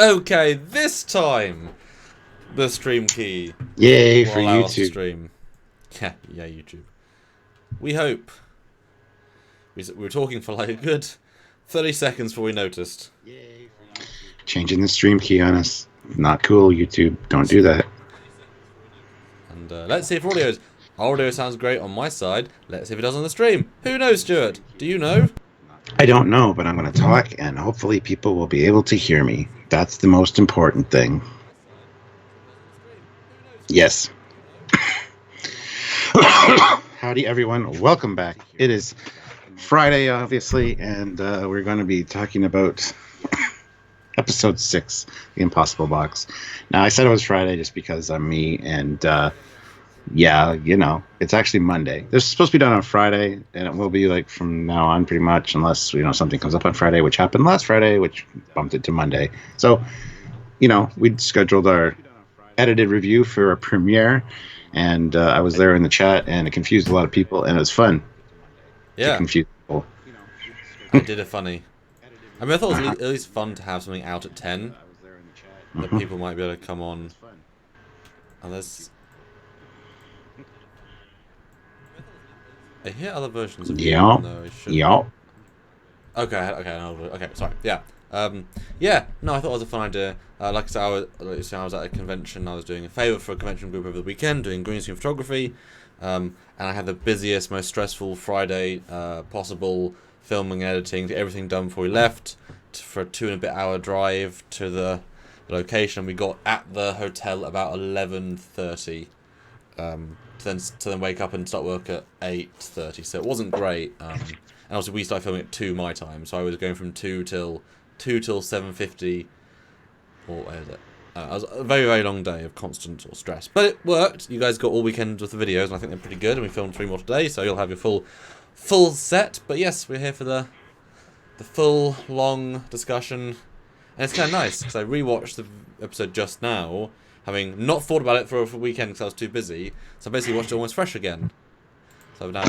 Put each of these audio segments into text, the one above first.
Okay, this time the stream key Yay will for allow us to YouTube. stream. Yeah, YouTube. We hope. We were talking for like a good 30 seconds before we noticed. Changing the stream key on us. Not cool, YouTube. Don't do that. And let's see if audio sounds great on my side. Let's see if it does on the stream. Who knows, Stuart? Do you know? I don't know, but I'm going to talk, and hopefully people will be able to hear me. That's the most important thing. Yes. Howdy, everyone. Welcome back. It is Friday, obviously, and we're going to be talking about episode 6, the Impossible Box. Now, I said it was Friday just because I'm me, and yeah, you know, it's actually Monday. This is supposed to be done on Friday, and it will be like from now on pretty much, unless, you know, something comes up on Friday, which happened last Friday, which bumped it to Monday. So, you know, we'd scheduled our edited review for a premiere, and I was there in the chat, and it confused a lot of people, and it was fun to confuse people. I did a funny. I mean, I thought it was at least fun to have something out at 10 that people might be able to come on. And there's... I hear other versions of Yeah. No, I shouldn't. Yeah. Okay, sorry. Yeah. Yeah, no, I thought it was a fun idea. Like I said, I was at a convention. I was doing a favour for a convention group over the weekend, doing green screen photography. And I had the busiest, most stressful Friday possible, filming, editing, get everything done before we left for a 2.5-hour drive to the location. We got at the hotel about 11:30. To then wake up and start work at 8:30, so it wasn't great. And also we started filming at 2 my time, so I was going from 2 till 7:50. Or where is it? It was a very, very long day of constant stress, but it worked. You guys got all weekend with the videos, and I think they're pretty good. And we filmed 3 more today, so you'll have your full set. But yes, we're here for the full long discussion, and it's kind of nice because I rewatched the episode just now, having not thought about it for a weekend because I was too busy. So I basically watched it almost fresh again. So I've now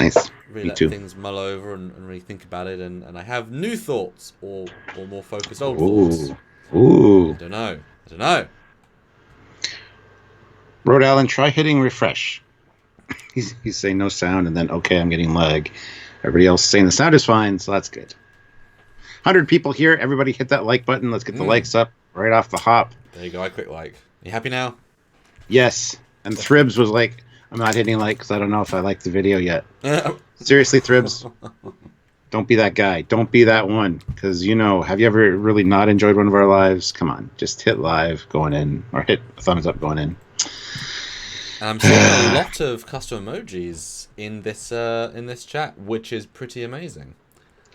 really let things mull over and really think about it, and I have new thoughts or more focused old thoughts. Ooh. I don't know. Rhode Allen, try hitting refresh. He's saying no sound, and then, okay, I'm getting lag. Everybody else saying the sound is fine, so that's good. 100 people here. Everybody hit that like button. Let's get the likes up right off the hop. There you go. I quick like. You happy now? Yes. And Thribs was like, I'm not hitting like because I don't know if I like the video yet. Seriously, Thribs. Don't be that guy. Don't be that one. Because, you know, have you ever really not enjoyed one of our lives? Come on. Just hit live going in. Or hit a thumbs up going in. And I'm seeing a lot of custom emojis in this chat, which is pretty amazing.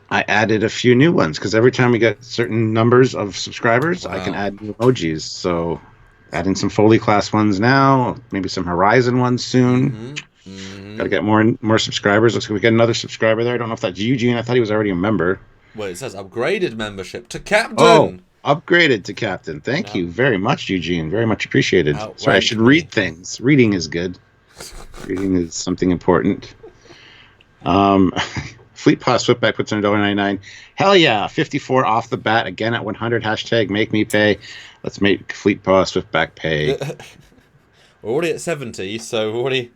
I added a few new ones because every time we get certain numbers of subscribers, I can add new emojis. So add in some Foley class ones now, maybe some Horizon ones soon. Got to get more subscribers. Looks like we get another subscriber there. I don't know if that's Eugene. I thought he was already a member. Well, it says upgraded membership to Captain. Oh, upgraded to Captain. Thank you very much, Eugene. Very much appreciated. Sorry, I should read things. Reading is good. Reading is something important. Fleet Paw Swiftback puts in $1.99. Hell yeah, 54 off the bat again at 100. Hashtag make me pay. Let's make Fleet Paw Swiftback pay. We're already at 70, so we're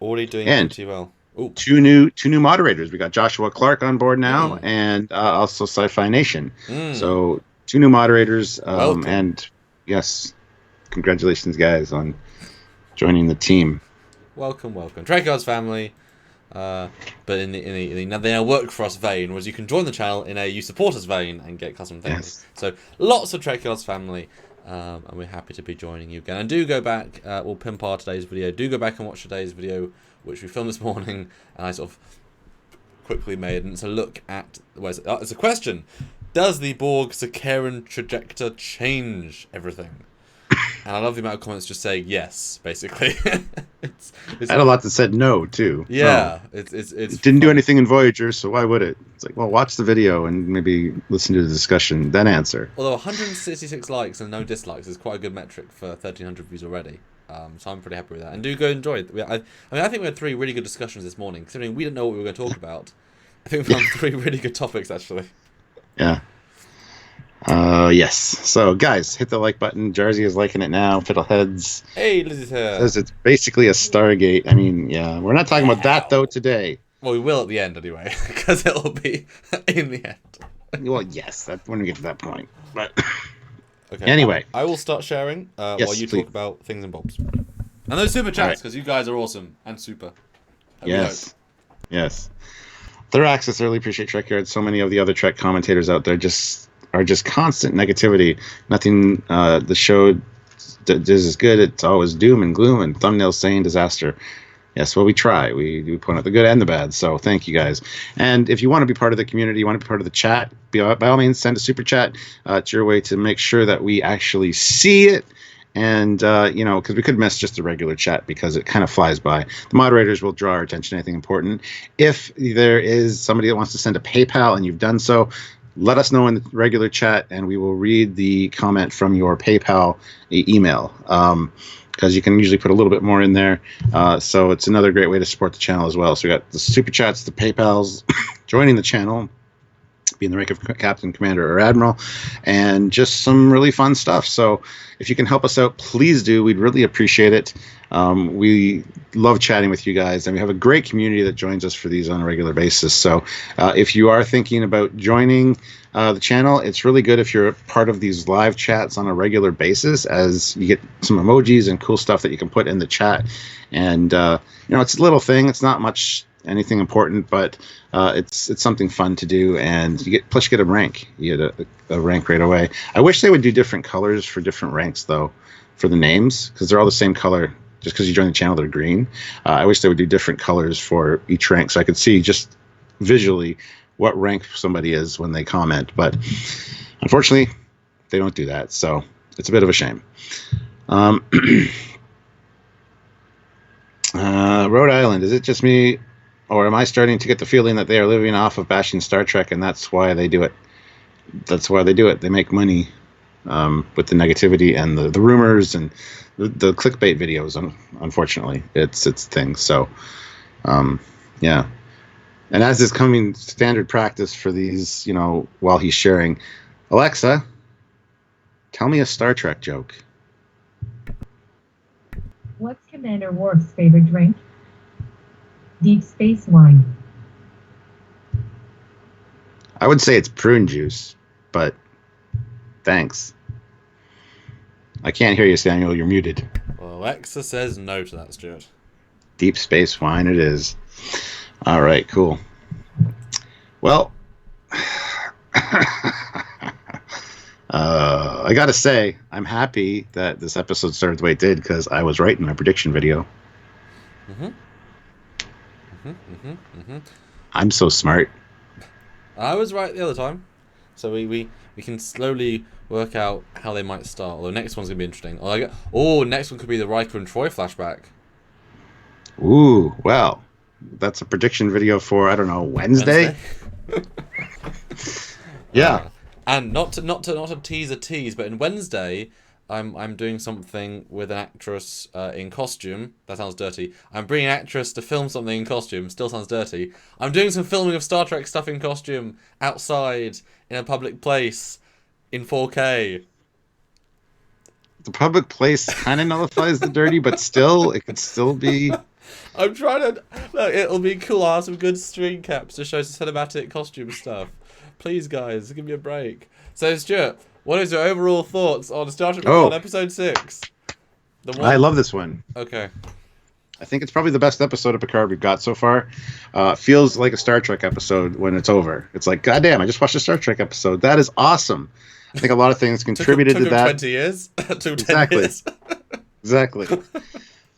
already doing pretty well. Ooh. Two new moderators. We got Joshua Clark on board now, and also Sci-Fi Nation. So 2 new moderators. And yes, congratulations, guys, on joining the team. Welcome. Trekyards family. But in the now work for us vein, whereas you can join the channel in a you support us vein and get custom things. Yes. So lots of Trekyards family, and we're happy to be joining you again. And do go back, we'll pimp our today's video. Do go back and watch today's video, which we filmed this morning, and I sort of quickly made. And it's a look at it's a question: does the Borg Sakaran trajector change everything? And I love the amount of comments just saying yes, basically. it's I had a lot that said no, too. Yeah. No. It didn't do anything in Voyager, so why would it? It's like, well, watch the video and maybe listen to the discussion, then answer. Although 166 likes and no dislikes is quite a good metric for 1,300 views already. So I'm pretty happy with that. And do go enjoy it. I think we had 3 really good discussions this morning, considering we didn't know what we were going to talk about. I think we found 3 really good topics, actually. Yeah. Yes. So, guys, hit the like button. Jarzy is liking it now. Fiddleheads Hey, Lizzie's here. says it's basically a Stargate. I mean, yeah, we're not talking about that though today. Well, we will at the end anyway, because it'll be in the end. Well, yes, that when we get to that point. But Okay. anyway, I will start sharing Yes, while you please. talk about things and bobs. And those super chats, because you guys are awesome and super. yes, yes. Third Axis, really appreciate Trekyards. So many of the other Trek commentators out there are just constant negativity. Nothing the show does is good. It's always doom and gloom and thumbnails saying disaster. Yes, well, we try. We point out the good and the bad. So thank you guys. And if you want to be part of the community, you want to be part of the chat, by all means, send a super chat. It's your way to make sure that we actually see it. And, because we could miss just a regular chat because it kind of flies by. The moderators will draw our attention to anything important. If there is somebody that wants to send a PayPal and you've done so, let us know in the regular chat and we will read the comment from your PayPal email. Because you can usually put a little bit more in there. So it's another great way to support the channel as well. So we got the super chats, the PayPals, joining the channel, being the rank of captain, commander, or admiral, and just some really fun stuff. So if you can help us out, please do. We'd really appreciate it. We love chatting with you guys, and we have a great community that joins us for these on a regular basis. So if you are thinking about joining the channel, it's really good if you're a part of these live chats on a regular basis, as you get some emojis and cool stuff that you can put in the chat. And it's a little thing. It's not much anything important, but it's something fun to do, and you get a rank. You get a rank right away. I wish they would do different colors for different ranks though, for the names, because they're all the same color. Just because you join the channel, they're green. I wish they would do different colors for each rank, so I could see just visually what rank somebody is when they comment. But unfortunately, they don't do that, so it's a bit of a shame. Rhode Island, is it just me, or am I starting to get the feeling that they are living off of bashing Star Trek, and that's why they do it? That's why they do it. They make money with the negativity and the rumors and the clickbait videos. Unfortunately, it's things. So, yeah. And as is coming standard practice for these, while he's sharing, Alexa, tell me a Star Trek joke. What's Commander Worf's favorite drink? Deep space wine. I would say it's prune juice, but thanks. I can't hear you, Samuel. You're muted. Well, Alexa says no to that, Stuart. Deep space wine it is. All right, cool. Well, I gotta say, I'm happy that this episode started the way it did, because I was right in my prediction video. I'm so smart. I was right the other time, so we can slowly work out how they might start. Although next one's gonna be interesting. Next one could be the Riker and Troy flashback. Ooh, well, that's a prediction video for, I don't know, Wednesday? Yeah. And not to tease a tease, but in Wednesday, I'm doing something with an actress in costume. That sounds dirty. I'm bringing an actress to film something in costume. Still sounds dirty. I'm doing some filming of Star Trek stuff in costume outside in a public place in 4K. The public place kind of nullifies the dirty, but still, it could still be. I'm trying to... Look, it'll be cool. I'll have some good screen caps to show some cinematic costume stuff. Please, guys, give me a break. So, Stuart, what is your overall thoughts on Star Trek Picard Episode 6? I love this one. Okay. I think it's probably the best episode of Picard we've got so far. Feels like a Star Trek episode when it's over. It's like, goddamn, I just watched a Star Trek episode. That is awesome. I think a lot of things contributed to that. 20 years. Exactly. Years. Exactly.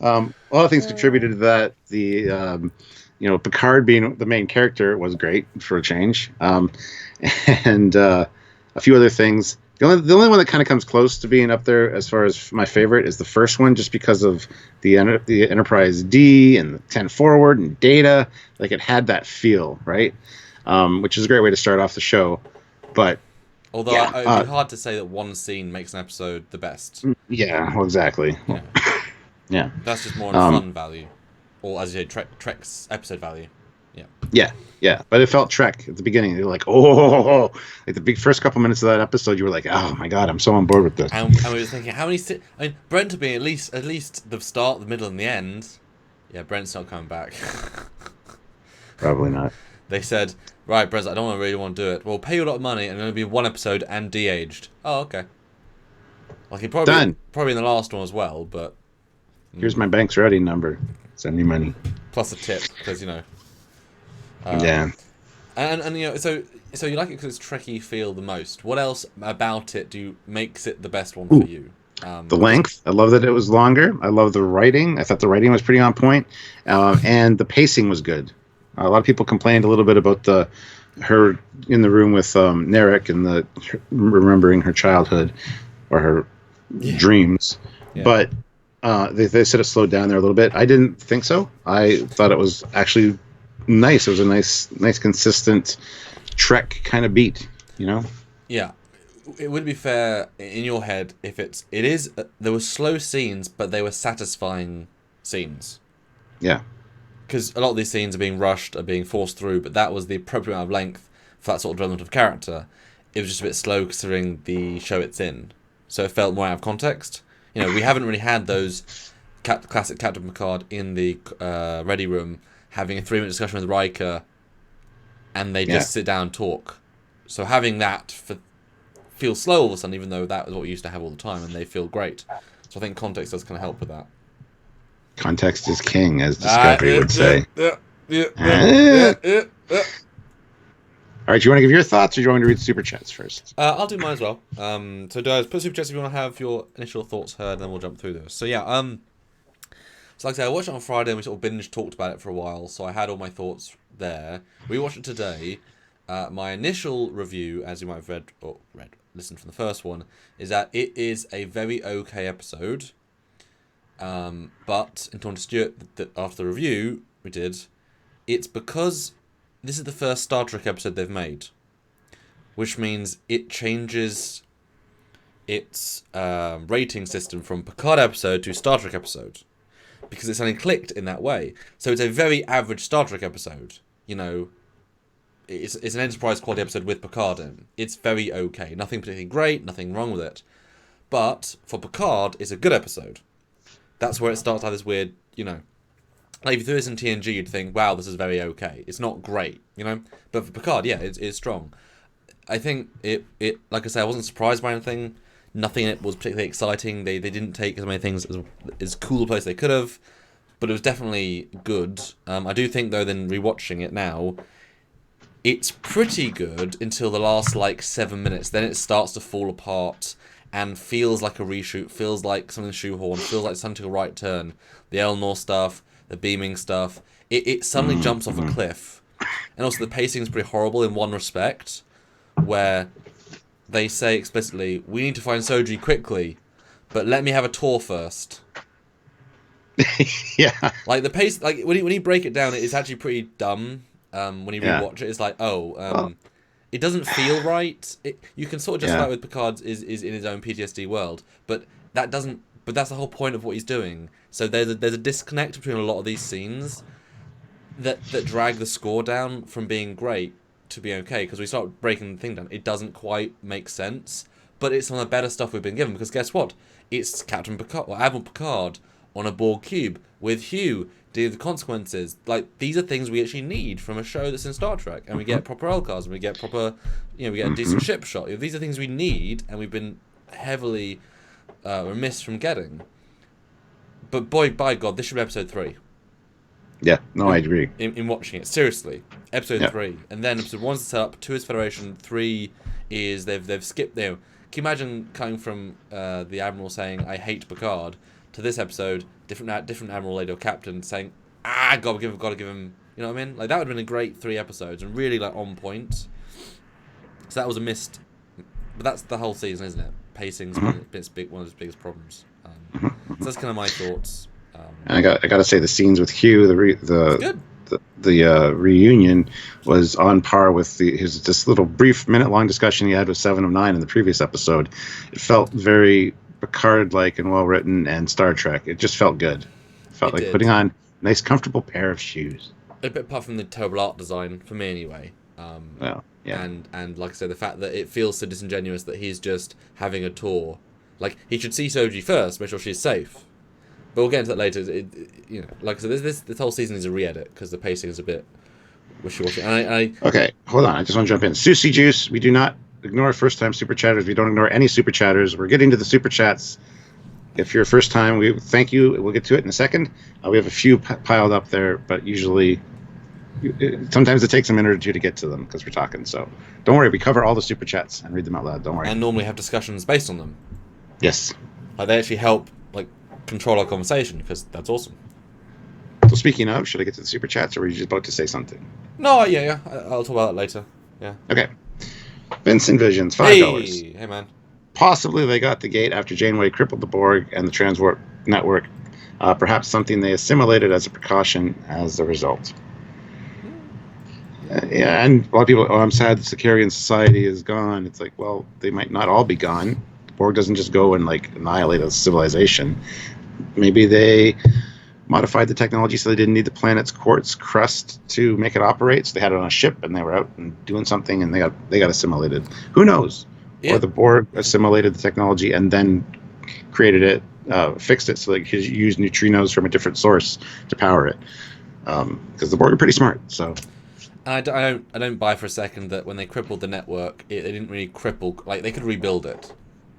A lot of things contributed to that. The Picard being the main character was great for a change, and a few other things. The only one that kind of comes close to being up there as far as my favorite is the first one, just because of the Enterprise D and the 10 forward and Data. Like, it had that feel, right? Which is a great way to start off the show. But although it'd be hard to say that one scene makes an episode the best. Yeah, well, exactly. Yeah. Yeah. That's just more on fun value. Or, as you say, Trek's episode value. Yeah. Yeah, but it felt Trek at the beginning. You're like, oh, like the big first couple minutes of that episode, you were like, oh my god, I'm so on board with this. And we were thinking, how many? I mean, Brent will be at least the start, the middle, and the end. Yeah, Brent's not coming back. Probably not. They said, right, Brent, I don't really want to do it. We'll pay you a lot of money, and it'll be one episode and de-aged. Oh, okay. Like he probably in the last one as well, but here's my bank's ready number. Send me money. Plus a tip, because yeah. And so you like it because it's Trekky feel the most. What else about it makes it the best one for you? The length. I love that it was longer. I love the writing. I thought the writing was pretty on point, and the pacing was good. A lot of people complained a little bit about her in the room with Narek and remembering her childhood or her dreams, but they said it slowed down there a little bit. I didn't think so. I thought it was actually nice. It was a nice consistent Trek kind of beat, Yeah. It would be fair in your head if there were slow scenes, but they were satisfying scenes. Yeah. Because a lot of these scenes are being rushed, are being forced through, but that was the appropriate amount of length for that sort of development of character. It was just a bit slow considering the show it's in. So it felt more out of context. We haven't really had those classic Captain Picard in the ready room having a 3-minute discussion with Riker and they just sit down and talk. So having that feels slow all of a sudden, even though that was what we used to have all the time, and they feel great. So I think context does kind of help with that. Context is king, as Discovery would say. Yeah. All right, do you want to give your thoughts, or do you want me to read Super Chats first? I'll do mine as well. So guys, put Super Chats if you want to have your initial thoughts heard, and then we'll jump through those. So yeah, so like I said, I watched it on Friday, and we sort of binge talked about it for a while, so I had all my thoughts there. We watched it today. My initial review, as you might have listened from the first one, is that it is a very okay episode. But in talking to Stuart after the review we did, it's because this is the first Star Trek episode they've made, which means it changes its rating system from Picard episode to Star Trek episode, because it's only clicked in that way. So it's a very average Star Trek episode. It's an Enterprise quality episode with Picard in. It's very okay. Nothing particularly great, nothing wrong with it. But for Picard, it's a good episode. That's where it starts to have this weird, like if you threw this in TNG, you'd think, wow, this is very okay. It's not great, But for Picard, yeah, it's strong. I think it like I say, I wasn't surprised by anything. Nothing in it was particularly exciting. They didn't take as many things as cool a place they could have, but it was definitely good. I do think, though, then rewatching it now, it's pretty good until the last, 7 minutes. Then it starts to fall apart and feels like a reshoot, feels like something shoehorned, feels like something took a right turn. The Elnor stuff, the beaming stuff, it suddenly jumps off a cliff. And also the pacing is pretty horrible in one respect, where they say explicitly, we need to find Soji quickly, but let me have a tour first. Yeah. Like the pace, like when you break it down, it's actually pretty dumb. When you rewatch it, it's like, it doesn't feel right. You can sort of justify it with Picard is in his own PTSD world, but that doesn't. But that's the whole point of what he's doing. So there's a disconnect between a lot of these scenes that drag the score down from being great to be okay, because we start breaking the thing down. It doesn't quite make sense, but it's some of the better stuff we've been given, because guess what? It's Captain Picard, or Admiral Picard, on a Borg cube with Hugh dealing with the consequences. Like, these are things we actually need from a show that's in Star Trek, and we get proper L-cars, and we get proper, we get a decent ship shot. These are things we need, and we've been heavily remiss from getting. But boy, by God, this should be episode 3. Yeah, no, I agree. In watching it, seriously, episode 3, and then episode 1's the setup, 2 is Federation, 3 is they've skipped there. Can you imagine coming from the Admiral saying I hate Picard to this episode, different Admiral lady or Captain saying gotta give him, you know what I mean? Like, that would have been a great 3 episodes and really on point. So that was a missed, but that's the whole season, isn't it? Pacing's one of its biggest problems. So that's kind of my thoughts. And I got to say, the scenes with Hugh, the reunion was on par with this little brief minute-long discussion he had with 7 of 9 in the previous episode. It felt very Picard-like and well-written, and Star Trek. It just felt good. It felt like putting on a nice, comfortable pair of shoes. a bit apart from the terrible art design for me anyway. Well, yeah. And like I said, the fact that it feels so disingenuous that he's just having a tour. Like, he should see Soji first, make sure she's safe. But we'll get into that later. You know, like I said, this whole season is a re-edit because the pacing is a bit wishy-washy. Okay, hold on. I just want to jump in. Susie Juice, we do not ignore first-time super chatters. We don't ignore any super chatters. We're getting to the super chats. If you're first time, we thank you. We'll get to it in a second. We have a few piled up there, but usually, sometimes it takes a minute or two to get to them because we're talking. So don't worry. We cover all the super chats and read them out loud. Don't worry. And normally have discussions based on them. Yes. Like, they actually help control our conversation because that's awesome. So speaking of, should I get to the super chats or were you just about to say something? No, yeah. I'll talk about that later. Yeah. Okay. Vincent Visions, $5. Hey, man. Possibly they got the gate after Janeway crippled the Borg and the Transwarp network. Perhaps something they assimilated as a precaution as a result. Yeah, and a lot of people, I'm sad the Sicarian society is gone. It's like, well, they might not all be gone. The Borg doesn't just go and annihilate a civilization. Maybe they modified the technology so they didn't need the planet's quartz crust to make it operate. So they had it on a ship and they were out and doing something and they got assimilated. Who knows? Yeah. Or the Borg assimilated the technology and then created it, fixed it so they could use neutrinos from a different source to power it. Because the Borg are pretty smart. So, I don't buy for a second that when they crippled the network, they didn't really cripple. Like, they could rebuild it.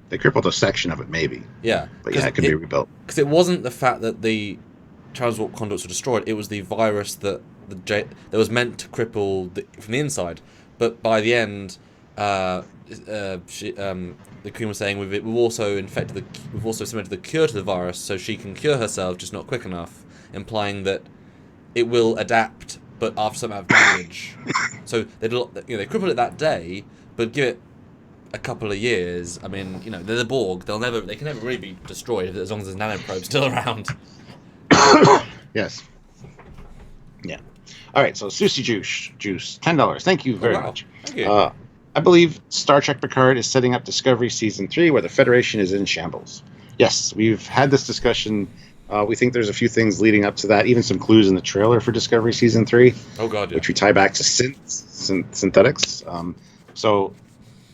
They crippled a section of it, maybe. Yeah, but yeah, it could be rebuilt. Because it wasn't the fact that the transwarp conduits were destroyed; it was the virus that was meant to cripple from the inside. But by the end, the Queen was saying we've also cemented the cure to the virus, so she can cure herself, just not quick enough, implying that it will adapt, but after some amount of damage. So they crippled it that day, but give it a couple of years. I mean, they're the Borg. They can never really be destroyed as long as there's nanoprobes still around. Yes. Yeah. All right. So Susie Juice, $10. Thank you very much. Thank you. I believe Star Trek Picard is setting up Discovery Season 3, where the Federation is in shambles. Yes, we've had this discussion. We think there's a few things leading up to that, even some clues in the trailer for Discovery Season 3. Oh, God, yeah. Which we tie back to synthetics. So,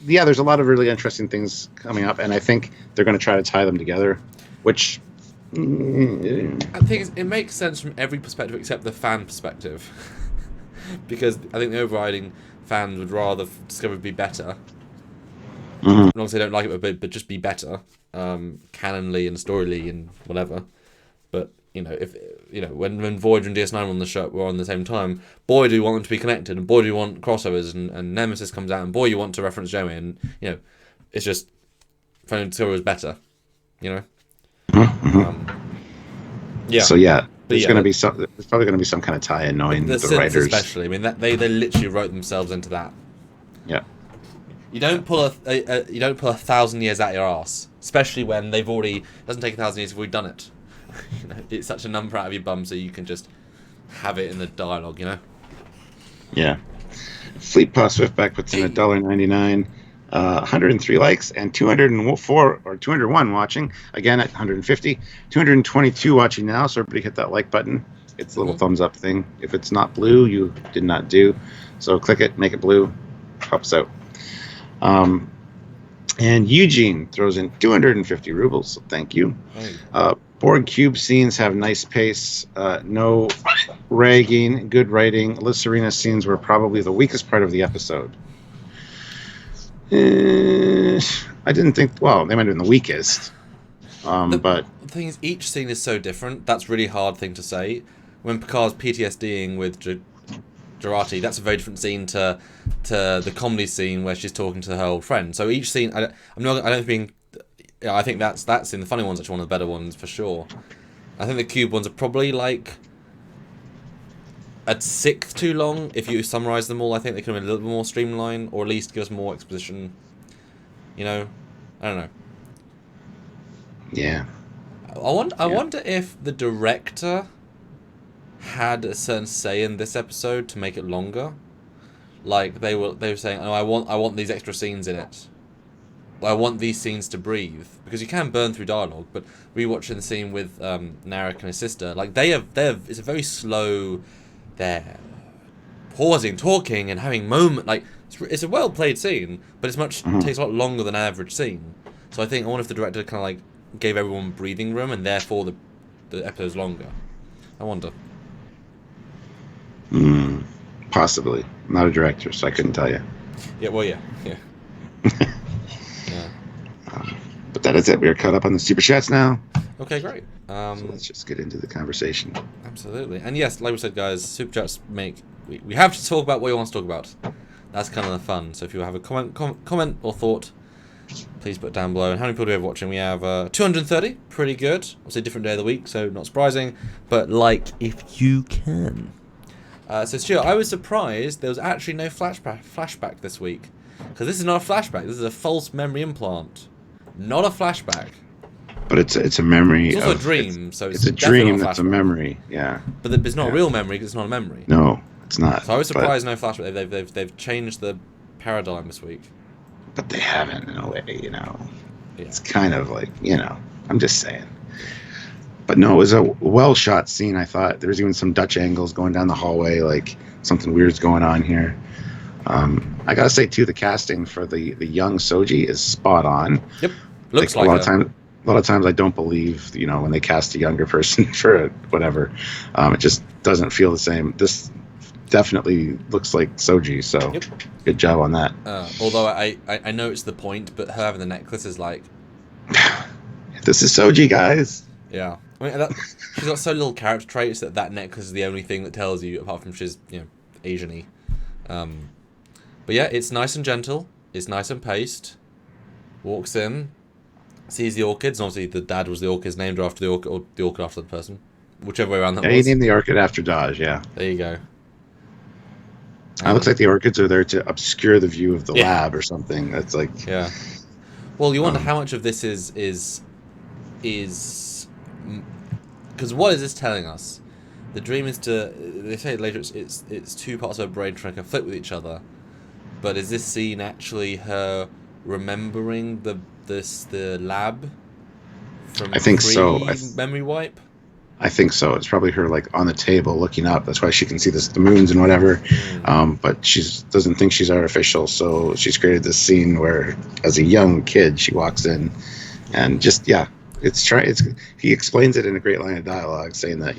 yeah, there's a lot of really interesting things coming up, and I think they're going to try to tie them together, which... I think it makes sense from every perspective except the fan perspective. Because I think the overriding fans would rather Discovery be better. Mm-hmm. As long as they don't like it, but just be better. Canonly and storyly and whatever. But, when Voyager and DS9 were on the same time, boy, do you want them to be connected, and boy, do you want crossovers, and Nemesis comes out, and boy, you want to reference Joey, and, it's just, Finding Discovery was better, Mm-hmm. Yeah. So, yeah, there's probably going to be some kind of tie-in knowing the writers. Especially, I mean, they literally wrote themselves into that. Yeah. You don't pull a 1,000 years out your arse, especially when they've already, it doesn't take 1,000 years if we've done it. It's such a number out of your bum, so you can just have it in the dialogue, Yeah. Fleet Pass Swiftback puts in $1.99, 103 likes, and 204 or 201 watching. Again at 150, 222 watching now. So everybody hit that like button. It's a little thumbs up thing. If it's not blue, you did not do. So click it, make it blue, helps out. And Eugene throws in 250 rubles. So thank you. Borg Cube scenes have nice pace, no ragging, good writing. Liz Serena's scenes were probably the weakest part of the episode. I didn't think, well, they might have been the weakest. But the thing is, each scene is so different. That's a really hard thing to say. When Picard's PTSDing with Jurati, that's a very different scene to the comedy scene where she's talking to her old friend. So each scene, I think that's in the funny ones, actually one of the better ones for sure. I think the Cube ones are probably a sixth too long. If you summarize them all, I think they could have been a little bit more streamlined, or at least give us more exposition. I don't know. Yeah. I wonder if the director had a certain say in this episode to make it longer. Like they were saying, "Oh, I want these extra scenes in it. I want these scenes to breathe," because you can burn through dialogue. But rewatching the scene with Narek and his sister, they have it's a very slow, they're pausing, talking, and having moment. Like it's a well played scene, but it's much takes a lot longer than an average scene. So I wonder if the director kind of like gave everyone breathing room, and therefore the episode's longer. I wonder. Possibly. I'm not a director, so I couldn't tell you. Yeah. Well, yeah. Yeah. But that is it. We are caught up on the super chats now. Okay, great. So let's just get into the conversation. Absolutely. And yes, like we said, guys, super chats we have to talk about what you want to talk about. That's kind of the fun. So if you have a comment or thought, please put it down below. And how many people do we have watching? We have 230. Pretty good. Obviously, a different day of the week, so not surprising. But like if you can. So Stuart, I was surprised there was actually no flashback this week. Because this is not a flashback. This is a false memory implant. Not a flashback. But it's a memory. It's also a dream, so it's a dream that's a memory. Yeah. But it's not a real memory because it's not a memory. No, it's not. So I was surprised no flashback. They've changed the paradigm this week. But they haven't in a way, Yeah. It's kind of like, I'm just saying. But no, it was a well shot scene. I thought there was even some Dutch angles going down the hallway, like something weird's going on here. I gotta say too, the casting for the young Soji is spot on. Yep, looks like a lot of times I don't believe, when they cast a younger person for whatever. It just doesn't feel the same. This definitely looks like Soji, so good job on that. Although I know it's the point, but her having the necklace is like... This is Soji, guys. Yeah. I mean, she's got so little character traits that necklace is the only thing that tells you, apart from she's, Asian-y. But yeah, it's nice and gentle. It's nice and paced. Walks in, sees the orchids. And obviously, the dad was the orchids named after the orchid, or the orchid after the person. Whichever way around that was. Yeah, he named the orchid after Daj, yeah. There you go. It looks like the orchids are there to obscure the view of the lab or something. That's like... Yeah. Well, you wonder how much of this is... Because what is this telling us? The dream is to... They say later it's two parts of her brain trying to conflict with each other. But is this scene actually her remembering the lab from I think so. Memory wipe? I think so. It's probably her like on the table looking up. That's why she can see the moons and whatever. But she doesn't think she's artificial. So she's created this scene where, as a young kid, she walks in and just he explains it in a great line of dialogue, saying that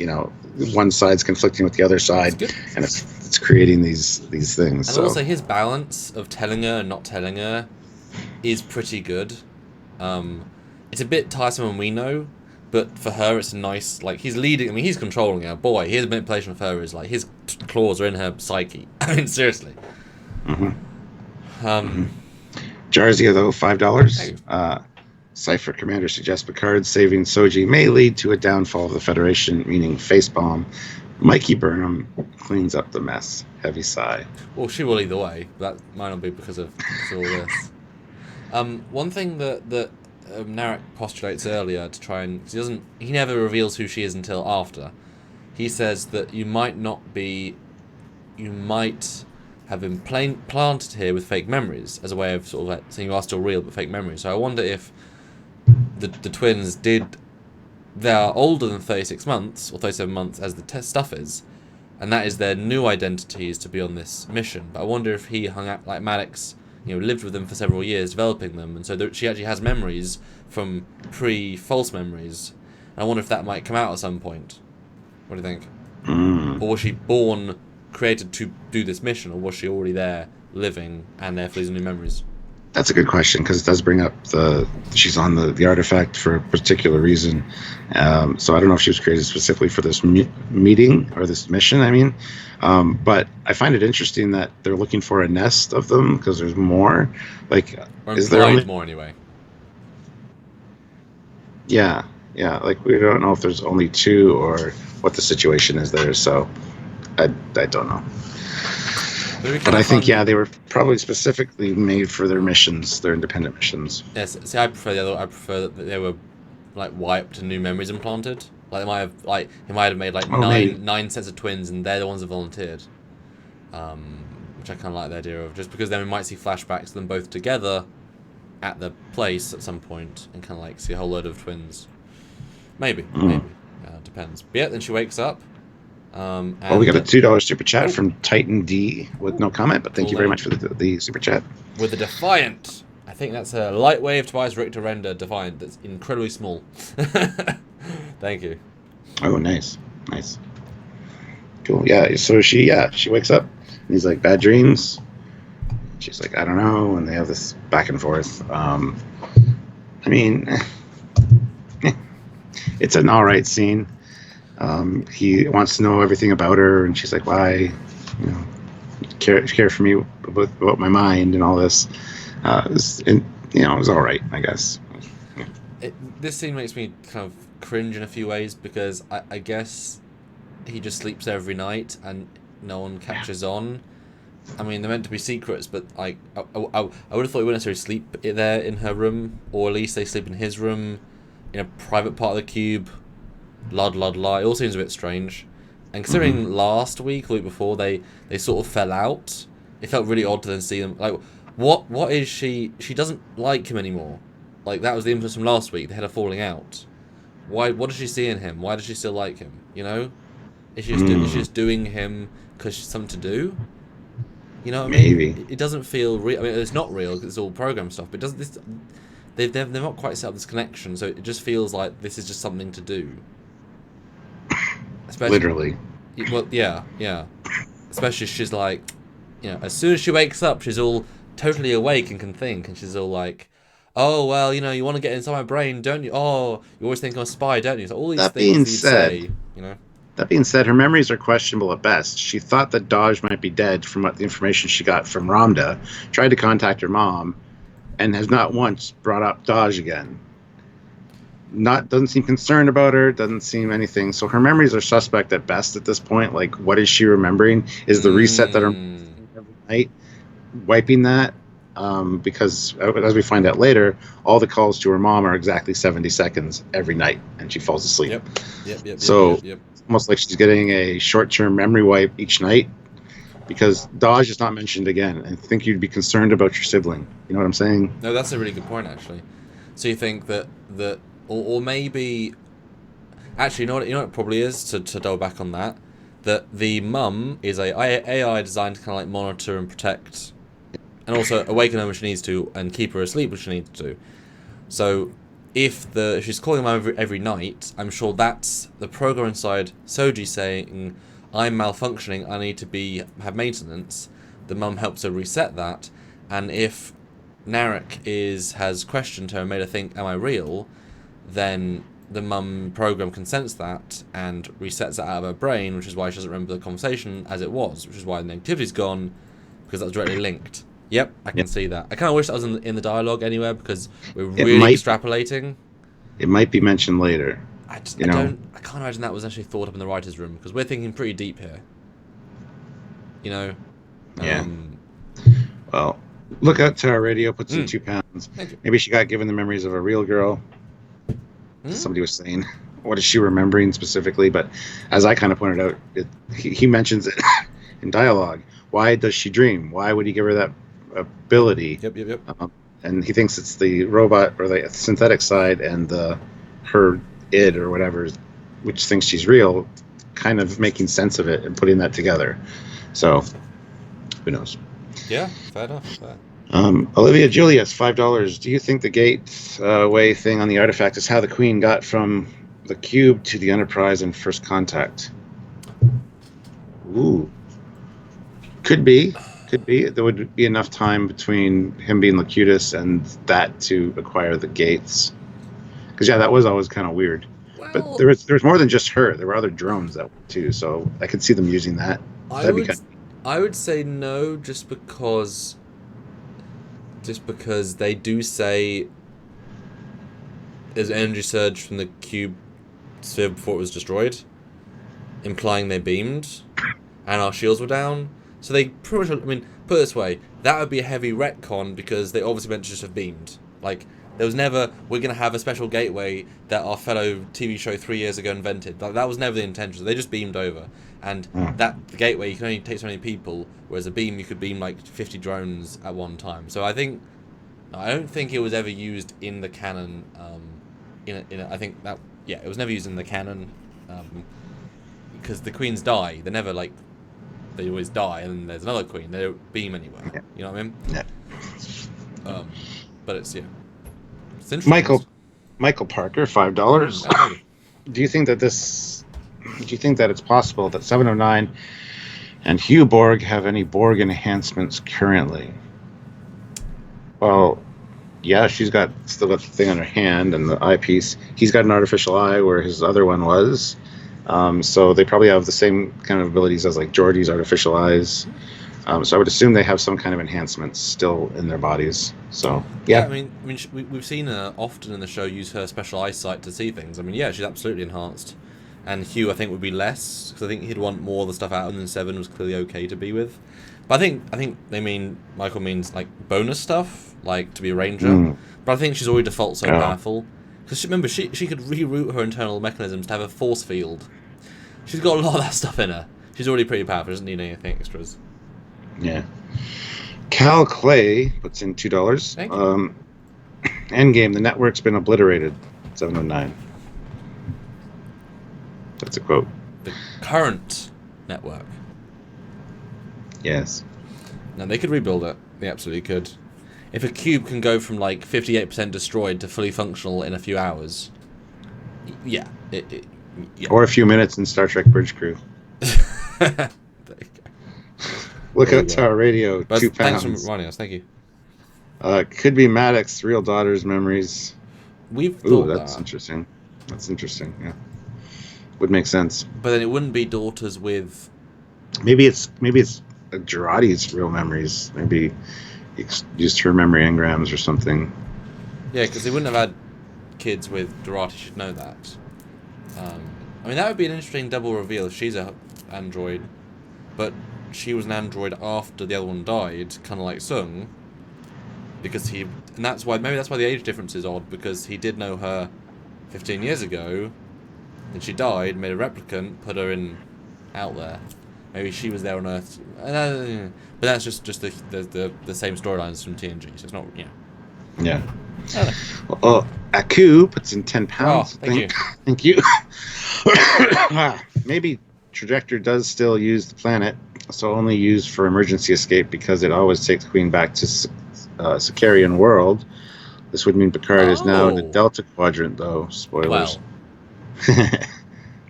one side's conflicting with the other side, and it's creating these things. And also his balance of telling her and not telling her is pretty good. It's a bit tiresome when we know, but for her it's nice. Like he's leading. I mean, he's controlling her. Boy, his manipulation of her is like his claws are in her psyche. I mean, seriously. Jarzia though, $5. Cypher Commander suggests Picard saving Soji may lead to a downfall of the Federation, meaning facepalm. Mikey Burnham cleans up the mess. Heavy sigh. Well, she will either way. That might not be because of all this. One thing that Narek postulates earlier to try and... He never reveals who she is until after. He says that you might have been planted here with fake memories as a way of sort of like saying you are still real but fake memories. So I wonder if the twins they are older than 36 months or 37 months as the test stuff is, and that is their new identities to be on this mission. But I wonder if he hung out like Maddox, lived with them for several years developing them, and so she actually has memories from pre-false memories. And I wonder if that might come out at some point. What do you think? Or was she created to do this mission, or was she already there living and therefore these new memories? That's a good question, because it does bring up she's on the artifact for a particular reason. So I don't know if she was created specifically for this meeting or this mission, but I find it interesting that they're looking for a nest of them because there's more. Like, or is there only more anyway? Yeah. Like we don't know if there's only two or what the situation is there. So I don't know. But I think, they were probably specifically made for their missions, their independent missions. Yes, see, I prefer the other. I prefer that they were like wiped and new memories implanted. Like he might have made like nine sets of twins, and they're the ones that volunteered. Which I kind of like the idea of, just because then we might see flashbacks of them both together at the place at some point, and kind of like see a whole load of twins. Maybe. Depends. But yeah, then she wakes up. We got a $2 super chat from Titan D with no comment, but thank you very much for the super chat. With a Defiant. I think that's a Lightwave Tobias Richter render Defiant that's incredibly small. Thank you. Oh, nice. Cool. Yeah. So she wakes up and he's like, bad dreams. She's like, I don't know, and they have this back and forth. I mean, it's an all right scene. He wants to know everything about her, and she's like, why, care for me about my mind and all this. It was all right, I guess. This scene makes me kind of cringe in a few ways because I guess he just sleeps there every night and no one catches on. I mean, they're meant to be secrets, but I would have thought he wouldn't necessarily sleep there in her room, or at least they sleep in his room, in a private part of the cube. It all seems a bit strange. And considering last week, the week before, they sort of fell out, it felt really odd to then see them. Like, what is she? She doesn't like him anymore. Like, that was the influence from last week. They had a falling out. Why? What does she see in him? Why does she still like him? Is she just doing him because she's something to do? You know what I mean? Maybe. It doesn't feel real. I mean, it's not real because it's all program stuff. But they've not quite set up this connection, so it just feels like this is just something to do. Literally. Well, yeah. Especially she's like, as soon as she wakes up, she's all totally awake and can think, and she's all like, oh, well, you want to get inside my brain, don't you? Oh, you always think I'm a spy, don't you? So all these that things being you'd said, say, That being said, her memories are questionable at best. She thought that Dodge might be dead from what the information she got from Ramda, tried to contact her mom, and has not once brought up Dodge again. Doesn't seem concerned about her, doesn't seem anything. So her memories are suspect at best at this point. Like, what is she remembering? Is the reset that her every night wiping that? Because as we find out later, all the calls to her mom are exactly 70 seconds every night, and she falls asleep. Yep. So almost like she's getting a short-term memory wipe each night, because Dodge is not mentioned again. I think you'd be concerned about your sibling. You know what I'm saying? No, that's a really good point, actually. So you think that or maybe, actually, you know what it probably is, to double back on that the mum is a AI designed to kind of like monitor and protect, and also awaken her when she needs to, and keep her asleep when she needs to. So if she's calling him every night, I'm sure that's the program inside Soji saying, I'm malfunctioning, I need to have maintenance. The mum helps her reset that, and if Narek has questioned her and made her think, am I real? Then the mum program can sense that and resets it out of her brain, which is why she doesn't remember the conversation as it was, which is why the negativity's gone, because that's directly linked. Yep, I can see that. I kind of wish that was in the dialogue anywhere, because we're really extrapolating. It might be mentioned later. I can't imagine that was actually thought up in the writer's room, because we're thinking pretty deep here. Well, look out to our radio, puts in £2. Maybe she got given the memories of a real girl. Somebody was saying, what is she remembering specifically? But as I kind of pointed out, he mentions it in dialogue. Why does she dream? Why would he give her that ability? Yep. And he thinks it's the robot or the synthetic side, and her id or whatever, which thinks she's real, kind of making sense of it and putting that together. So, who knows? Yeah, fair enough. Fair. Olivia Julius, $5. Do you think the gateway thing on the artifact is how the Queen got from the cube to the Enterprise in First Contact? Ooh. Could be. There would be enough time between him being Locutus and that to acquire the gates. Because, that was always kind of weird. Well, but there was more than just her. There were other drones that were too, so I could see them using that. I would say no, just because they do say there's an energy surge from the cube sphere before it was destroyed, implying they beamed, and our shields were down. So they pretty much, put it this way, that would be a heavy retcon, because they obviously meant to just have beamed. Like, there was never, we're going to have a special gateway that our fellow TV show 3 years ago invented. Like, that was never the intention. They just beamed over. And the gateway, you can only take so many people, whereas a beam, you could beam like 50 drones at one time. So I don't think it was ever used in the canon. I think that, it was never used in the canon. because the queens die. They never like they always die, and then there's another queen. They don't beam anywhere. Yeah. You know what I mean? Yeah. But it's It's interesting. Michael Parker, $5. Do you think that it's possible that 709 and Hugh Borg have any Borg enhancements currently? Well, yeah, she's still got the thing on her hand and the eyepiece. He's got an artificial eye where his other one was. So they probably have the same kind of abilities as like Geordi's artificial eyes. So I would assume they have some kind of enhancements still in their bodies. So yeah. I mean, we've seen her often in the show use her special eyesight to see things. I mean, yeah, she's absolutely enhanced. And Hugh, I think, would be less because I think he'd want more of the stuff out, and then Seven was clearly okay to be with. But I think Michael means like bonus stuff, like to be a ranger. But I think she's already default so powerful because remember she could reroute her internal mechanisms to have a force field. She's got a lot of that stuff in her. She's already pretty powerful. Doesn't need anything extras. Yeah. Cal Clay puts in $2. Thank you. Endgame, the network's been obliterated. 709. That's a quote. The current network. Yes. Now they could rebuild it. They absolutely could. If a cube can go from like 58% destroyed to fully functional in a few hours, yeah. Yeah. Or a few minutes in Star Trek Bridge Crew. There you go. Look out to our radio, But 2 thanks pounds. for reminding us. Thank you. Could be Maddox's real daughter's memories. We've thought that's that. interesting. That's interesting, yeah. Would make sense. But then it wouldn't be daughters with... Maybe it's Girardi's real memories. Maybe he used her memory engrams or something. Yeah, because they wouldn't have had kids with Dorati, should know that. I mean, that would be an interesting double reveal if she's an android, but she was an android after the other one died, kind of like Sung, because maybe that's why the age difference is odd, because he did know her 15 years ago, then she died, made a replicant, put her out there. Maybe she was there on Earth, but that's just the same storylines from TNG, so it's not, Yeah. Aku puts in £10. Oh, thank you. Thank you. Maybe Trajector does still use the planet, so only used for emergency escape because it always takes Queen back to Sicarian world. This would mean Picard is now in the Delta Quadrant, though. Spoilers.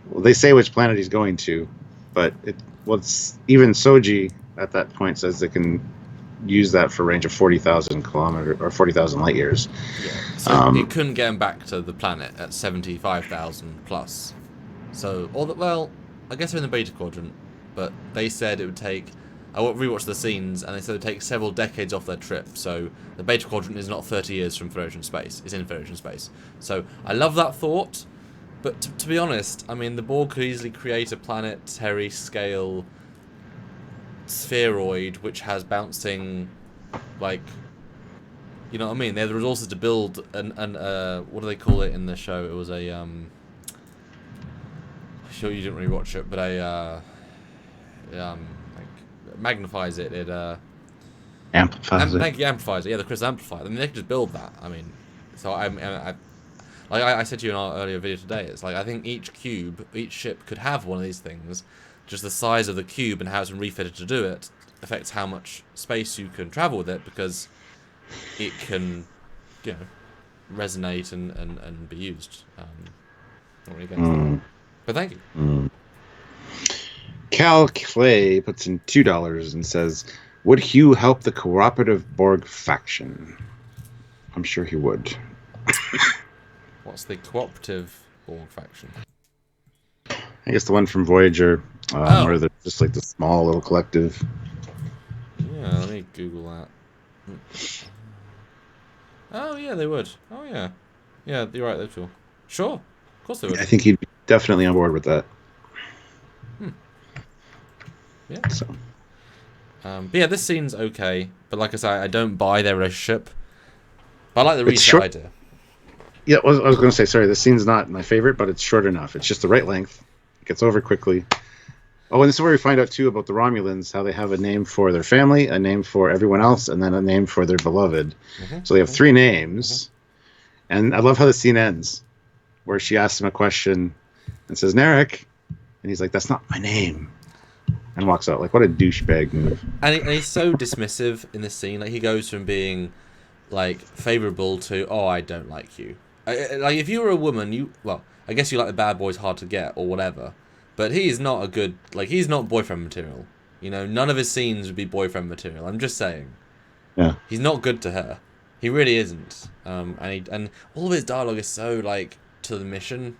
Well, they say which planet he's going to, but even Soji at that point says they can use that for a range of 40,000 kilometers or 40,000 light years. Yeah. So it couldn't get him back to the planet at 75,000 plus. So, I guess they're in the Beta Quadrant, but they said it would take... I rewatched the scenes, and they said it would take several decades off their trip. So the Beta Quadrant is not 30 years from Federation space. It's in Federation space. So I love that thought, but to be honest, I mean, the Borg could easily create a planetary scale spheroid which has bouncing, like, you know what I mean? They have the resources to build what do they call it in the show? It was a sure you didn't really watch it, but magnifies it. It amplifies it. Thank you, amplifies it. Yeah, the crystal amplifier. I mean, they could just build that. I mean, so like I said to you in our earlier video today, it's like I think each ship could have one of these things. Just the size of the cube and how it's been refitted to do it affects how much space you can travel with it, because it can, resonate and be used. Not really against that. But thank you. Cal Clay puts in $2 and says, would Hugh help the cooperative Borg faction? I'm sure he would. What's the cooperative Borg faction? I guess the one from Voyager, where they're just like the small little collective. Yeah, let me Google that. Oh, yeah, they would. Oh, yeah. Yeah, you're right, they will. Sure. Of course they would. I think he'd be definitely on board with that. Yeah. So. But yeah, this scene's okay. But like I say, I don't buy their relationship. But I like the reset idea. Yeah, I was going to say, sorry, this scene's not my favorite, but it's short enough. It's just the right length. It gets over quickly. Oh, and this is where we find out, too, about the Romulans, how they have a name for their family, a name for everyone else, and then a name for their beloved. So they have 3 names. And I love how the scene ends, where she asks him a question and says, Narek, And he's like, "That's not my name," and walks out. Like, what a douchebag move. And he's so dismissive in this scene. Like, he goes from being like favorable to, "Oh, I don't like you." Like, if you were a woman, I guess you like the bad boys hard to get or whatever. But he's not a good, like, he's not boyfriend material. You know, none of his scenes would be boyfriend material. I'm just saying. Yeah. He's not good to her. He really isn't. And all of his dialogue is so, like, to the mission.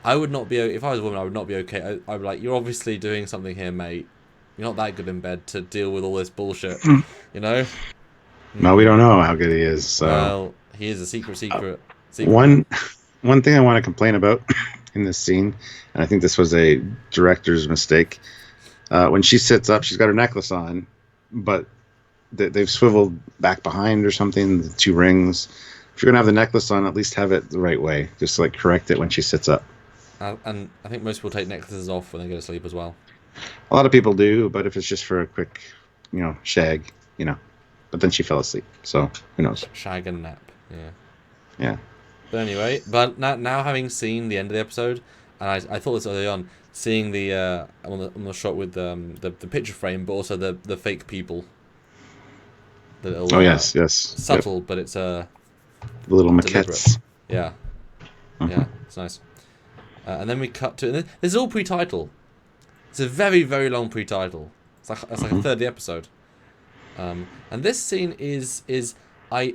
I would not be, if I was a woman, I would not be okay. I'd be like, you're obviously doing something here, mate. You're not that good in bed to deal with all this bullshit. You know? No, we don't know how good he is. So. Well, he is a secret. One thing I want to complain about in this scene, and I think this was a director's mistake, when she sits up, she's got her necklace on, but they've swiveled back behind or something, the two rings. If you're going to have the necklace on, at least have it the right way. Just like correct it when she sits up. And I think most people take necklaces off when they go to sleep as well. A lot of people do, but if it's just for a quick, shag, But then she fell asleep, so who knows? Shag and nap, yeah. Yeah. But anyway, now having seen the end of the episode, and I thought this early on, seeing the on the shot with the picture frame, but also the fake people. The little, yes. Subtle, yep. But it's the little maquettes. Yeah. Yeah, it's nice. And then we cut to... This is all pre-title. It's a very, very long pre-title. It's like a third of the episode. And this scene is I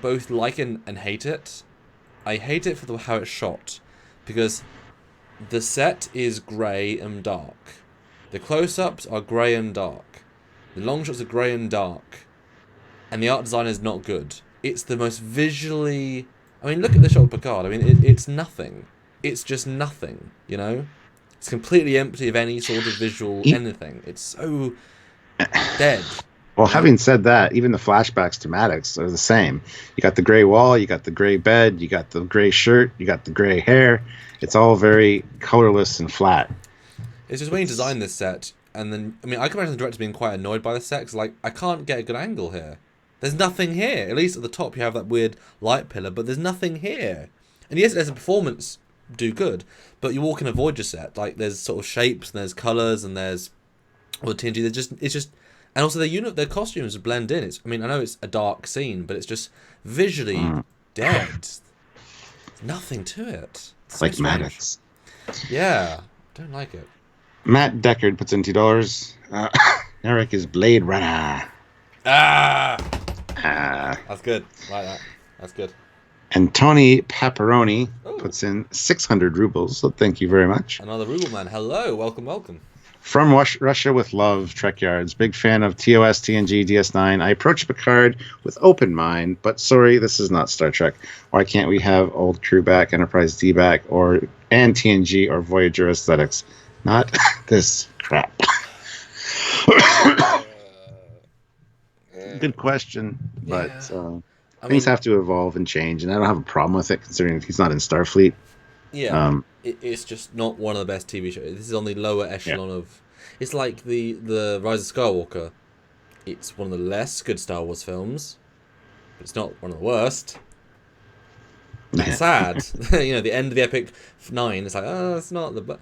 both like and hate it. I hate it for how it's shot. Because the set is grey and dark. The close-ups are grey and dark. The long shots are grey and dark. And the art design is not good. It's the most visually... I mean, look at the shot of Picard. I mean, it's nothing. It's just nothing, you know? It's completely empty of any sort of visual anything. It's so dead. Well, having said that, even the flashbacks to Maddox are the same. You got the gray wall, you got the gray bed, you got the gray shirt, you got the gray hair. It's all very colorless and flat. It's just when you design this set, and then... I mean, I can imagine the director being quite annoyed by the set, 'cause, like, I can't get a good angle here. There's nothing here. At least at the top you have that weird light pillar, but there's nothing here. And yes, there's a performance do good, but you walk in a Voyager set. Like, there's sort of shapes, and there's colours, and there's all the TNG. It's just, and also their costumes blend in. I mean, I know it's a dark scene, but it's just visually dead. There's nothing to it. It's like so Maddox. Yeah, don't like it. Matt Deckard puts in $2. Eric is Blade Runner. That's good. Like that. That's good. And Tony Paparoni puts in 600 rubles, so thank you very much. Another ruble man. Hello, welcome. From Russia with love, Trekyards. Big fan of TOS, TNG, DS9. I approach Picard with open mind, but sorry, this is not Star Trek. Why can't we have old crew back, Enterprise D back, and TNG or Voyager aesthetics? Not this crap. Good question, but things have to evolve and change, and I don't have a problem with it, considering he's not in Starfleet. Yeah, it's just not one of the best TV shows. This is on the lower echelon of... It's like the Rise of Skywalker. It's one of the less good Star Wars films, but it's not one of the worst. That's sad. You know, the end of the Epic 9, it's like, it's not the...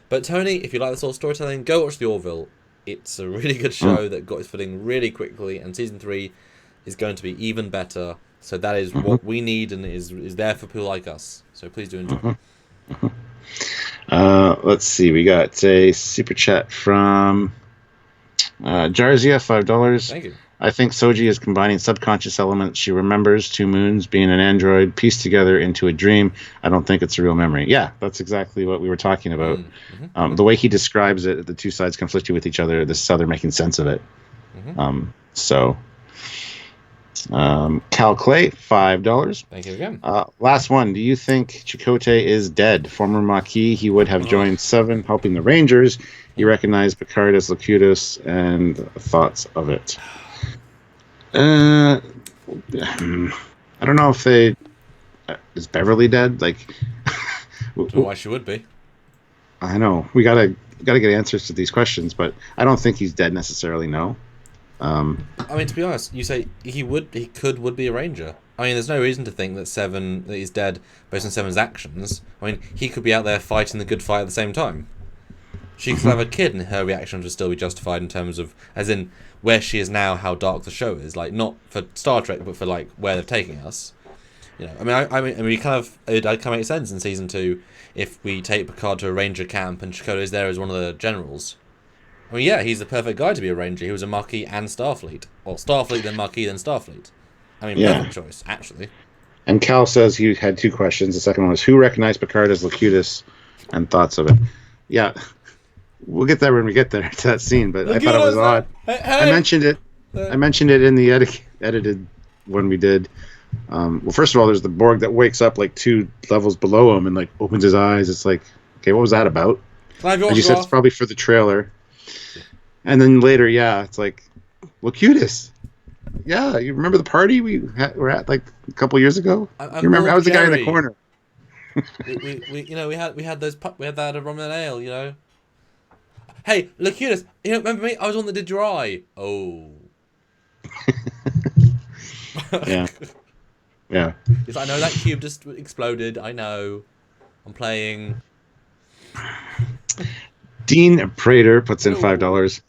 But Tony, if you like this sort of storytelling, go watch The Orville. It's a really good show that got its footing really quickly, and season 3 is going to be even better. So that is what we need, and is there for people like us. So please do enjoy. Let's see. We got a super chat from Jarzia, $5. Thank you. I think Soji is combining subconscious elements. She remembers 2 moons, being an android, pieced together into a dream. I don't think it's a real memory. Yeah, that's exactly what we were talking about. The way he describes it, the 2 sides conflicting with each other, this is how they're making sense of it. Cal Clay, $5. Thank you again. Last one. Do you think Chakotay is dead? Former Maquis, he would have joined 7, helping the Rangers. He recognized Picard as Locutus, and thoughts of it. I don't know if they... is Beverly dead? Like, why she would be. I know. We gotta get answers to these questions, but I don't think he's dead necessarily, no. I mean, to be honest, you say would be a Ranger. I mean, there's no reason to think that he's dead based on Seven's actions. I mean, he could be out there fighting the good fight at the same time. She could have a kid, and her reaction would still be justified in terms of, as in, where she is now, how dark the show is. Like, not for Star Trek, but for, like, where they're taking us. You know, I mean, it kind of make sense in season 2 if we take Picard to a Ranger camp and Chakotay is there as one of the generals. I mean, yeah, he's the perfect guy to be a Ranger. He was a Maquis and Starfleet. Or Starfleet, then Maquis, then Starfleet. I mean, perfect choice, actually. And Cal says he had 2 questions. The second one was, who recognized Picard as Locutus, and thoughts of it. Yeah, we'll get there when we get there to that scene, but I thought it was odd. I mentioned it. I mentioned it in the edited one we did. Well, first of all, there's the Borg that wakes up like 2 levels below him and like opens his eyes. It's like, okay, what was that about? And you said it's probably for the trailer. And then later, it's like, Locutus. Yeah, you remember the party we were at like a couple years ago? You remember? I was the guy in the corner. we had that at Romulan Ale, you know. Hey, Locutus, you know, remember me? I was on the Did Your Eye. Oh. Yeah. Yeah. He's like, I know that cube just exploded. I know. I'm playing. Dean Prater puts in $5.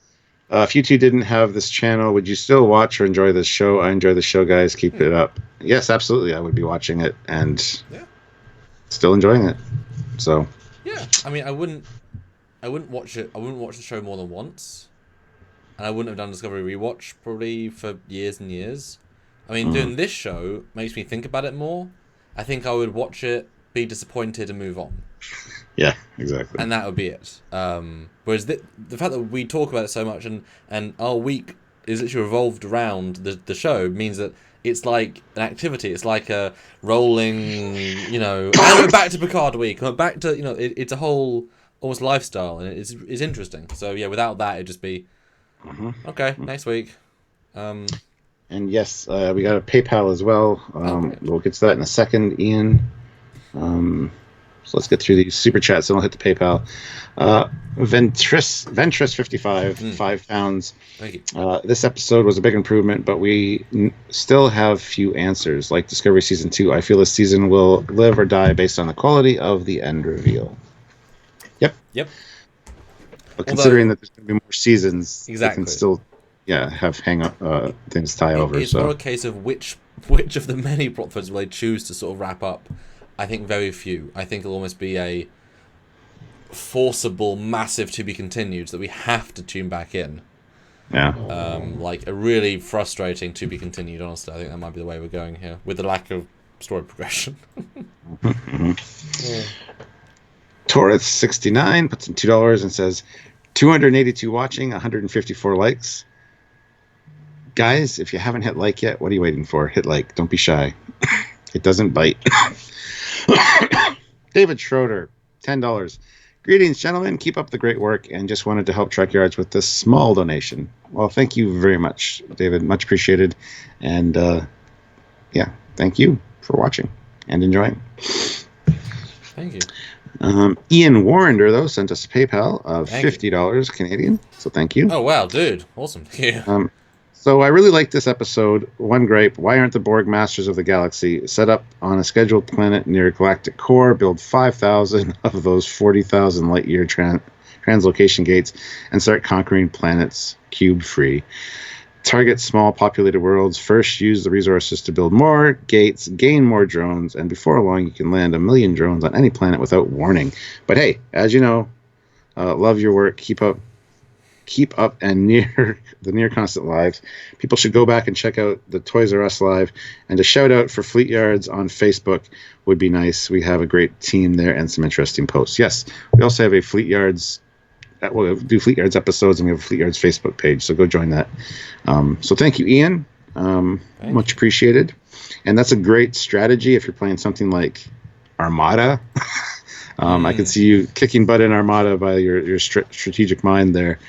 If you two didn't have this channel, would you still watch or enjoy this show? I enjoy the show, guys. Keep it up. Yes, absolutely. I would be watching it and still enjoying it. So. Yeah, I mean, I wouldn't watch it. I wouldn't watch the show more than once, and I wouldn't have done Discovery Rewatch probably for years and years. I mean, doing this show makes me think about it more. I think I would watch it, be disappointed, and move on. Yeah, exactly. And that would be it. Whereas the fact that we talk about it so much and our week is literally revolved around the show means that it's like an activity. It's like a rolling, you know, and we're back to Picard week. We're back to, you know, it's a whole almost lifestyle, and it's interesting. So yeah, without that, it'd just be okay. Next week. And yes, we got a PayPal as well. We'll get to that in a second, Ian. So let's get through these super chats, and I'll hit the PayPal. Ventress 55, £5. Thank you. This episode was a big improvement, but we still have few answers. Like Discovery Season 2, I feel this season will live or die based on the quality of the end reveal. Yep. But considering that there's going to be more seasons, they can still have things tie over. It's more a case of which of the many plot threads will they choose to sort of wrap up. I think very few. I think it'll almost be a forcible, massive to be continued, so that we have to tune back in. Yeah. Like a really frustrating to be continued, honestly. I think that might be the way we're going here, with the lack of story progression. Taurus 69 puts in $2 and says, 282 watching, 154 likes. Guys, if you haven't hit like yet, what are you waiting for? Hit like. Don't be shy. It doesn't bite. David Schroeder, $10. Greetings, gentlemen. Keep up the great work, and just wanted to help Trekyards with this small donation. Well, thank you very much, David. Much appreciated. And, thank you for watching and enjoying. Thank you. Ian Warrender, though, sent us a PayPal of $50 Canadian, so thank you. Oh, wow, dude. Awesome. Yeah. So I really like this episode. One gripe, why aren't the Borg masters of the galaxy set up on a scheduled planet near galactic core, build 5,000 of those 40,000 light-year translocation gates, and start conquering planets cube-free? Target small populated worlds, first use the resources to build more gates, gain more drones, and before long you can land 1 million drones on any planet without warning. But hey, as you know, love your work, keep up and near constant lives. People should go back and check out the Toys R Us live, and a shout out for Fleet Yards on Facebook would be nice. We have a great team there and some interesting posts. Yes, we also have a Fleet Yards. We'll do Fleet Yards episodes, and we have a Fleet Yards Facebook page, so go join that. So thank you, Ian. Much appreciated. And that's a great strategy if you're playing something like Armada. I can see you kicking butt in Armada by your strategic mind there.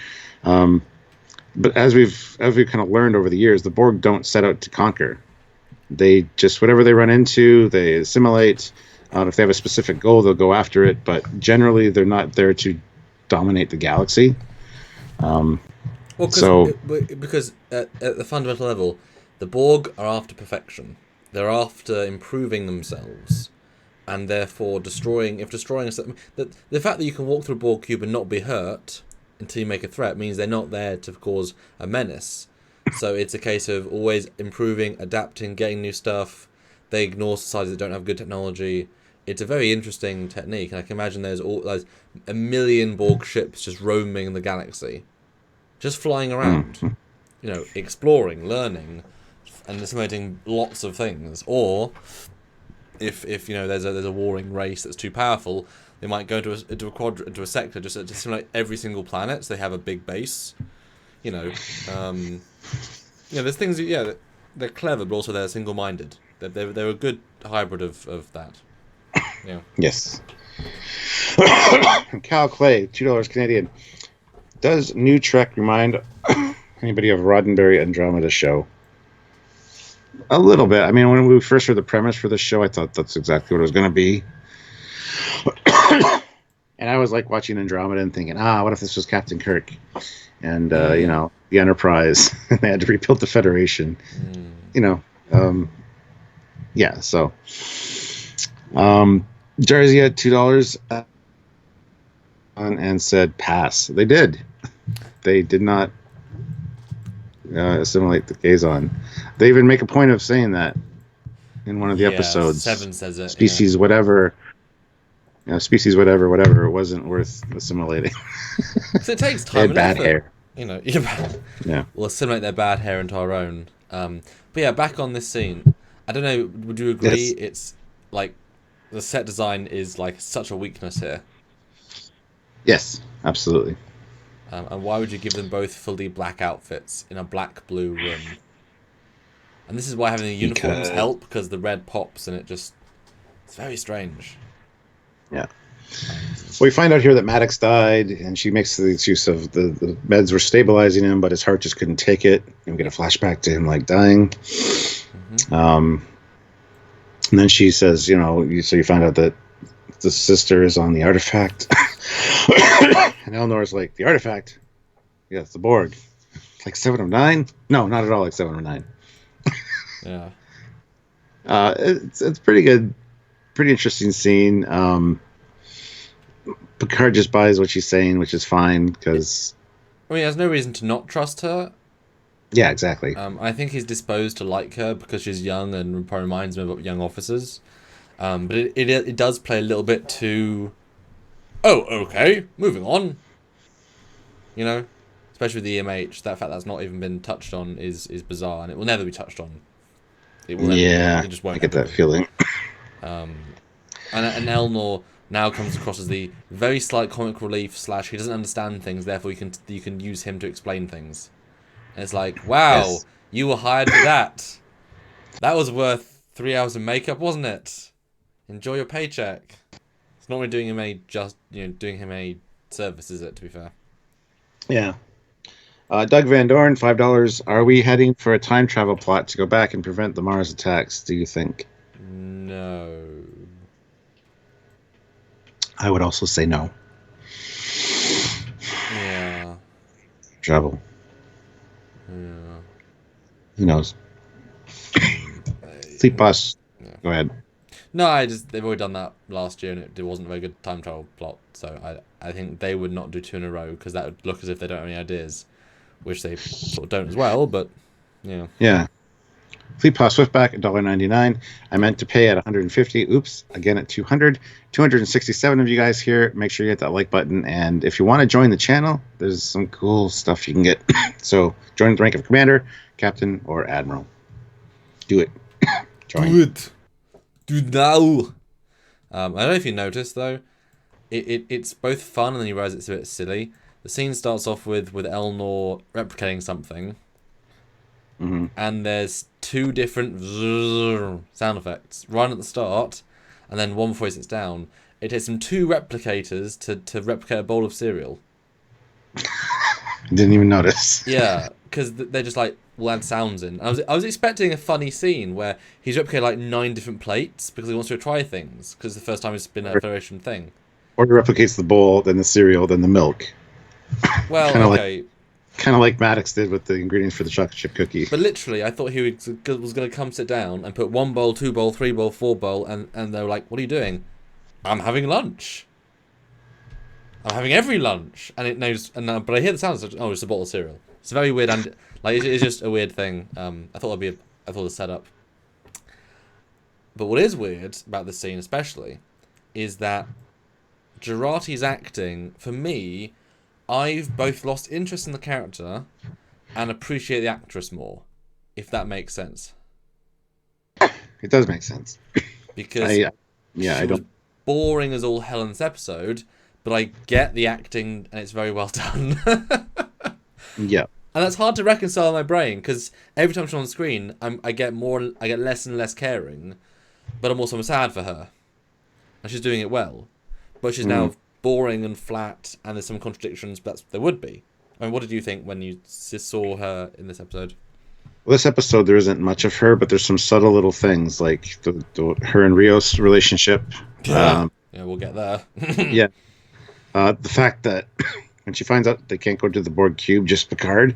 But as we've kind of learned over the years, the Borg don't set out to conquer. They just, whatever they run into, they assimilate. If they have a specific goal, they'll go after it. But generally, they're not there to dominate the galaxy. Because at the fundamental level, the Borg are after perfection. they're after improving themselves, and therefore destroying something. The fact that you can walk through a Borg cube and not be hurt until you make a threat means they're not there to cause a menace. So it's a case of always improving, adapting, getting new stuff. They ignore societies that don't have good technology. It's a very interesting technique, and I can imagine there's a million Borg ships just roaming the galaxy, just flying around, exploring, learning, and assimilating lots of things. Or if there's a warring race that's too powerful, they might go into a sector just to simulate every single planet, so they have a big base. There's things. Yeah, they're clever, but also they're single-minded. They're a good hybrid of that. Yeah. Yes. Cal Clay, $2 Canadian. Does New Trek remind anybody of Roddenberry Andromeda show? A little bit. I mean, when we first heard the premise for the show, I thought that's exactly what it was going to be. And I was like watching Andromeda and thinking, what if this was Captain Kirk? And, the Enterprise. And they had to rebuild the Federation. Yeah, so. Jersey had $2 and said pass. They did. They did not assimilate the Kazon. They even make a point of saying that in one of the episodes. 7 says it. Species whatever. Species whatever. It wasn't worth assimilating. So it takes time and bad effort. Hair. Yeah. We'll assimilate their bad hair into our own. But yeah, back on this scene. I don't know. Would you agree? Yes. It's like the set design is like such a weakness here. Yes, absolutely. And why would you give them both fully black outfits in a black-blue room? And this is why having the uniforms help, because the red pops and it's very strange. Yeah. Well, we find out here that Maddox died, and she makes the excuse of the meds were stabilizing him, but his heart just couldn't take it. And we get a flashback to him dying. Mm-hmm. And then she says, so you find out that the sister is on the artifact. And Eleanor's like, the artifact? Yeah, it's the Borg. Like 7 of 9? No, not at all like 7 of 9. Yeah. It's pretty good. Pretty interesting scene. Picard just buys what she's saying, which is fine, because... there's no reason to not trust her. Yeah, exactly. I think he's disposed to like her because she's young and probably reminds him of young officers. But it does play a little bit too... Oh, okay, moving on. Especially with the EMH, that fact that's not even been touched on is bizarre, and it will never be touched on. It will never, it just won't. I get that feeling. And Elnor now comes across as the very slight comic relief / he doesn't understand things, therefore you can use him to explain things. And it's like, wow, You were hired for that. That was worth 3 hours of makeup, wasn't it? Enjoy your paycheck. It's not really doing him a service, is it? To be fair. Yeah. Doug Van Dorn, $5. Are we heading for a time travel plot to go back and prevent the Mars attacks, do you think? No. I would also say no. Yeah. Travel. Yeah. Who knows? Fleet Bus. Yeah. Go ahead. No, they've already done that last year, and it wasn't a very good time travel plot. So I think they would not do 2 in a row, because that would look as if they don't have any ideas, which they sort of don't as well. But yeah. Yeah. Fleet Pass Swiftback, $1.99. I meant to pay at $150. Oops, again at $200. 267 of you guys here. Make sure you hit that like button. And if you want to join the channel, there's some cool stuff you can get. So join the rank of Commander, Captain, or Admiral. Do it. Join. Do it. Do it now. I don't know if you noticed, though. It's both fun and then you realize it's a bit silly. The scene starts off with Elnor replicating something. Mm-hmm. And there's 2 different sound effects right at the start, and then one before it sits down. It takes them 2 replicators to replicate a bowl of cereal. Didn't even notice. Yeah, because they're just like, we'll add sounds in. I was expecting a funny scene where he's replicated like 9 different plates because he wants to try things, because it's the first time it's been a Federation thing. Or he replicates the bowl, then the cereal, then the milk. Well, Kinda okay. Kind of like Maddox did with the ingredients for the chocolate chip cookie. But literally, I thought he was going to come sit down and put 1 bowl, 2 bowl, 3 bowl, 4 bowl, and they were like, "What are you doing?" "I'm having lunch. I'm having every lunch." And it knows. But I hear the sounds. Oh, it's a bottle of cereal. It's very weird, and like it's just a weird thing. I thought it was set up. But what is weird about this scene, especially, is that Jurati's acting, for me, I've both lost interest in the character and appreciate the actress more, if that makes sense. It does make sense. Because I was don't. boring as all hell in this episode, but I get the acting and it's very well done. Yeah. And that's hard to reconcile in my brain, because every time she's on screen, I get less and less caring, but I'm also sad for her. And she's doing it well. But she's now boring and flat, and there's some contradictions, but there would be. I mean, what did you think when you saw her in this episode? Well, this episode, there isn't much of her, but there's some subtle little things, like her and Rios' relationship. Yeah, we'll get there. Yeah. The fact that when she finds out they can't go to the Borg cube, just Picard.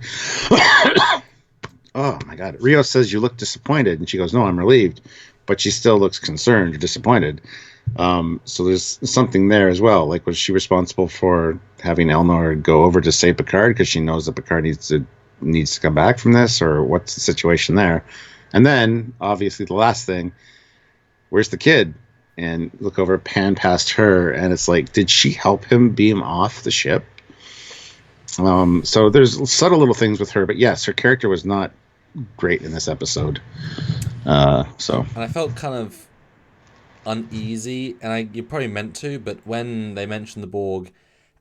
Oh, my God. Rios says, "You look disappointed." And she goes, "No, I'm relieved." But she still looks concerned or disappointed. So there's something there as well. Like, was she responsible for having Elnor go over to save Picard because she knows that Picard needs to come back from this, or what's the situation there? And then, obviously, the last thing, where's the kid? And look over, pan past her, and it's like, did she help him beam off the ship? So there's subtle little things with her, but yes, her character was not great in this episode. And I felt kind of uneasy, and you probably meant to, but when they mentioned the Borg,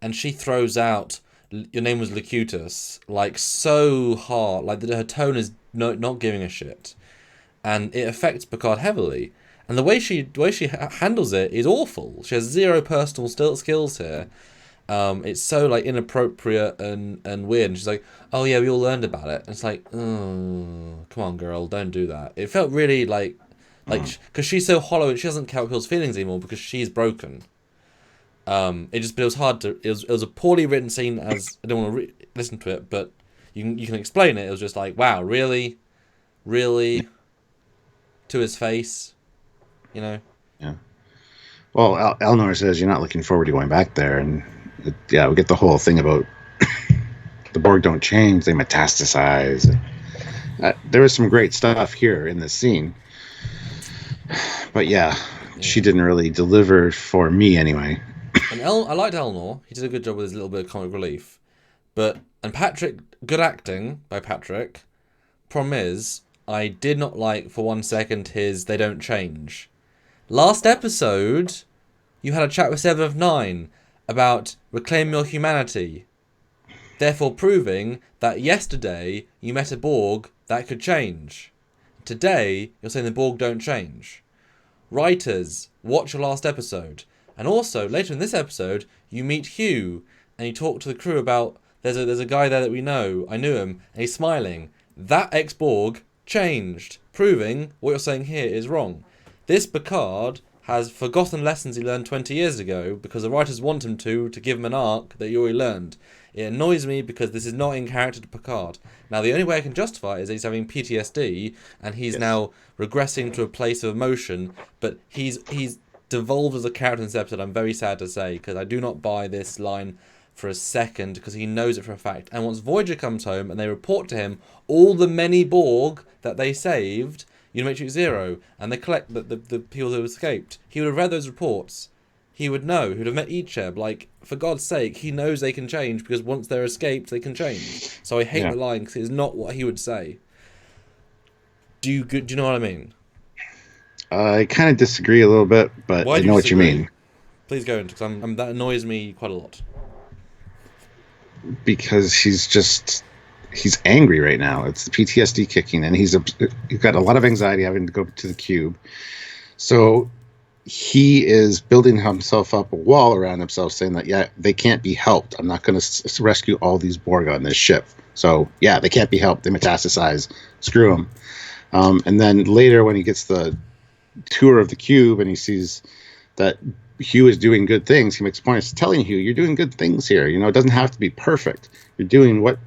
and she throws out, "Your name was Locutus," like so hard, like her tone is not giving a shit, and it affects Picard heavily. And the way she handles it is awful. She has zero personal skills here. It's so like inappropriate and weird. And she's like, "Oh yeah, we all learned about it." And it's like, oh, come on, girl, don't do that. It felt really like because she's so hollow and she doesn't count people's feelings anymore because she's broken. But it was hard to. It was a poorly written scene. As I don't want to listen to it, but you can explain it. It was just like, wow, really, to his face, you know. Yeah. Well, Elnor says you're not looking forward to going back there, and we get the whole thing about the Borg don't change; they metastasize. There was some great stuff here in this scene, but she didn't really deliver for me anyway. And I liked Elnor. He did a good job with his little bit of comic relief. And Patrick, good acting by Patrick. Problem is, I did not like for 1 second his "they don't change." Last episode, you had a chat with 7 of 9 about reclaim your humanity, therefore proving that yesterday you met a Borg that could change. Today, you're saying the Borg don't change. Writers, watch your last episode. And also, later in this episode, you meet Hugh, and you talk to the crew about, there's a guy there that we know, I knew him, and he's smiling. That ex-Borg changed, proving what you're saying here is wrong. This Picard has forgotten lessons he learned 20 years ago because the writers want him to give him an arc that he already learned. It annoys me because this is not in character to Picard. Now, the only way I can justify it is that he's having PTSD and he's now regressing to a place of emotion, but he's devolved as a character in this episode, I'm very sad to say, because I do not buy this line for a second because he knows it for a fact. And once Voyager comes home and they report to him all the many Borg that they saved, Unimatrix Zero, and they collect the people who escaped, he would have read those reports. He would know. He would have met Icheb. Like, for God's sake, he knows they can change because once they're escaped, they can change. So I hate the line because it's not what he would say. Do you know what I mean? I kind of disagree a little bit, but I know what you mean. Please go into, because that annoys me quite a lot. Because he's angry right now. It's the PTSD kicking, and he's got a lot of anxiety having to go to the cube. So he is building himself up a wall around himself, saying that, they can't be helped. I'm not going to rescue all these Borg on this ship. So, they can't be helped. They metastasize. Screw them. And then later when he gets the tour of the cube and he sees that Hugh is doing good things, he makes a point of telling Hugh, you're doing good things here. It doesn't have to be perfect. You're doing what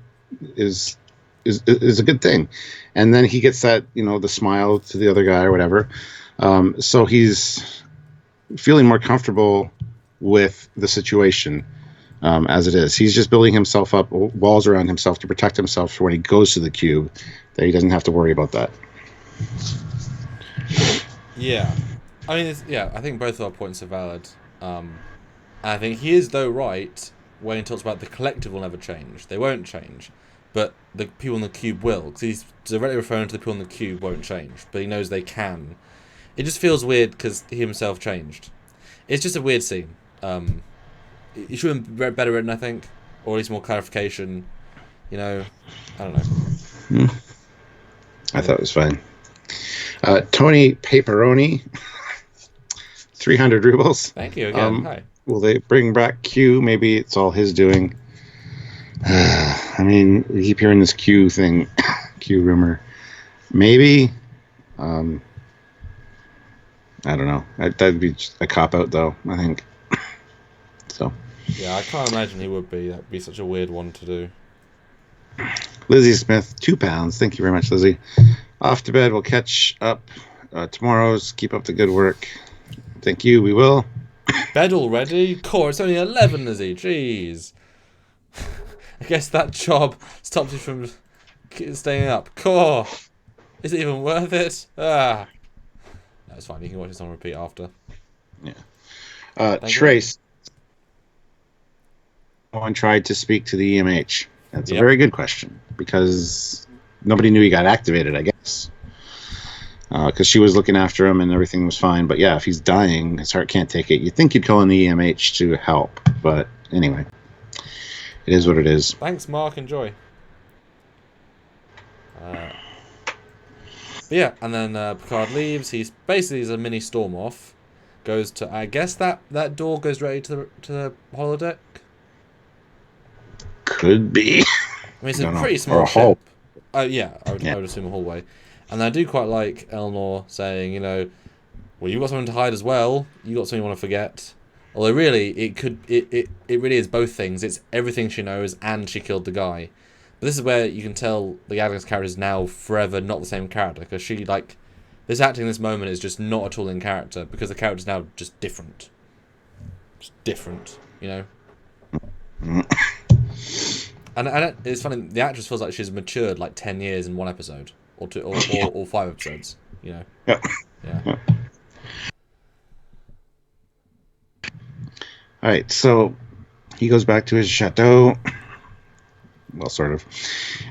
is a good thing. And then he gets that, the smile to the other guy or whatever. So he's feeling more comfortable with the situation as it is. He's just building himself up, walls around himself to protect himself for when he goes to the cube, that he doesn't have to worry about that. Yeah. I mean, I think both of our points are valid. I think he is, though, right when he talks about the collective will never change. They won't change. But the people in the cube will. Because he's directly referring to the people in the cube won't change. But he knows they can. It just feels weird because he himself changed. It's just a weird scene. It should have been better written, I think. Or at least more clarification. I don't know. I thought it was fine. Tony Paperoni, 300 rubles. Thank you again. Hi. Will they bring back Q? Maybe it's all his doing. I mean, we keep hearing this Q thing, Q rumor. Maybe. I don't know. That'd be a cop-out, though, I think. So. Yeah, I can't imagine he would be. That'd be such a weird one to do. Lizzie Smith, £2. Thank you very much, Lizzie. Off to bed. We'll catch up tomorrow's. Keep up the good work. Thank you. We will. Bed already? Core, it's only 11, Lizzie. Jeez. I guess that job stops you from staying up. Core, is it even worth it? No, it's fine. You can watch this on repeat after. Yeah. Trace. Someone tried to speak to the EMH. That's a very good question, because nobody knew he got activated, I guess. Because she was looking after him and everything was fine. But yeah, if he's dying, his heart can't take it. You'd think you'd call in the EMH to help. But anyway, it is what it is. Thanks, Mark. Enjoy. But yeah, and then Picard leaves. He's a mini storm off. Goes to, I guess that door goes right to the holodeck. Could be. I mean, it's a pretty small ship. Yeah, I would assume a hallway. And I do quite like Elnor saying, well, you've got something to hide as well. You got something you want to forget. Although really, it really is both things. It's everything she knows, and she killed the guy. But this is where you can tell the Agnes character is now forever not the same character, because she, this acting in this moment is just not at all in character, because the character's now just different. Just different, And it's funny, the actress feels like she's matured 10 years in one episode. Or 2, or 5 episodes, Yeah. All right, so he goes back to his chateau, well, sort of,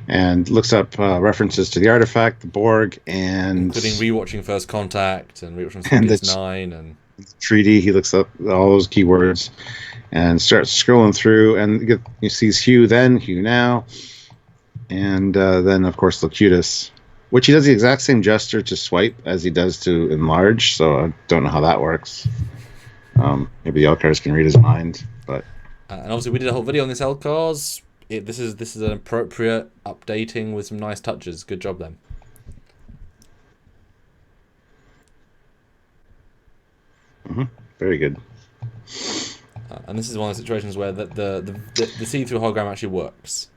and looks up references to the artifact, the Borg, and including rewatching First Contact and rewatching Series 9 and the treaty. He looks up all those keywords and starts scrolling through, and he sees Hugh then, Hugh now, and then of course Locutus. Which he does the exact same gesture to swipe as he does to enlarge, so I don't know how that works. Maybe the Elcars can read his mind, but and obviously we did a whole video on this Elcars. This is an appropriate updating with some nice touches. Good job, then. Very good. And this is one of the situations where the see-through hologram actually works.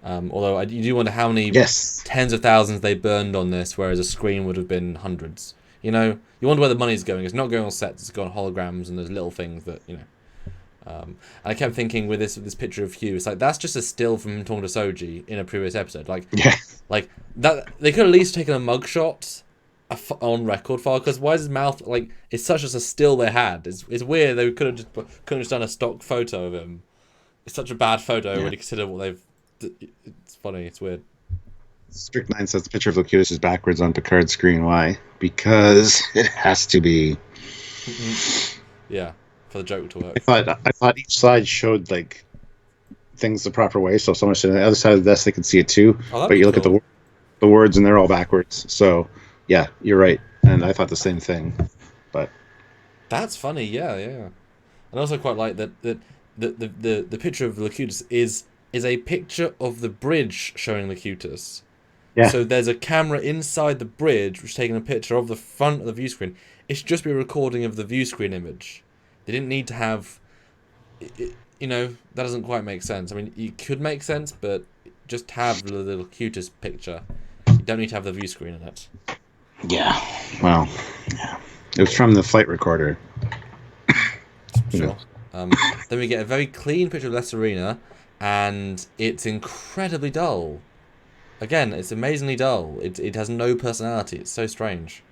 Although you do wonder how many tens of thousands they burned on this, whereas a screen would have been hundreds. You wonder where the money's going. It's not going on sets, it's going on holograms, and there's little things that, And I kept thinking with this picture of Hugh, it's that's just a still from him talking to Soji in a previous episode. That they could at least taken a mugshot on record file, because why is his mouth it's such as a still they had. It's weird. They couldn't just done a stock photo of him. It's such a bad photo when you consider what they've. It's funny. It's weird. Strict 9 says the picture of Locutus is backwards on Picard's screen. Why? Because it has to be. Yeah, for the joke to work. I thought each side showed things the proper way, so if someone sitting on the other side of the desk, they could see it too. But you look at the words, and they're all backwards. So yeah, you're right, and I thought the same thing. But that's funny. Yeah. And I also quite like that the picture of Locutus is a picture of the bridge showing Locutus. Yeah. So there's a camera inside the bridge which is taking a picture of the front of the view screen. It should just be a recording of the view screen image. They didn't need to have... that doesn't quite make sense. I mean, it could make sense, but just have the little cutest picture. You don't need to have the view screen in it. Yeah. Well, yeah. It was from the flight recorder. Sure. Then we get a very clean picture of Les Arena, and it's incredibly dull. Again, it's amazingly dull. It has no personality. It's so strange.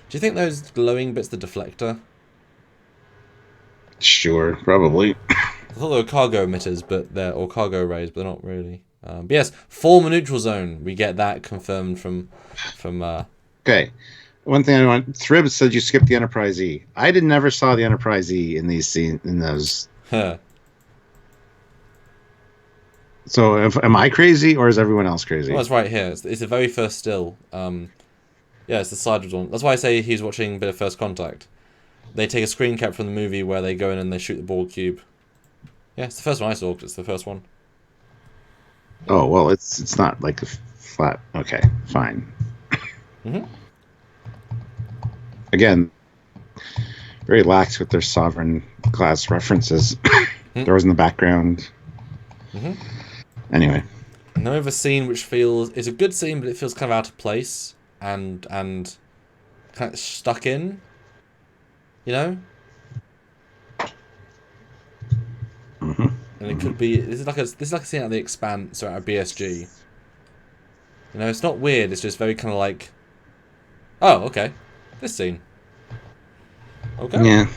Do you think those glowing bits are the deflector? Sure, probably. I thought they were cargo emitters, or cargo rays, but they're not really. But yes, form a neutral zone. We get that confirmed from. Okay. One thing I want. Thrib said you skipped the Enterprise E. I never saw the Enterprise E in these scenes. In those. Huh. So, am I crazy or is everyone else crazy? Well, it's right here. It's the very first still. Yeah, it's the side one. That's why I say he's watching a bit of First Contact. They take a screen cap from the movie where they go in and they shoot the Borg cube. Yeah, it's the first one I saw, 'cause it's the first one. Oh, well, it's not like a flat... Okay, fine. Mm-hmm. Again, very lax with their sovereign class references. Doors in the background. Mm-hmm. Anyway. And then we have a scene which feels... It's a good scene, but it feels kind of out of place and kind of stuck in. You know? Mm-hmm. And it could be... This is like a scene out of The Expanse or out of BSG. You know, it's not weird, it's just very kind of like... Oh, okay. This scene. Okay. Yeah.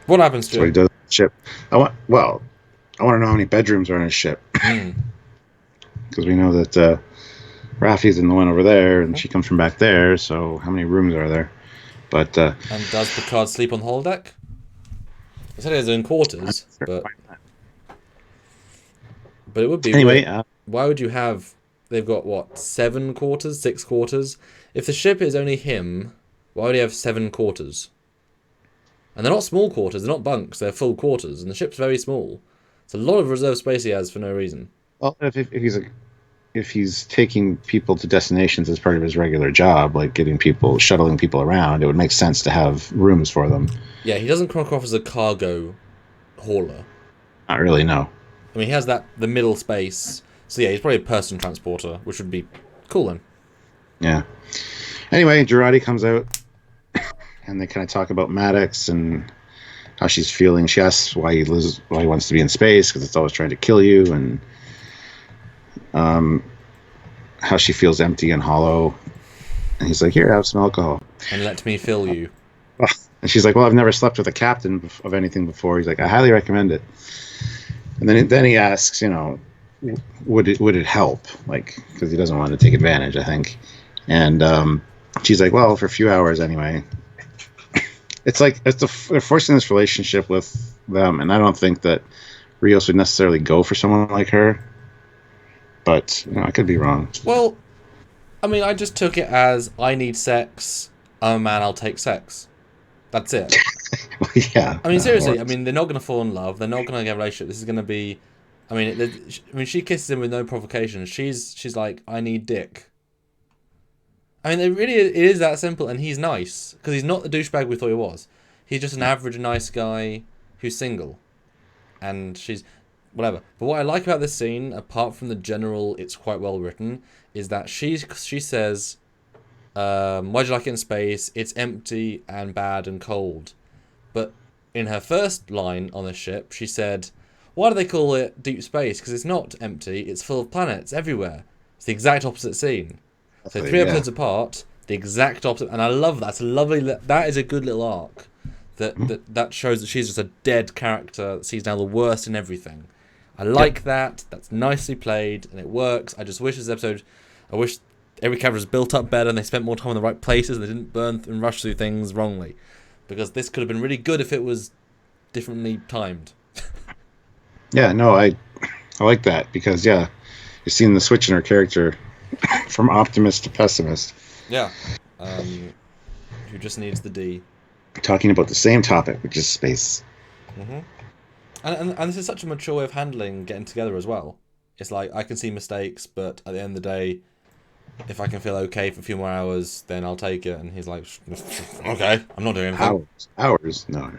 What happens to That's what he him? does on the ship. I want to know how many bedrooms are on his ship. Because we know that Raffi's in the one over there, and she comes from back there, so how many rooms are there? But and does Picard sleep on the holodeck? I said he has his own quarters, but it would be... Anyway... why would you have... They've got, what, 7 quarters? 6 quarters? If the ship is only him, why would he have 7 quarters? And they're not small quarters, they're not bunks, they're full quarters, and the ship's very small. It's a lot of reserve space he has for no reason. Well, if he's taking people to destinations as part of his regular job, like shuttling people around, it would make sense to have rooms for them. Yeah, he doesn't come across as a cargo hauler. Not really, no. I mean, he has the middle space. So yeah, he's probably a person transporter, which would be cool then. Yeah. Anyway, Girardi comes out, and they kind of talk about Maddox and how she's feeling. She asks why he wants to be in space, because it's always trying to kill you, and how she feels empty and hollow. And he's like, "Here, have some alcohol. And let me fill you." And she's like, "Well, I've never slept with a captain of anything before." He's like, "I highly recommend it." And then he asks, would it help? Like, because he doesn't want to take advantage, I think. And she's like, "Well, for a few hours anyway." It's like they're forcing this relationship with them, and I don't think that Rios would necessarily go for someone like her. But I could be wrong. Well, I mean, I just took it as I need sex. I'm a man. I'll take sex. That's it. Well, yeah. I mean, seriously. I mean, they're not going to fall in love. They're not going to get a relationship. This is going to be. I mean, she kisses him with no provocation. She's like, "I need dick." I mean, it is that simple, and he's nice because he's not the douchebag we thought he was. He's just an average nice guy who's single, and she's whatever. But what I like about this scene, apart from the general, it's quite well written, is that she says, "Why'd you like it in space? It's empty and bad and cold." But in her first line on the ship, she said, "Why do they call it deep space? Because it's not empty. It's full of planets everywhere." It's the exact opposite scene. So 3 episodes apart, the exact opposite, and I love that. It's a lovely. That is a good little arc. That shows that she's just a dead character that sees now the worst in everything. I like that. That's nicely played, and it works. I just wish this episode. I wish every character was built up better, and they spent more time in the right places, and they didn't burn and rush through things wrongly, because this could have been really good if it was differently timed. Yeah, no, I like that because you're seeing the switch in her character from optimist to pessimist. Yeah. Who just needs the D. Talking about the same topic, which is space. Mm-hmm. And this is such a mature way of handling getting together as well. It's like, I can see mistakes, but at the end of the day, if I can feel okay for a few more hours, then I'll take it. And he's like, "Okay, I'm not doing anything." Hours? No.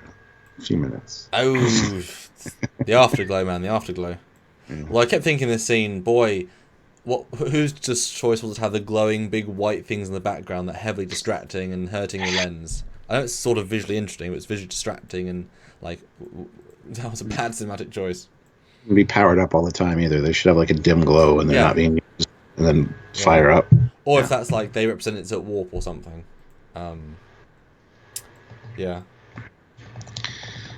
A few minutes. Oh, the afterglow, man, the afterglow. Well, I kept thinking this scene, boy, whose just choice was to have the glowing big white things in the background that are heavily distracting and hurting the lens? I know it's sort of visually interesting, but it's visually distracting, and like that was a bad cinematic choice. Be powered up all the time either. They should have like a dim glow and they're not being used, and then fire up. Or if that's like they represent it's at warp or something. Yeah.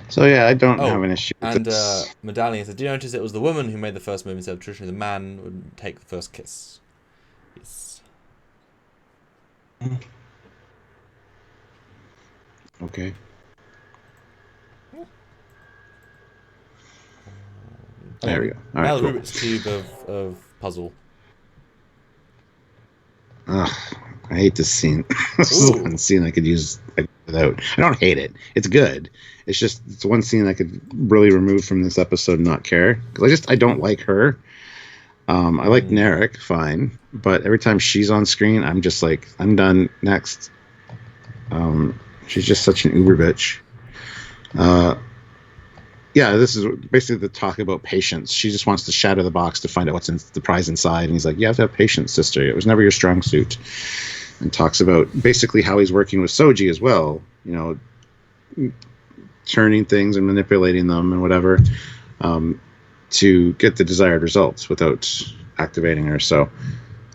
So yeah, I don't have an issue with and this. Medallion said, "Do you notice it was the woman who made the first move instead of traditionally the man would take the first kiss?" Yes. Okay. There we go. All right, now cool. the Rubik's Cube of puzzle. Ugh, I hate this scene. This is Ooh. one scene I could use without. I don't hate it. It's good. It's just it's one scene I could really remove from this episode and not care because I don't like her. I like Narek, fine, but every time she's on screen, I'm just like, I'm done. Next. She's just such an uber bitch. Yeah, this is basically the talk about patience. She just wants to shatter the box to find out what's in the prize inside. And he's like, you have to have patience, sister. It was never your strong suit. And talks about basically how he's working with Soji as well. You know, turning things and manipulating them and whatever to get the desired results without activating her. So,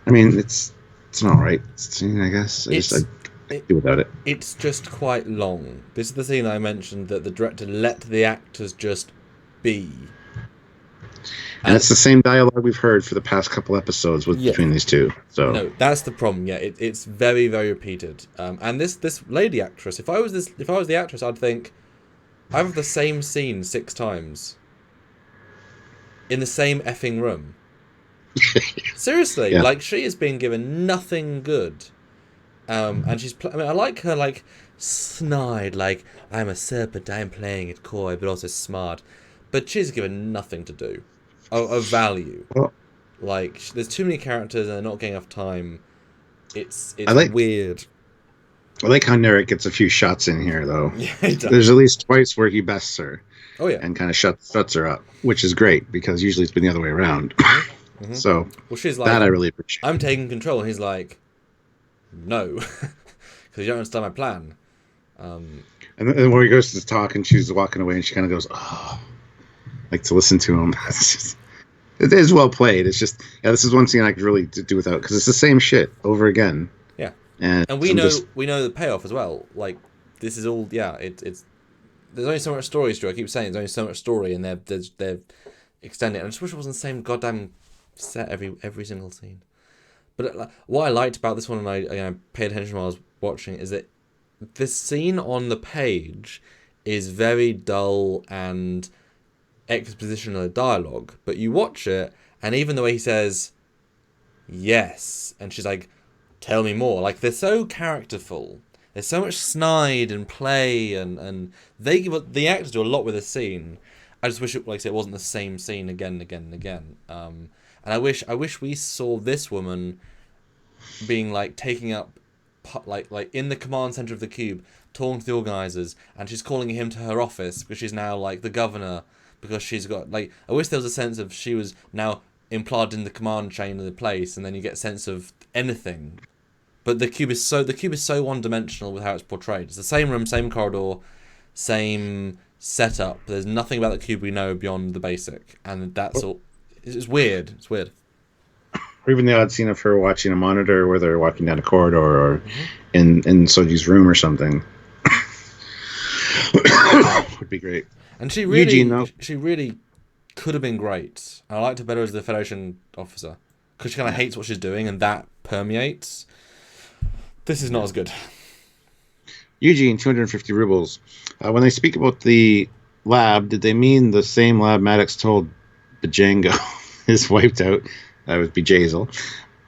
I mean, it's an all right scene, I guess. I do without it. It's just quite long. This is the scene I mentioned that the director let the actors just be. And it's the same dialogue we've heard for the past couple episodes between these two. So no, that's the problem. Yeah, it's very, very repeated. And this lady actress, if I was the actress, I'd think I have the same scene 6 times in the same effing room. Seriously, like she is being given nothing good. And she's I like her like snide, like I'm a serpent, I'm playing it coy, but also smart. But she's given nothing to do of value. Well, like there's too many characters and they're not getting enough time. It's weird. I like how Narek gets a few shots in here, though. Yeah, he does. There's at least twice where he bests her. Oh yeah, and kind of shuts her up, which is great because usually it's been the other way around. Mm-hmm. So she's like, that I really appreciate. I'm taking control, and he's like, no, because you don't understand my plan. And then when he goes to talk and she's walking away and she kind of goes, oh, like to listen to him. It is well played. It's just, this is one scene I could really do without because it's the same shit over again. Yeah. And we know the payoff as well. Like, this is all, it's there's only so much story, Stu. I keep saying there's only so much story and they're extending it. I just wish it wasn't the same goddamn set every single scene. But what I liked about this one, and I paid attention while I was watching, is that this scene on the page is very dull and expositional dialogue, but you watch it, and even the way he says yes, and she's like, tell me more, like they're so characterful. There's so much snide and play, and the actors do a lot with this scene. I just wish it, like I said, it wasn't the same scene again and again and again. And I wish we saw this woman being like taking up like in the command center of the cube, talking to the organizers, and she's calling him to her office because she's now like the governor, because she's got like, I wish there was a sense of she was now implied in the command chain of the place, and then you get a sense of anything. But the cube is so one-dimensional with how it's portrayed. It's the same room, same corridor, same setup. There's nothing about the cube we know beyond the basic, and that's all. It's weird. It's weird. Or even the odd scene of her watching a monitor where they're walking down a corridor or in Soji's room or something would be great. And she really could have been great. I liked her better as the Federation officer because she kind of hates what she's doing, and that permeates. This is not as good. Eugene, 250 rubles. When they speak about the lab, did they mean the same lab Maddox told Bajango is wiped out? That would be Jazel.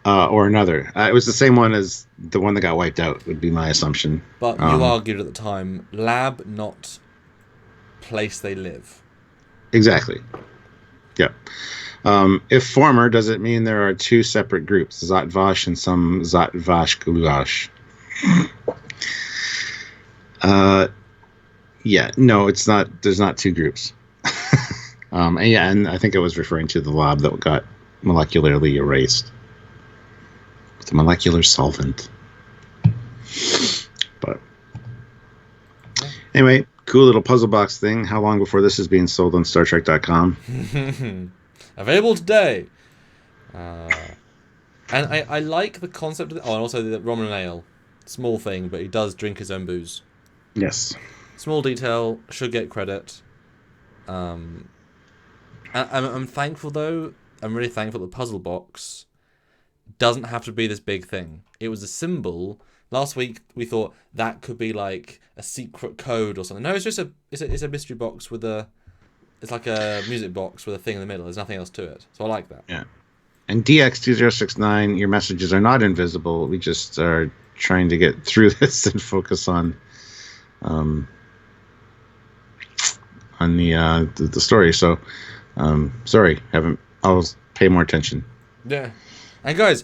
Or another. It was the same one as the one that got wiped out, would be my assumption. But you argued at the time, lab, not place they live. Exactly. Yeah. If former, does it mean there are two separate groups, Zatvash and some Zatvash Gulash? Yeah, no, it's not. There's not two groups. And I think it was referring to the lab that got molecularly erased with a molecular solvent. But anyway, cool little puzzle box thing. How long before this is being sold on StarTrek.com? Available today. And I like the concept of and also the Romulan ale. Small thing, but he does drink his own booze. Yes. Small detail, should get credit. I'm thankful though. I'm really thankful that the puzzle box doesn't have to be this big thing. It was a symbol. Last week we thought that could be like a secret code or something. No, it's just it's a mystery box with it's like a music box with a thing in the middle. There's nothing else to it. So I like that. Yeah. And DX2069, your messages are not invisible. We just are trying to get through this and focus on the story. So sorry, I'll pay more attention. Yeah. And guys,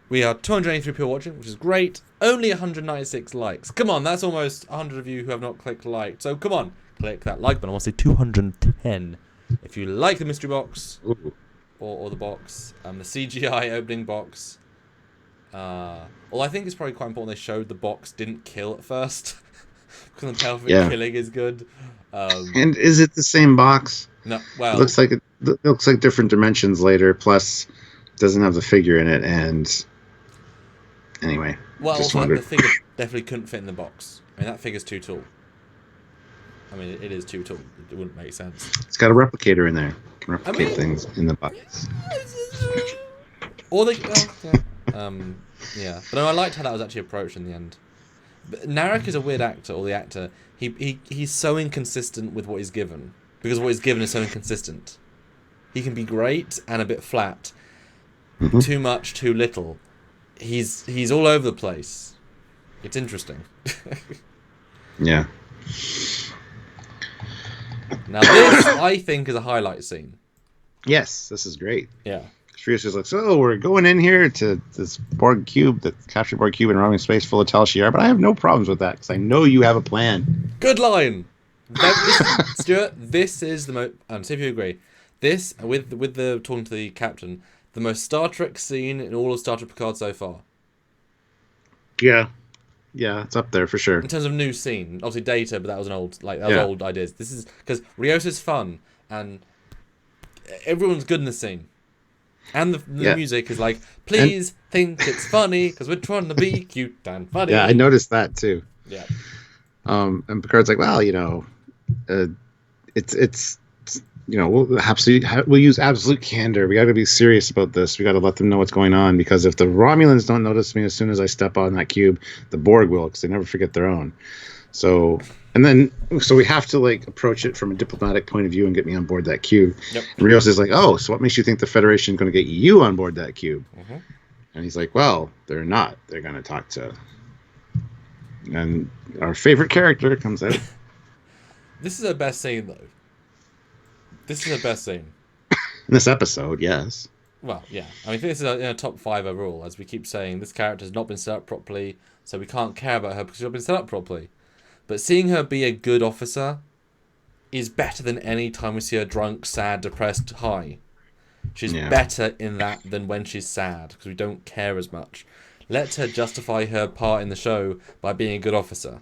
we are 283 people watching, which is great. Only 196 likes. Come on, that's almost 100 of you who have not clicked like. So come on, click that like button. I want to say 210 if you like the mystery box. Ooh. Or the box, the CGI opening box. Well, I think it's probably quite important they showed the box didn't kill at first. Because the tell killing is good. And is it the same box? No, well... It looks like different dimensions later, plus it doesn't have the figure in it, and... Anyway. Well, also, the figure definitely couldn't fit in the box. I mean, that figure's too tall. I mean, it is too tall. It wouldn't make sense. It's got a replicator in there. It can replicate things in the box. Or they... yeah. But no, I liked how that was actually approached in the end. But Narek is a weird actor, or the actor. He's so inconsistent with what he's given. Because what he's given is so inconsistent. He can be great and a bit flat. Mm-hmm. Too much, too little. He's all over the place. It's interesting. Yeah. Now this, I think, is a highlight scene. Yes, this is great. Yeah. Shrius is like, so we're going in here to this Borg cube, the captured Borg cube in roaming space full of Tal Shiar, but I have no problems with that because I know you have a plan. Good line. Stuart, this is the most... see if you agree. This, with the talking to the captain, the most Star Trek scene in all of Star Trek Picard so far. Yeah. Yeah, it's up there for sure. In terms of new scene, obviously Data, but that was old ideas. This is because Rios is fun and everyone's good in the scene, and the music is like, please think it's funny because we're trying to be cute and funny. Yeah, I noticed that too. Yeah. And Picard's like, well, it's we'll use absolute candor. We got to be serious about this. We got to let them know what's going on, because if the Romulans don't notice me as soon as I step on that cube, the Borg will, because they never forget their own. So we have to approach it from a diplomatic point of view and get me on board that cube. Yep. And Rios is like, oh, so what makes you think the Federation is going to get you on board that cube? Mm-hmm. And he's like, well, they're not. They're going to talk to. And our favorite character comes out. This is the best scene, though. This is the best scene. In this episode, yes. Well, yeah. I mean, I think this is in a top 5 overall. As we keep saying, this character has not been set up properly, so we can't care about her because she's not been set up properly. But seeing her be a good officer is better than any time we see her drunk, sad, depressed, high. She's better in that than when she's sad, because we don't care as much. Let her justify her part in the show by being a good officer.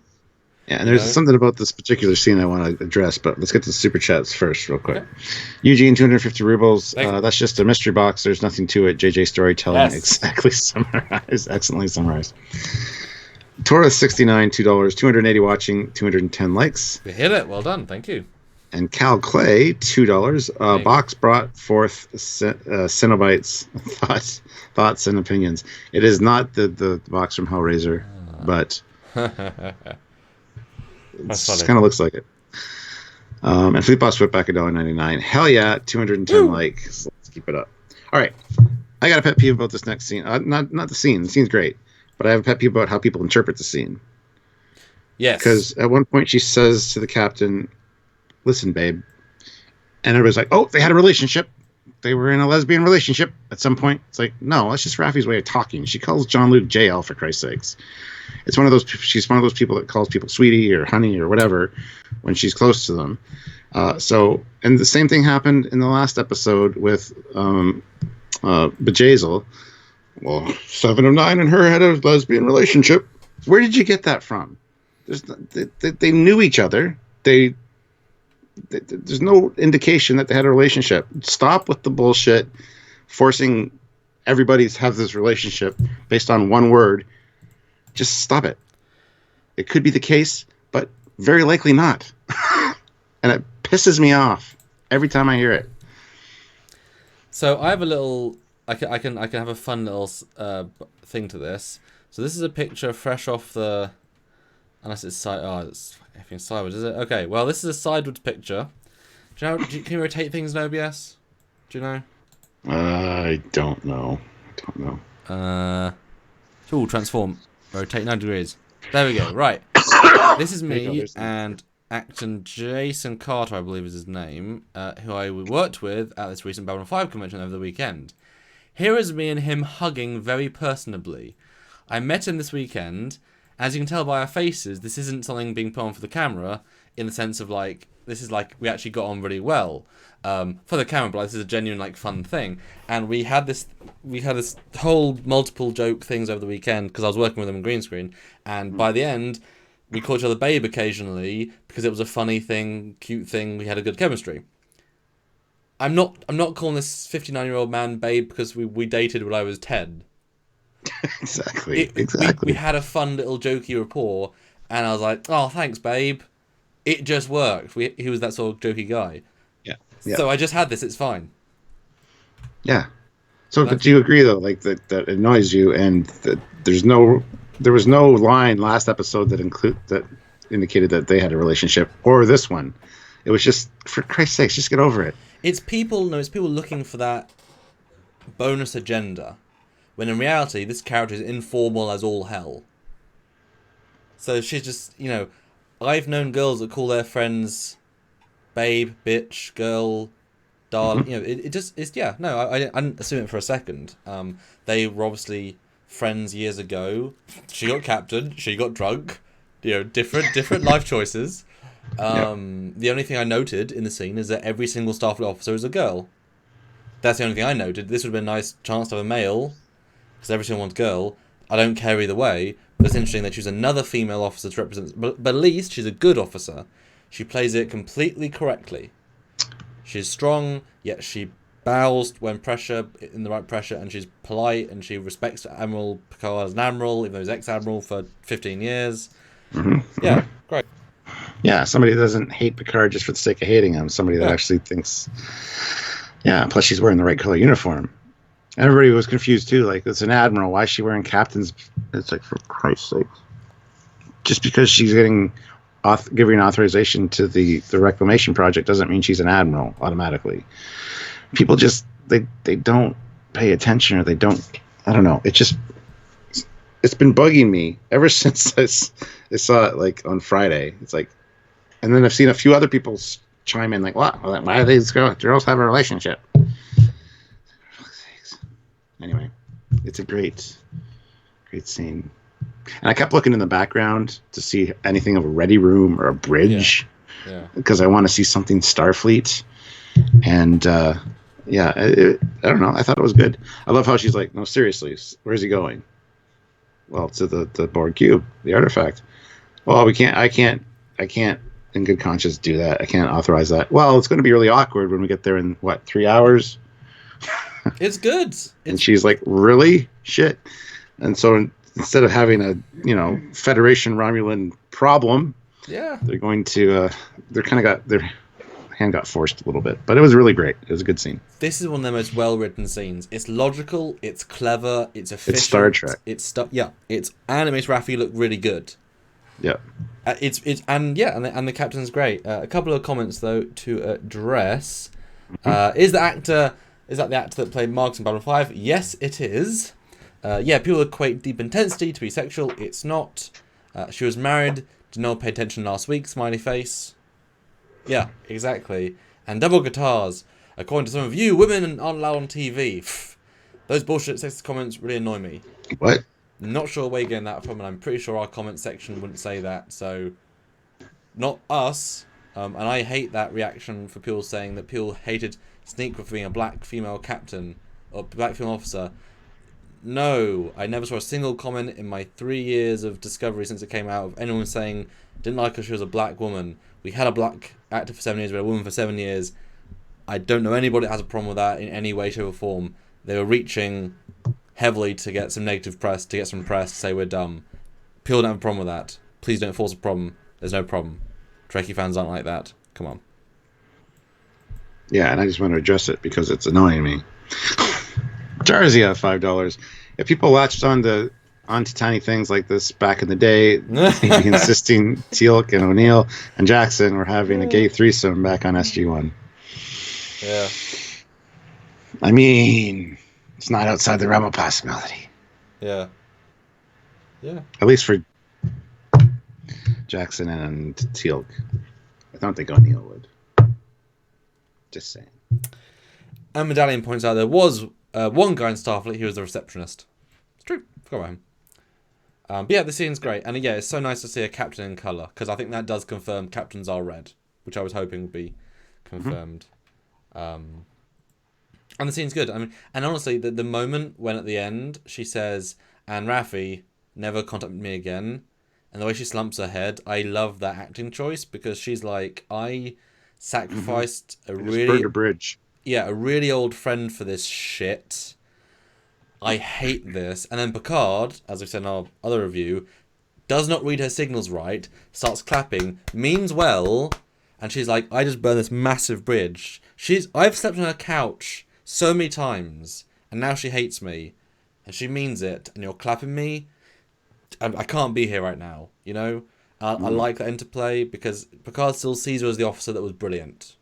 Yeah, and there's something about this particular scene I want to address, but let's get to the super chats first real quick. Okay. Eugene, 250 rubles. That's just a mystery box. There's nothing to it. JJ storytelling, exactly summarized. Excellently summarized. Taurus, 69, $2. 280 watching, 210 likes. We hit it. Well done. Thank you. And Cal Clay, $2. Box brought forth Cenobites thoughts and opinions. It is not the box from Hellraiser, but... It kind of looks like it. And Fleetboss whipped back $1.99. Hell yeah, 210 likes. Let's keep it up. All right, I got a pet peeve about this next scene. Not the scene. The scene's great, but I have a pet peeve about how people interpret the scene. Yes. Because at one point she says to the captain, "Listen, babe," and everybody's like, "Oh, they had a relationship." they were in a lesbian relationship at some point. It's like, no, that's just Raffi's way of talking. She calls John Luke JL, for Christ's sakes. It's one of those. She's one of those people that calls people sweetie or honey or whatever when she's close to them. And the same thing happened in the last episode with Bejazel. Well, 7 of 9 and her had a lesbian relationship. Where did you get that from? They knew each other. There's no indication that they had a relationship. Stop with the bullshit, forcing everybody to have this relationship based on one word. Just stop it. It could be the case, but very likely not. And it pisses me off every time I hear it. So I have a little. I can have a fun little thing to this. So this is a picture fresh off the. Unless it's side. Oh, it's everything sideways, is it? Okay. Well, this is a sideways picture. Do you know? Can you rotate things in OBS? Do you know? I don't know. Ooh, transform. Rotate 9 degrees. There we go. Right. This is me and actor Jason Carter, I believe is his name, who I worked with at this recent Babylon 5 convention over the weekend. Here is me and him hugging very personably. I met him this weekend. As you can tell by our faces, this isn't something being put on for the camera, in the sense of like, this is like, we actually got on really well for the camera, but like, this is a genuine like fun thing. And we had this whole multiple joke things over the weekend, because I was working with him on green screen, and by the end, we called each other babe occasionally, because it was a funny thing, cute thing, we had a good chemistry. I'm not calling this 59-year-old man babe because we dated when I was 10. Exactly. We had a fun little jokey rapport, and I was like, "Oh, thanks, babe." It just worked. He was that sort of jokey guy. Yeah. So I just had this. It's fine. Yeah. So, but do you agree though, like that annoys you, and that there was no line last episode that indicated that they had a relationship, or this one. It was just, for Christ's sakes, just get over it. It's people looking for that bonus agenda. When in reality, this character is informal as all hell. So she's just, I've known girls that call their friends babe, bitch, girl, darling. Mm-hmm. I didn't assume it for a second. They were obviously friends years ago. She got captured, she got drunk. Different life choices. The only thing I noted in the scene is that every single Starfleet officer is a girl. That's the only thing I noted. This would have been a nice chance to have a male, because every single one's girl. I don't care either way, but it's interesting they choose another female officer to represent. But at least she's a good officer. She plays it completely correctly. She's strong, yet she bows when in the right pressure, and she's polite, and she respects Admiral Picard as an admiral, even though he's ex-admiral for 15 years. Mm-hmm. Yeah, great. Yeah, somebody that doesn't hate Picard just for the sake of hating him. Somebody that actually thinks... Yeah, plus she's wearing the right color uniform. Everybody was confused too. Like, it's an admiral. Why is she wearing captain's? It's like, for Christ's sake. Just because she's giving authorization to the reclamation project doesn't mean she's an admiral automatically. People just they don't pay attention, or they don't. I don't know. It's been bugging me ever since I saw it like on Friday. It's like, and then I've seen a few other people chime in like, what? Why do these girls have a relationship? Anyway, it's a great scene. And I kept looking in the background to see anything of a ready room or a bridge, because I want to see something Starfleet. And I don't know. I thought it was good. I love how she's like, no, seriously, where's he going? Well, to the Borg cube, the artifact. Well, I can't in good conscience do that. I can't authorize that. Well, it's going to be really awkward when we get there in 3 hours. It's good. And she's like, really? Shit. And so instead of having a, Federation Romulan problem, they're going to, they're kind of got their hand got forced a little bit. But it was really great. It was a good scene. This is one of the most well-written scenes. It's logical, it's clever, it's efficient. It's Star Trek. It's and it makes Raffi look really good. Yeah. And the captain's great. A couple of comments though to address. Is that the actor that played Marks in Babylon 5? Yes, it is. People equate deep intensity to be sexual. It's not. She was married. Did not pay attention last week. Smiley face. Yeah, exactly. And double guitars. According to some of you, women aren't allowed on TV. Pfft. Those bullshit sexist comments really annoy me. What? Not sure where you're getting that from, and I'm pretty sure our comment section wouldn't say that, so... Not us. And I hate that reaction for people saying that people hated Sneak for being a black female captain, or black female officer. No, I never saw a single comment in my 3 years of Discovery since it came out of anyone saying didn't like her, she was a black woman. We had a black actor for 7 years, we had a woman for 7 years. I don't know anybody that has a problem with that in any way, shape or form. They were reaching heavily to get some negative press, to get some press to say we're dumb. People don't have a problem with that. Please don't force a problem. There's no problem. Trekkie fans aren't like that. Come on. Yeah, and I just want to address it because it's annoying me. Jarzia, $5. If people latched onto tiny things like this back in the day, maybe insisting Teal'c and O'Neill and Jackson were having a gay threesome back on SG-1. Yeah. I mean, it's not outside the realm of possibility. Yeah. Yeah. At least for Jackson and Teal'c. I don't think O'Neill would. Just saying. And Medallion points out there was one guy in Starfleet who was the receptionist. It's true. Forgot about him. But yeah, the scene's great. And yeah, it's so nice to see a captain in colour, because I think that does confirm captains are red, which I was hoping would be confirmed. And the scene's good. I mean, and honestly, the moment when at the end she says, and Raffi never contacted me again, and the way she slumps her head, I love that acting choice, because she's like, I sacrificed a really old friend for this shit. I hate this. And then Picard, as we said in our other review, does not read her signals right, starts clapping, means well, and she's like, I just burned this massive bridge. I've slept on her couch so many times, and now she hates me, and she means it, and you're clapping me. I can't be here right now, you know? I like that interplay, because Picard still sees her as the officer that was brilliant.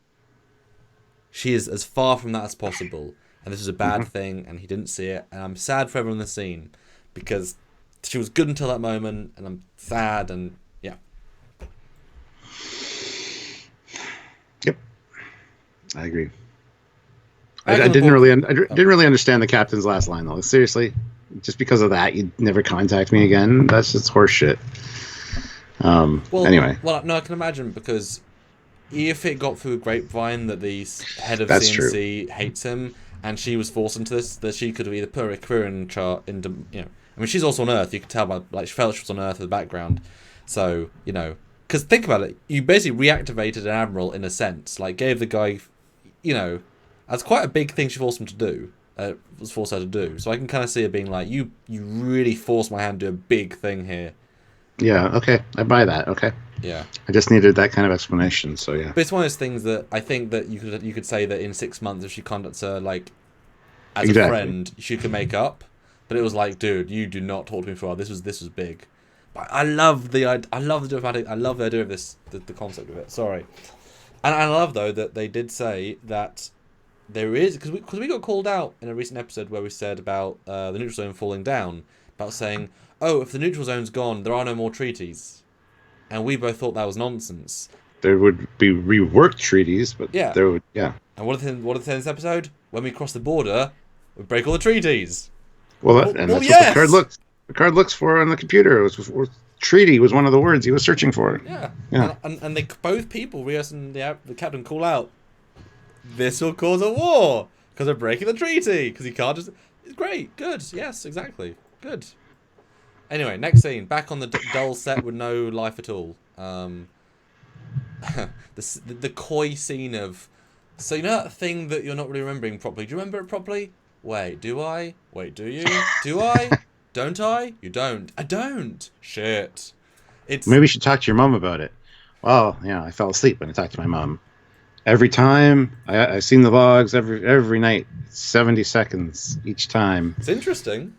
She is as far from that as possible, and this was a bad thing, and he didn't see it, and I'm sad for everyone in the scene, because she was good until that moment, and I'm sad, and yeah. Yep, I agree. I didn't really understand the captain's last line though. Seriously, just because of that, you'd never contact me again. That's just horseshit. Anyway. Well, no, I can imagine, because if it got through a grapevine that the head of CNC hates him, and she was forced into this, that she could have either put her career into, you know, I mean, she's also on Earth. You could tell by, like, she felt she was on Earth in the background. So, you know, because think about it, you basically reactivated an admiral in a sense, like gave the guy, you know, that's quite a big thing she forced him to do. Forced her to do. So I can kind of see her being like, you really forced my hand to do a big thing here. Yeah, okay. I buy that, okay. Yeah. I just needed that kind of explanation, so yeah. But it's one of those things that I think that you could say that in 6 months, if she contacts her, like, as a friend, she could make up. But it was like, dude, you do not talk to me for a while. This was big. But I love the idea of this, the concept of it. Sorry. And I love, though, that they did say that there is, because we got called out in a recent episode where we said about the neutral zone falling down, about saying, oh, if the neutral zone's gone, there are no more treaties. And we both thought that was nonsense. There would be reworked treaties, but yeah. There would, yeah. And what did they say in this episode? When we cross the border, we break all the treaties. Well, that's what Picard looks for on the computer. Treaty was one of the words he was searching for. Yeah. And they both people, Rios and the captain, call out, this will cause a war because we're breaking the treaty. Because he can't just. It's great. Good. Yes, exactly. Good. Anyway, next scene. Back on the dull set with no life at all. The coy scene of. So you know that thing that you're not really remembering properly? Do you remember it properly? Wait, do I? Wait, do you? Do I? Don't I? You don't. I don't. Shit. Maybe you should talk to your mom about it. Well, yeah, I fell asleep when I talked to my mom. Every time I've seen the logs every night, 70 seconds each time. It's interesting.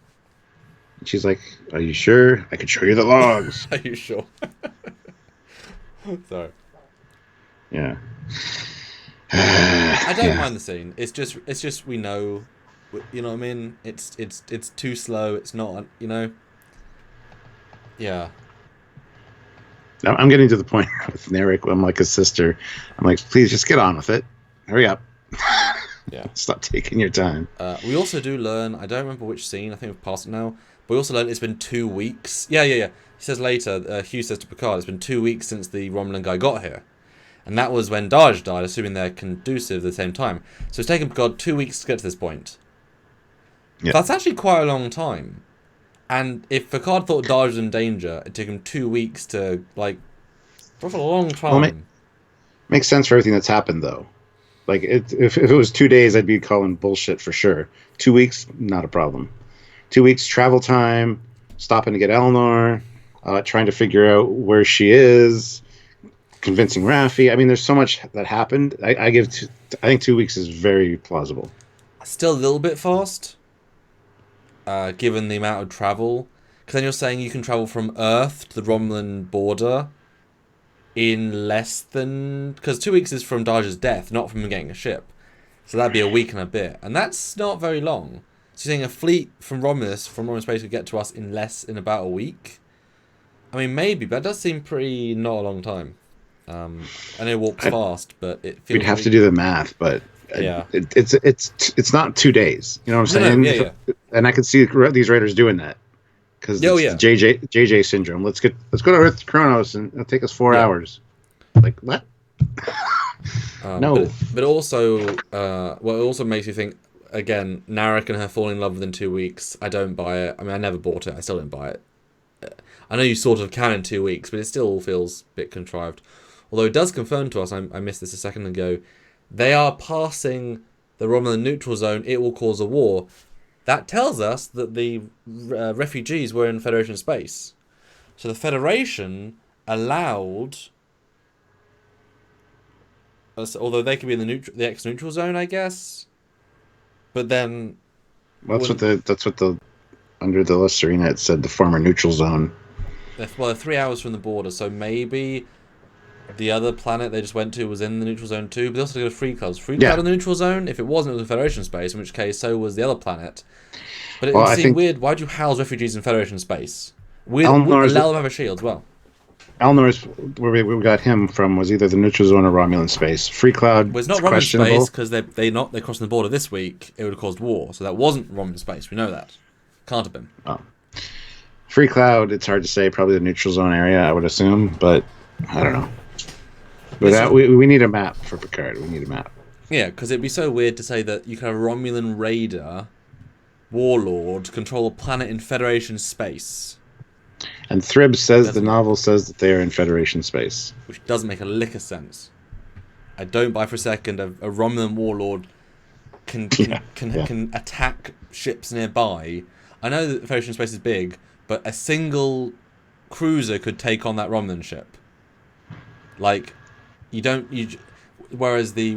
She's like, "Are you sure? I could show you the logs." Are you sure? Sorry. Yeah. I don't mind the scene. It's just we know, you know what I mean. It's too slow. It's not, you know. Yeah. I'm getting to the point with Narek. I'm like his sister. I'm like, please just get on with it. Hurry up. Yeah. Stop taking your time. We also do learn, I don't remember which scene, I think we've passed it now, but we also learn it's been 2 weeks. Yeah. He says later, Hugh says to Picard, it's been 2 weeks since the Romulan guy got here. And that was when Daj died, assuming they're conducive at the same time. So it's taken Picard 2 weeks to get to this point. Yeah. That's actually quite a long time. And if Picard thought Daj was in danger, it took him 2 weeks to, like, that's a long time. Well, makes sense for everything that's happened, though. Like, if it was 2 days, I'd be calling bullshit for sure. 2 weeks, not a problem. 2 weeks travel time, stopping to get Eleanor, trying to figure out where she is, convincing Raffi. I mean, there's so much that happened. I think 2 weeks is very plausible. Still a little bit fast, given the amount of travel. Because then you're saying you can travel from Earth to the Romulan border in less than... Because 2 weeks is from Daj's death, not from him getting a ship. So that'd be a week and a bit. And that's not very long. So you're saying a fleet from Romulan space could get to us in about a week? I mean, maybe, but that does seem pretty not a long time. I know it warps fast, but it feels... We'd have to do the math, but yeah, it's not 2 days. You know what I'm saying? Yeah. And I could see these writers doing that because it's the JJ syndrome. Let's go to Earth Chronos, and it'll take us 4 hours. Like what? No. But also, it also makes you think. Again, Narek and her falling in love within 2 weeks. I don't buy it. I mean, I never bought it. I still didn't buy it. I know you sort of can in 2 weeks, but it still feels a bit contrived. Although it does confirm to us, I missed this a second ago, they are passing the Romulan neutral zone. It will cause a war. That tells us that the refugees were in Federation space. So the Federation allowed... Although they could be in the ex-neutral zone, I guess. But then... That's what the under the Listerine it said, the former neutral zone. They're 3 hours from the border, so maybe the other planet they just went to was in the neutral zone too. But they also go to Freecloud. Freecloud in the neutral zone? If it wasn't, it was Federation space, in which case so was the other planet. But it would seem weird. Why'd you house refugees in Federation space? Allow them to have a shield as well. Elnor's, where we got him from, was either the neutral zone or Romulan space. Freecloud, well, it's not Romulan space because they're crossing the border this week. It would have caused war, so that wasn't Romulan space. We know that. Can't have been. Oh. Freecloud, it's hard to say. Probably the neutral zone area, I would assume, but I don't know. But we need a map for Picard. We need a map. Yeah, because it'd be so weird to say that you can have a Romulan raider, warlord, control a planet in Federation space. And Thrib says the novel says that they are in Federation space, which doesn't make a lick of sense. I don't buy for a second a Romulan warlord can attack ships nearby. I know that Federation space is big, but a single cruiser could take on that Romulan ship. Like, whereas the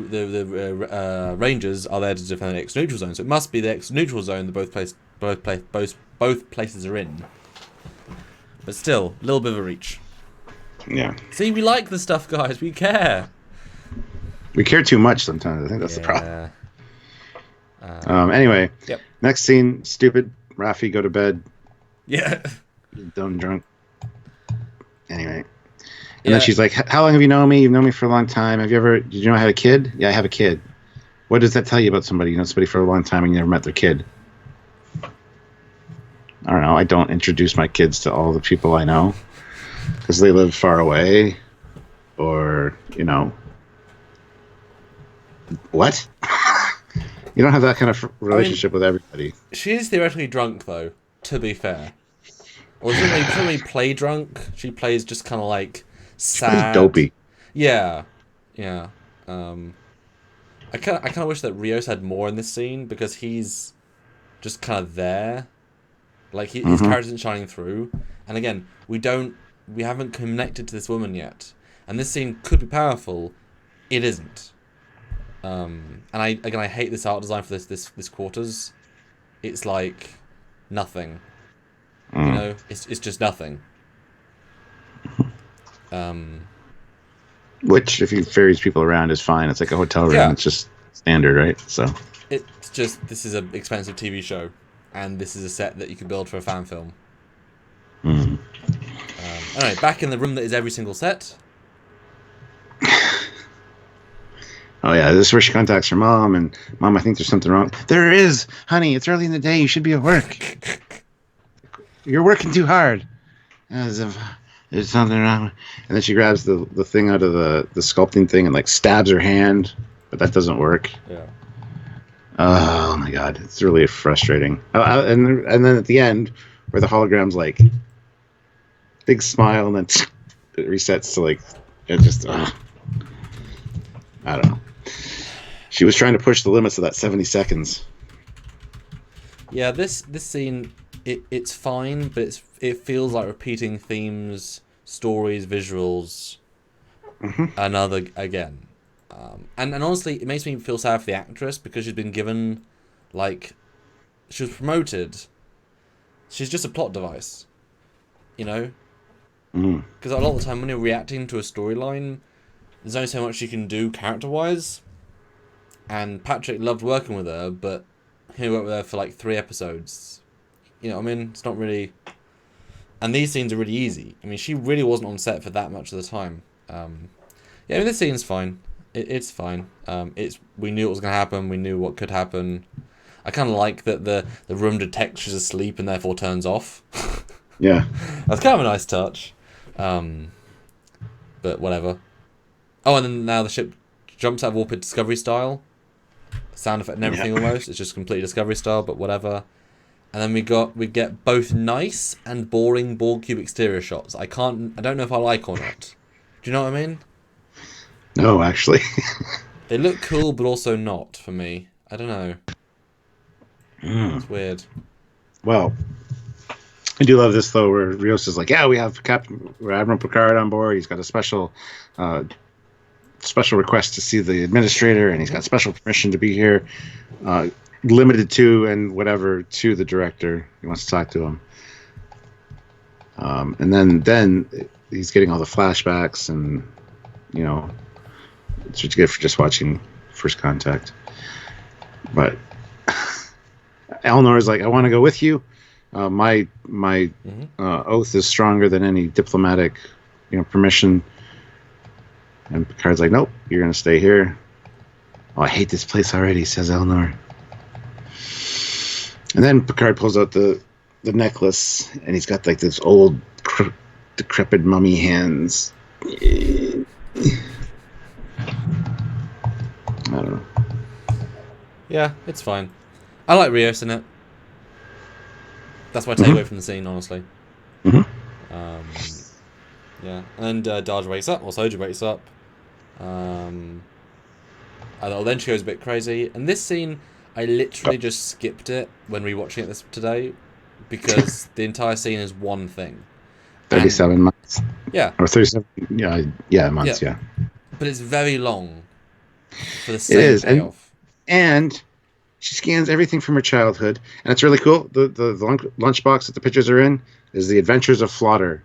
Rangers are there to defend the ex-neutral zone, so it must be the ex-neutral zone that both places are in. But still, a little bit of a reach. Yeah. See, we like the stuff, guys. We care. We care too much sometimes. I think that's the problem. Anyway. Yep. Next scene, stupid. Raffi, go to bed. Yeah. Dumb drunk. Anyway. And then she's like, how long have you known me? You've known me for a long time. Did you know I had a kid? Yeah, I have a kid. What does that tell you about somebody? You know somebody for a long time and you never met their kid. I don't know. I don't introduce my kids to all the people I know because they live far away, or what? You don't have that kind of relationship with everybody. She is theoretically drunk, though. To be fair, or she doesn't really play drunk. She plays just kind of like sad, dopey. Yeah. I kind of wish that Rios had more in this scene because he's just kind of there. Like his character isn't shining through, and again, we haven't connected to this woman yet, and this scene could be powerful. It isn't, and I hate this art design for this quarters. It's like nothing, It's just nothing. Which, if he ferries people around, is fine. It's like a hotel room. Yeah. It's just standard, right? So it's just this is an expensive TV show. And this is a set that you could build for a fan film. Anyway, back in the room that is every single set. Oh yeah, this is where she contacts her mom, and Mom, I think there's something wrong. There is, honey. It's early in the day. You should be at work. You're working too hard. As if there's something wrong. And then she grabs the thing out of the sculpting thing and like stabs her hand, but that doesn't work. Yeah. Oh my god, it's really frustrating. And then at the end, where the hologram's like big smile, and then it resets to like it just. I don't know. She was trying to push the limits of that 70 seconds. Yeah, this scene, it's fine, but it feels like repeating themes, stories, visuals, again. And honestly, it makes me feel sad for the actress because she's been given, like, she was promoted. She's just a plot device, you know? Because a lot of the time when you're reacting to a storyline, there's only so much you can do character-wise. And Patrick loved working with her, but he worked with her for like 3 episodes. You know what I mean? It's not really... And these scenes are really easy. I mean, she really wasn't on set for that much of the time. Yeah, I mean, this scene's fine. It's fine. We knew what was going to happen. We knew what could happen. I kind of like that the room detects she's asleep and therefore turns off. Yeah. That's kind of a nice touch. But whatever. Oh, and then now the ship jumps out of warp Discovery style. Sound effect and everything almost. It's just completely Discovery style, but whatever. And then we get both nice and boring Borg cube exterior shots. I don't know if I like or not. Do you know what I mean? No, actually. They look cool, but also not for me. I don't know. It's weird. Well, I do love this though, where Rios is like, "Yeah, we have Admiral Picard on board. He's got a special request to see the administrator, and he's got special permission to be here, limited to and whatever to the director. He wants to talk to him." And then he's getting all the flashbacks, and you know, it's what you get for just watching First Contact. But Eleanor is like, "I want to go with you. My oath is stronger than any diplomatic, permission." And Picard's like, "Nope, you're gonna stay here." "Oh, I hate this place already," says Eleanor. And then Picard pulls out the necklace, and he's got like this old, decrepit mummy hands. I don't know. Yeah, it's fine. I like Rios in it. That's my takeaway from the scene, honestly. Yeah, and Dahlia wakes up, or Soja wakes up. And then she goes a bit crazy. And this scene, I literally just skipped it when rewatching it today, because the entire scene is one thing. 37 months. Yeah. Or 37, months, yeah. But it's very long for the same payoff. And she scans everything from her childhood, and it's really cool. The lunchbox that the pictures are in is The Adventures of Flaughter.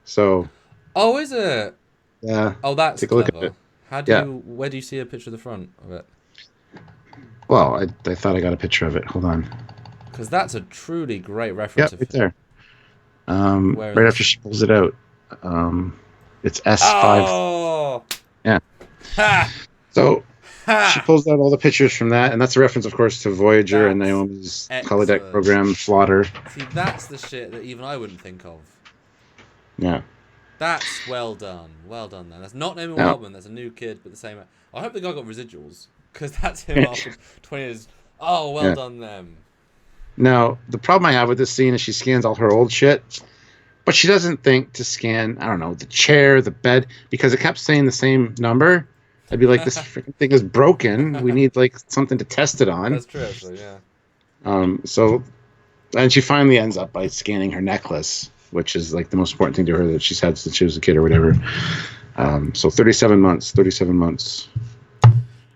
So. Oh, is it? Yeah. Oh, that's take a look clever. at it. Where do you see a picture of the front of it? Well, I thought I got a picture of it. Hold on. Because that's a truly great reference. Yeah, right there. Right after she pulls it out. It's S5. Oh! Yeah. Ha! So she pulls out all the pictures from that, and that's a reference, of course, to Voyager and Naomi's holodeck program, Slaughter. See, that's the shit that even I wouldn't think of. Yeah. That's well done. Well done, then. That's not Naomi Wildman. That's a new kid, but the same. I hope the guy got residuals, because that's him after 20 years. Oh, well done, them. Now, the problem I have with this scene is she scans all her old shit, but she doesn't think to scan, I don't know, the chair, the bed, because it kept saying the same number. I'd be like, this freaking thing is broken. We need, like, something to test it on. That's true, actually, yeah. And she finally ends up by scanning her necklace, which is, like, the most important thing to her that she's had since she was a kid or whatever. So 37 months.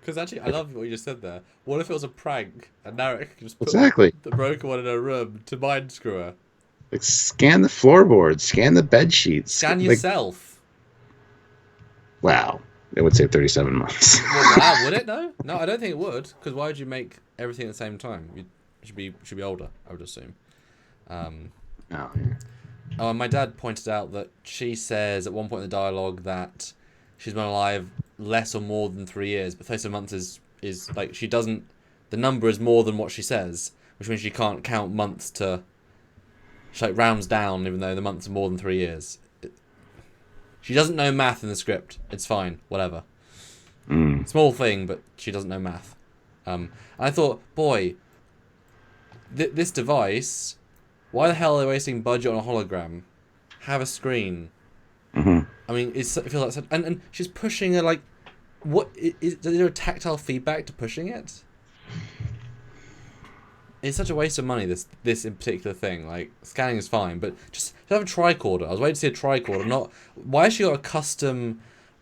Because actually, I love what you just said there. What if it was a prank, and Narek just put the broken one in her room to mind screw her? Like, scan the floorboards, scan the bed sheets. Scan yourself. Wow. It would say 37 months. Well, wow, would it? No, I don't think it would. Because why would you make everything at the same time? You should be older, I would assume. Oh, and my dad pointed out that she says at one point in the dialogue that she's been alive less or more than 3 years, but 37 months is like she doesn't. The number is more than what she says, which means she can't count months to. She like rounds down, even though the months are more than 3 years. She doesn't know math in the script. It's fine, whatever. Small thing, but she doesn't know math. I thought, boy, this device, why the hell are they wasting budget on a hologram? Have a screen. I mean, it feels like such, and she's pushing it like, what is there a tactile feedback to pushing it? It's such a waste of money. This in particular thing, like scanning is fine, but just have a tricorder. I was waiting to see a tricorder. Not why has she got a custom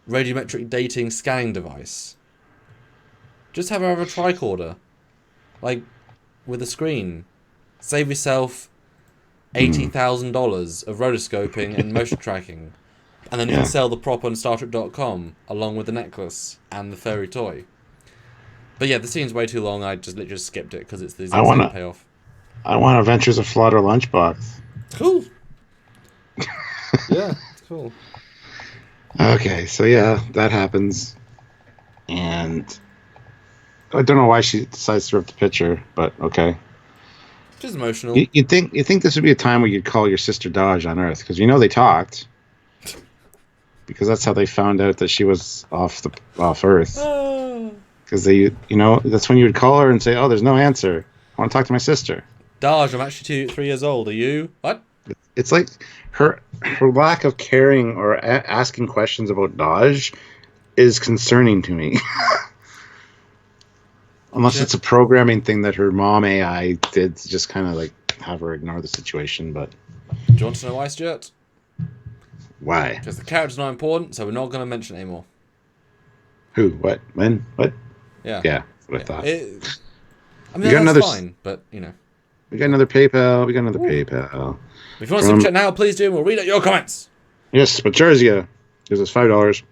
radiometric dating scanning device? Just have her have a tricorder, like with a screen. Save yourself $80,000 of rotoscoping and motion tracking, and then you can sell the prop on StarTrek.com along with the necklace and the furry toy. But yeah, the scene's way too long. I just literally skipped it because it's the insane payoff. I want Adventures of Slaughter lunchbox. Cool. Yeah, it's cool. Okay, so yeah, that happens, and I don't know why she decides to rip the picture, but okay. Just emotional. You think this would be a time where you'd call your sister Dodge on Earth because they talked, because that's how they found out that she was off Earth. Because that's when you would call her and say, "Oh, there's no answer. I want to talk to my sister." Dodge, I'm actually 3 years old. Are you? What? It's like her lack of caring or asking questions about Dodge is concerning to me. Unless it's a programming thing that her mom AI did to just kind of like have her ignore the situation. But do you want to know why, Stuart? Why? Because the character's not important, so we're not going to mention it anymore. Who? What? When? What? Yeah. Yeah, that's what I thought. I mean, that's fine, but, We got another PayPal. PayPal. If you want to super chat now, please do, and we'll read out your comments. Yes, but Jarzia gives us $5.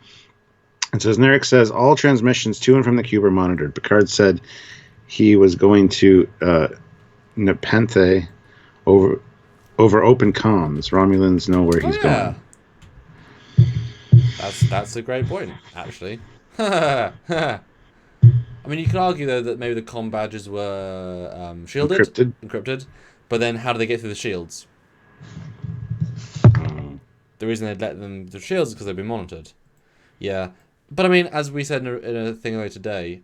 It says, Narek says, all transmissions to and from the cube are monitored. Picard said he was going to Nepenthe over open comms. Romulans know where he's going. That's a great point, actually. I mean, you could argue, though, that maybe the comm badges were shielded. Encrypted. But then how do they get through the shields? The reason they'd let them through shields is because they've been monitored. Yeah. But, I mean, as we said in a thing earlier today,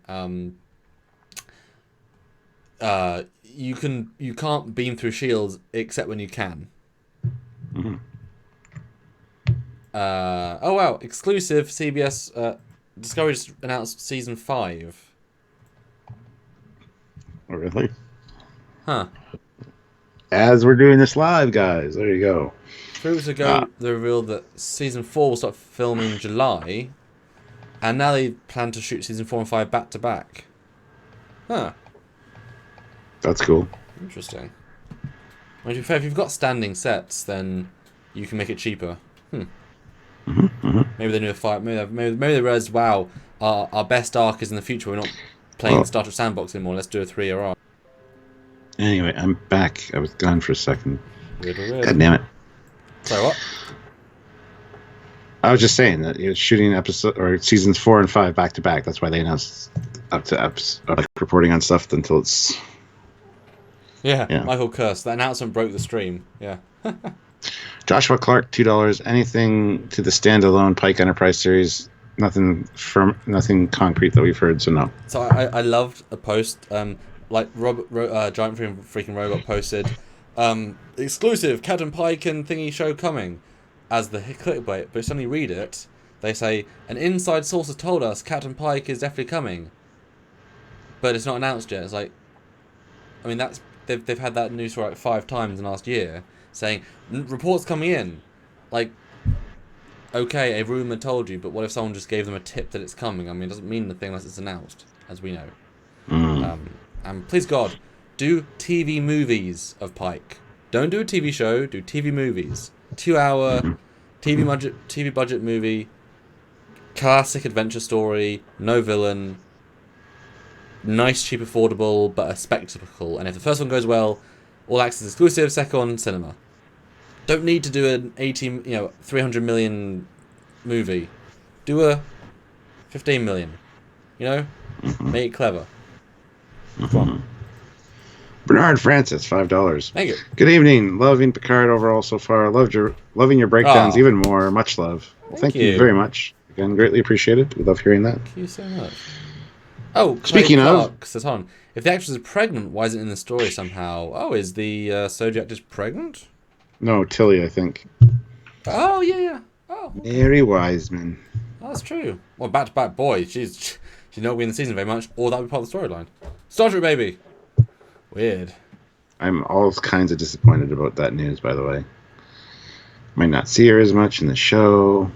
you can't beam through shields except when you can. Oh, wow. Exclusive CBS... Discovery just announced season 5. Oh, really? Huh. As we're doing this live, guys. There you go. 3 weeks ago, they revealed that season 4 will start filming in July, and now they plan to shoot season 4 and 5 back to back. Huh. That's cool. Interesting. I mean, to be fair, if you've got standing sets, then you can make it cheaper. Maybe they knew a fight. Maybe they realized, wow, our best arc is in the future. We're not playing Star Trek Sandbox anymore. Let's do a 3-year arc. Anyway, I'm back. I was gone for a second. Weird. God damn it. Sorry, what? I was just saying that you're shooting seasons 4 and 5 back to back. That's why they announced up to reporting on stuff until it's. Yeah. Michael Kurse. That announcement broke the stream. Yeah. Joshua Clark, $2. Anything to the standalone Pike Enterprise series? Nothing concrete that we've heard. So no. So I loved a post. Like Giant Freaking Robot posted, exclusive Captain Pike and thingy show coming, as the clickbait. But suddenly read it, they say an inside source has told us Captain Pike is definitely coming, but it's not announced yet. It's like, I mean, they've had that news for like 5 times in the last year, saying reports coming in. Like, okay, a rumor told you, but what if someone just gave them a tip that it's coming? I mean, it doesn't mean anything unless it's announced, as we know. And please God, do TV movies of Pike. Don't do a TV show. Do TV movies. 2-hour TV budget movie. Classic adventure story. No villain. Nice, cheap, affordable, but a spectacle. And if the first one goes well, all access exclusive. Second one, cinema. Don't need to do an 300 million movie. Do a 15 million. You know? Mm-hmm. Make it clever. Mm-hmm. Come on. Bernard Francis, $5. Thank you. Good evening. Loving Picard overall so far. Loving your breakdowns even more. Much love. Thank you very much. Again, greatly appreciated. We love hearing that. Thank you so much. Oh, speaking Clark says on. If the actress is pregnant, why isn't it in the story somehow? Oh, is the Soji actress pregnant? No, Tilly, I think. Oh, yeah. Oh, okay. Mary Wiseman. Oh, that's true. Well, back-to-back boy. She's not going to be in the season very much, or that would be part of the storyline. Star Trek, baby. Weird. I'm all kinds of disappointed about that news, by the way. Might not see her as much in the show.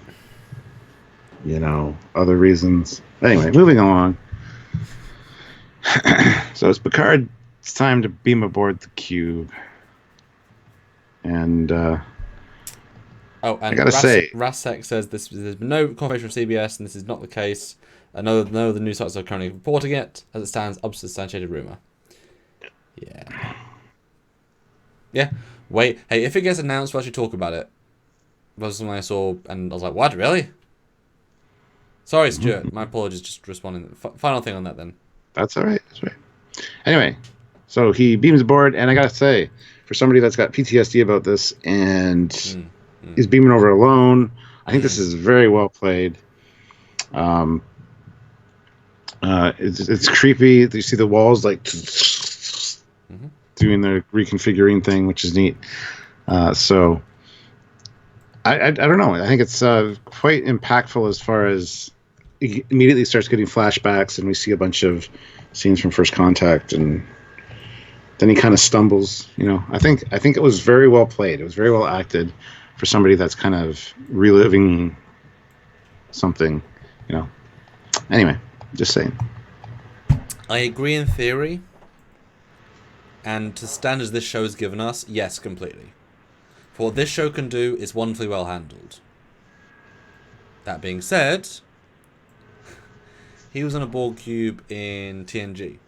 You know, other reasons. Anyway, moving along. So it's Picard. It's time to beam aboard the cube. And I gotta say, Rasek says there's been no confirmation from CBS, and this is not the case. No, the news sites are currently reporting it. As it stands, unsubstantiated rumor. Yeah. Yeah. Wait. Hey, if it gets announced, we'll actually talk about it. That was something I saw, and I was like, what? Really? Sorry, Stuart. My apologies, just responding. Final thing on that, then. That's all right. That's right. Anyway, so he beams aboard, and I gotta say, for somebody that's got PTSD about this, and is beaming over alone, I think this is very well played. It's creepy. You see the walls like doing the reconfiguring thing, which is neat. So I don't know. I think it's quite impactful as far as he immediately starts getting flashbacks, and we see a bunch of scenes from First Contact, and then he kind of stumbles. You know, I think it was very well played. It was very well acted for somebody that's kind of reliving something. You know. Anyway, just saying. I agree in theory, and to standards this show has given us, yes, completely. For what this show can do, is wonderfully well handled. That being said, he was on a Borg cube in TNG.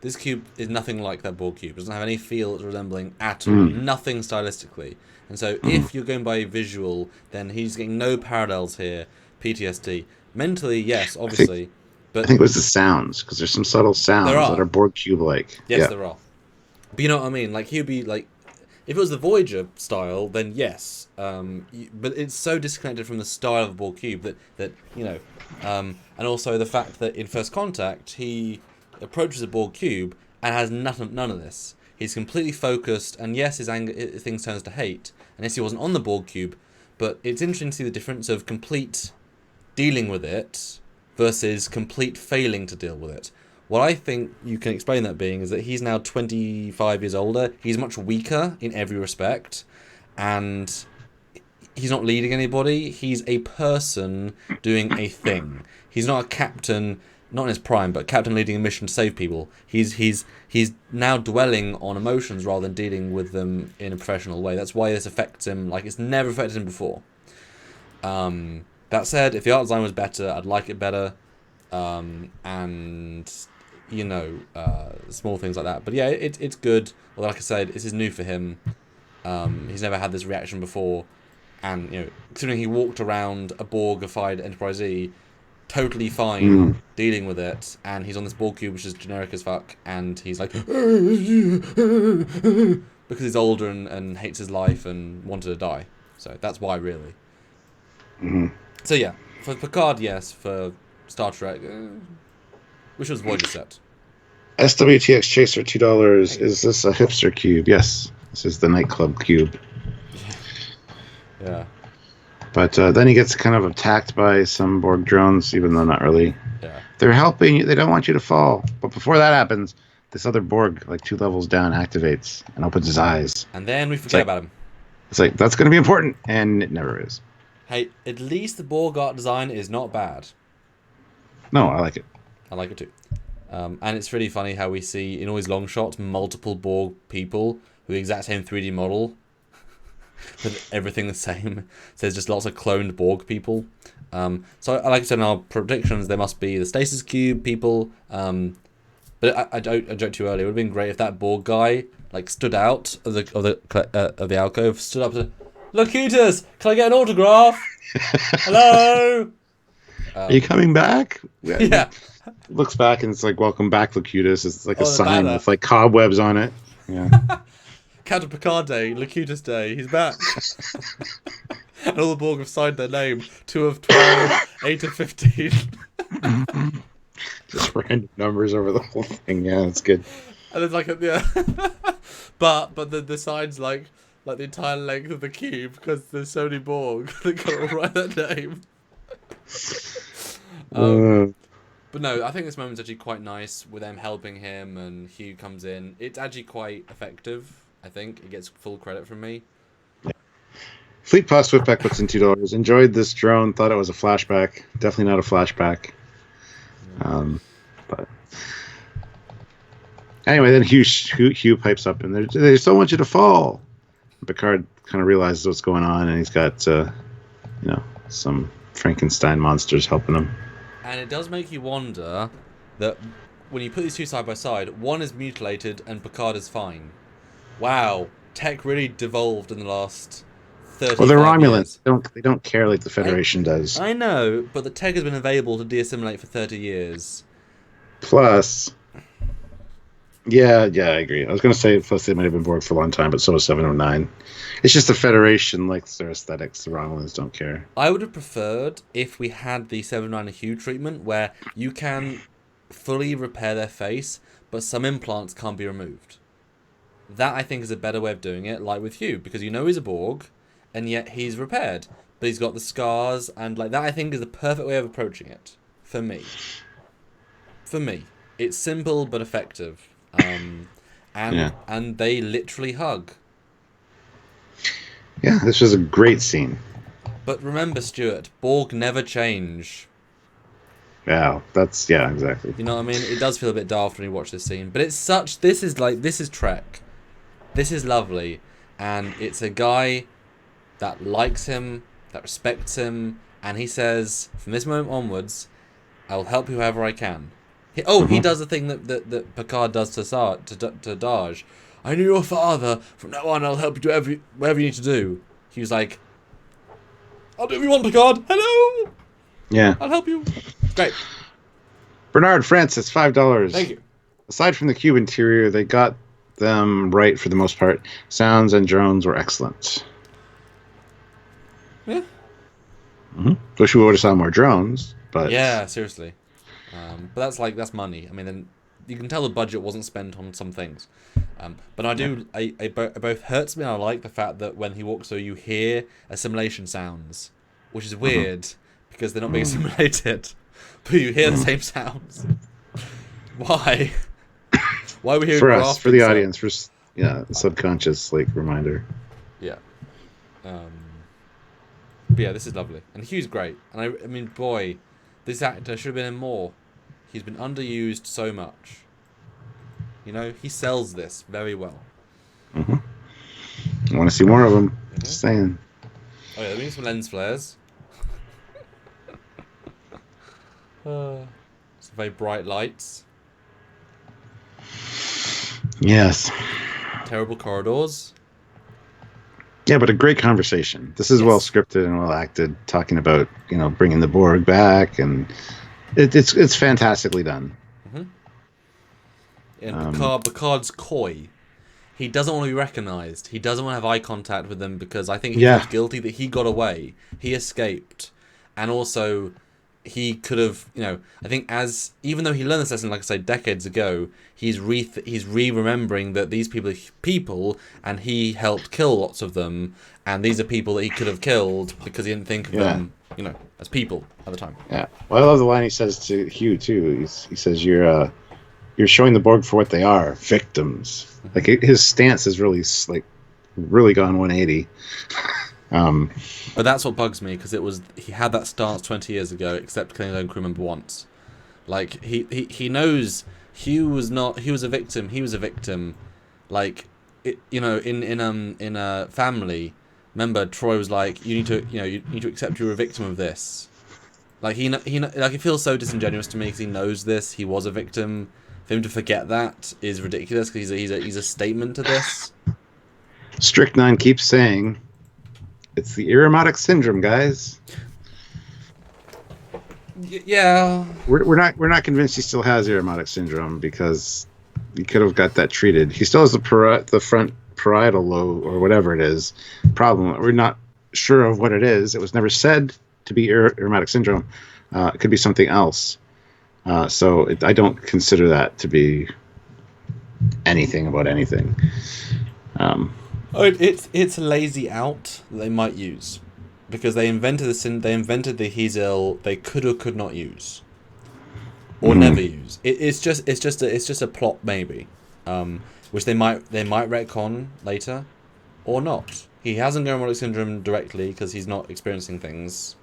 This cube is nothing like that Borg cube. It doesn't have any feel it's resembling at all. Nothing stylistically. And so if you're going by visual, then he's getting no parallels here. PTSD. Mentally, yes, obviously. But I think it was the sounds, because there's some subtle sounds that are Borg cube-like. Yes, there are. But you know what I mean? Like, he'd be like... If it was the Voyager style, then yes. But it's so disconnected from the style of the Borg cube that you know... and also the fact that in First Contact, he approaches a Borg cube and has none of this. He's completely focused, and yes, his anger, things turns to hate. And yes, he wasn't on the Borg cube, but it's interesting to see the difference of complete dealing with it versus complete failing to deal with it. What I think you can explain that being is that he's now 25 years older. He's much weaker in every respect, and he's not leading anybody. He's a person doing a thing. He's not a captain, not in his prime, but a captain leading a mission to save people. He's now dwelling on emotions rather than dealing with them in a professional way. That's why this affects him like it's never affected him before. That said, if the art design was better, I'd like it better. And you know, small things like that. But yeah, it's good. Although, like I said, this is new for him. He's never had this reaction before, and you know, considering he walked around a Borg-ified Enterprise E, totally fine dealing with it, and he's on this Borg cube which is generic as fuck, and he's like because he's older and hates his life and wanted to die. So that's why, really. So yeah, for Picard, yes. For Star Trek, wish it was Voyager set. SWTX Chaser, $2. Is this a hipster cube? Yes, this is the nightclub cube. Yeah. But then he gets kind of attacked by some Borg drones, even though not really. Yeah. They're helping you. They don't want you to fall. But before that happens, this other Borg, like 2 levels down, activates and opens his eyes. And then we forget about him. It's like, that's going to be important, and it never is. Hey, at least the Borg art design is not bad. No, I like it. I like it too. And it's really funny how we see, in all these long shots, multiple Borg people with the exact same 3D model. With everything the same. So there's just lots of cloned Borg people. So like I said in our predictions, there must be the Stasis Cube people. But I joked to you earlier, it would have been great if that Borg guy like stood out of the alcove, stood up to, Locutus, can I get an autograph? Hello? Are you coming back? Yeah. Looks back and it's like, welcome back, Locutus. It's like a sign banner. with like cobwebs on it. Yeah. Captain Picard Day, Locutus Day, he's back. And all the Borg have signed their name. 2 of 12, 8 of 15. Just random numbers over the whole thing. Yeah, that's good. And it's like, yeah. but the sign's like the entire length of the cube because there's so many Borg that got to write that name. But no, I think this moment's actually quite nice with them helping him and Hugh comes in. It's actually quite effective, I think. It gets full credit from me. Yeah. Fleet Pass Swiftback puts in $2. Enjoyed this drone. Thought it was a flashback. Definitely not a flashback. But anyway, then Hugh pipes up and they just don't want you to fall. Picard kind of realizes what's going on and he's got, some Frankenstein monsters helping him. And it does make you wonder that when you put these two side by side, one is mutilated and Picard is fine. Wow, tech really devolved in the last 30 years. Well, they're Romulans. They don't care like the Federation does. I know, but the tech has been available to de-assimilate for 30 years. Plus, yeah, I agree. I was going to say, plus they might have been Borg for a long time, but so was 709. It's just the Federation likes their aesthetics. The Romulans don't care. I would have preferred if we had the 709 Hue treatment where you can fully repair their face, but some implants can't be removed. That, I think, is a better way of doing it, like with Hugh, because you know he's a Borg, and yet he's repaired. But he's got the scars, and like that, I think, is the perfect way of approaching it. For me. It's simple but effective. And they literally hug. Yeah, this was a great scene. But remember, Stuart, Borg never change. Yeah, exactly. You know what I mean? It does feel a bit daft when you watch this scene, but this is Trek. This is lovely, and it's a guy that likes him, that respects him, and he says, from this moment onwards, I'll help you however I can. He does the thing that Picard does to Daj. I knew your father. From now on, I'll help you do whatever you need to do. He was like, I'll do what you want, Picard. Hello. Yeah. I'll help you. Great. Bernard Francis, $5. Thank you. Aside from the cube interior, they got them right for the most part. Sounds and drones were excellent. Yeah. Wish we would have saw more drones, but yeah, seriously. But that's money. I mean, then you can tell the budget wasn't spent on some things. But it both hurts me and I like the fact that when he walks through, you hear assimilation sounds, which is weird because they're not being assimilated, but you hear the same sounds. Why? Why are we hearing for us, for the sound? audience, for subconscious reminder. Yeah. But yeah, this is lovely, and Hugh's great, and I mean, boy, this actor should have been in more. He's been underused so much. You know, he sells this very well. I want to see more of him. Just saying. Oh yeah, we need some lens flares. Some very bright lights. Yes. Terrible corridors. Yeah, but a great conversation. This is well scripted and well acted, talking about, bringing the Borg back, and it's fantastically done. And Picard's coy. He doesn't want to be recognised. He doesn't want to have eye contact with them because I think he feels guilty that he got away. He escaped. And also, he could have, I think even though he learned this lesson, like I said, decades ago, he's re-remembering that these people are people, and he helped kill lots of them, and these are people that he could have killed because he didn't think of them, as people at the time. Yeah. Well, I love the line he says to Hugh, too. He says, you're showing the Borg for what they are, victims. Like, his stance has really gone 180. But that's what bugs me, because he had that stance 20 years ago, except killing his own crew member once. Like, he knows Hugh was a victim. He was a victim. Like, in a family, remember Troy was like, you need to accept you're a victim of this. Like, it feels so disingenuous to me because he knows this. He was a victim. For him to forget that is ridiculous because he's a statement to this. Strychnine keeps saying, it's the aromatic syndrome, guys. Yeah. We're not convinced he still has aromatic syndrome because he could have got that treated. He still has the front parietal lobe or whatever it is problem. We're not sure of what it is. It was never said to be aromatic syndrome. It could be something else. I don't consider that to be anything about anything. It's a lazy out that they might use because they invented the he's ill they could or could not use or never use. It's just a plot maybe, which they might retcon later or not. He hasn't got aromatic syndrome directly because he's not experiencing things,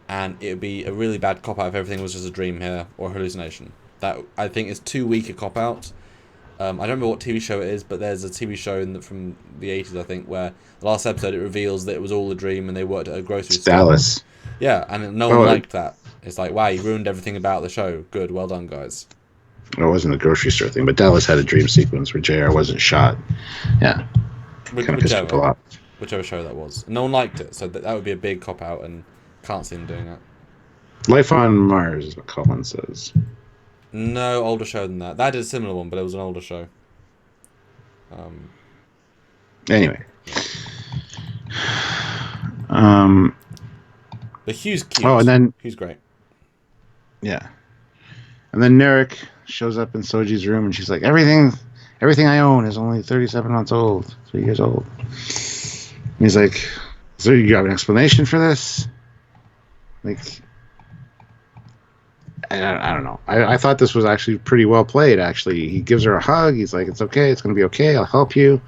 and it would be a really bad cop out if everything was just a dream here or a hallucination. That I think is too weak a cop out. I don't remember what TV show it is, but there's a TV show from the 80s, I think, where the last episode it reveals that it was all a dream and they worked at a grocery store. Dallas. Yeah, and no one liked that. It's like, wow, you ruined everything about the show. Good, well done, guys. It wasn't a grocery store thing, but Dallas had a dream sequence where JR wasn't shot. Yeah. Kind of pissed people off. Whichever show that was. No one liked it, so that would be a big cop out, and can't see them doing that. Life on Mars is what Colin says. No older show than that. That is a similar one, but it was an older show. Anyway. The Hugh's cute. Oh, and then Hugh's great. Yeah. And then Narek shows up in Soji's room, and she's like, everything I own is only 37 months old, 3 years old. And he's like, so you have an explanation for this? Like, I don't know. I thought this was actually pretty well played, actually. He gives her a hug. He's like, it's okay. It's going to be okay. I'll help you.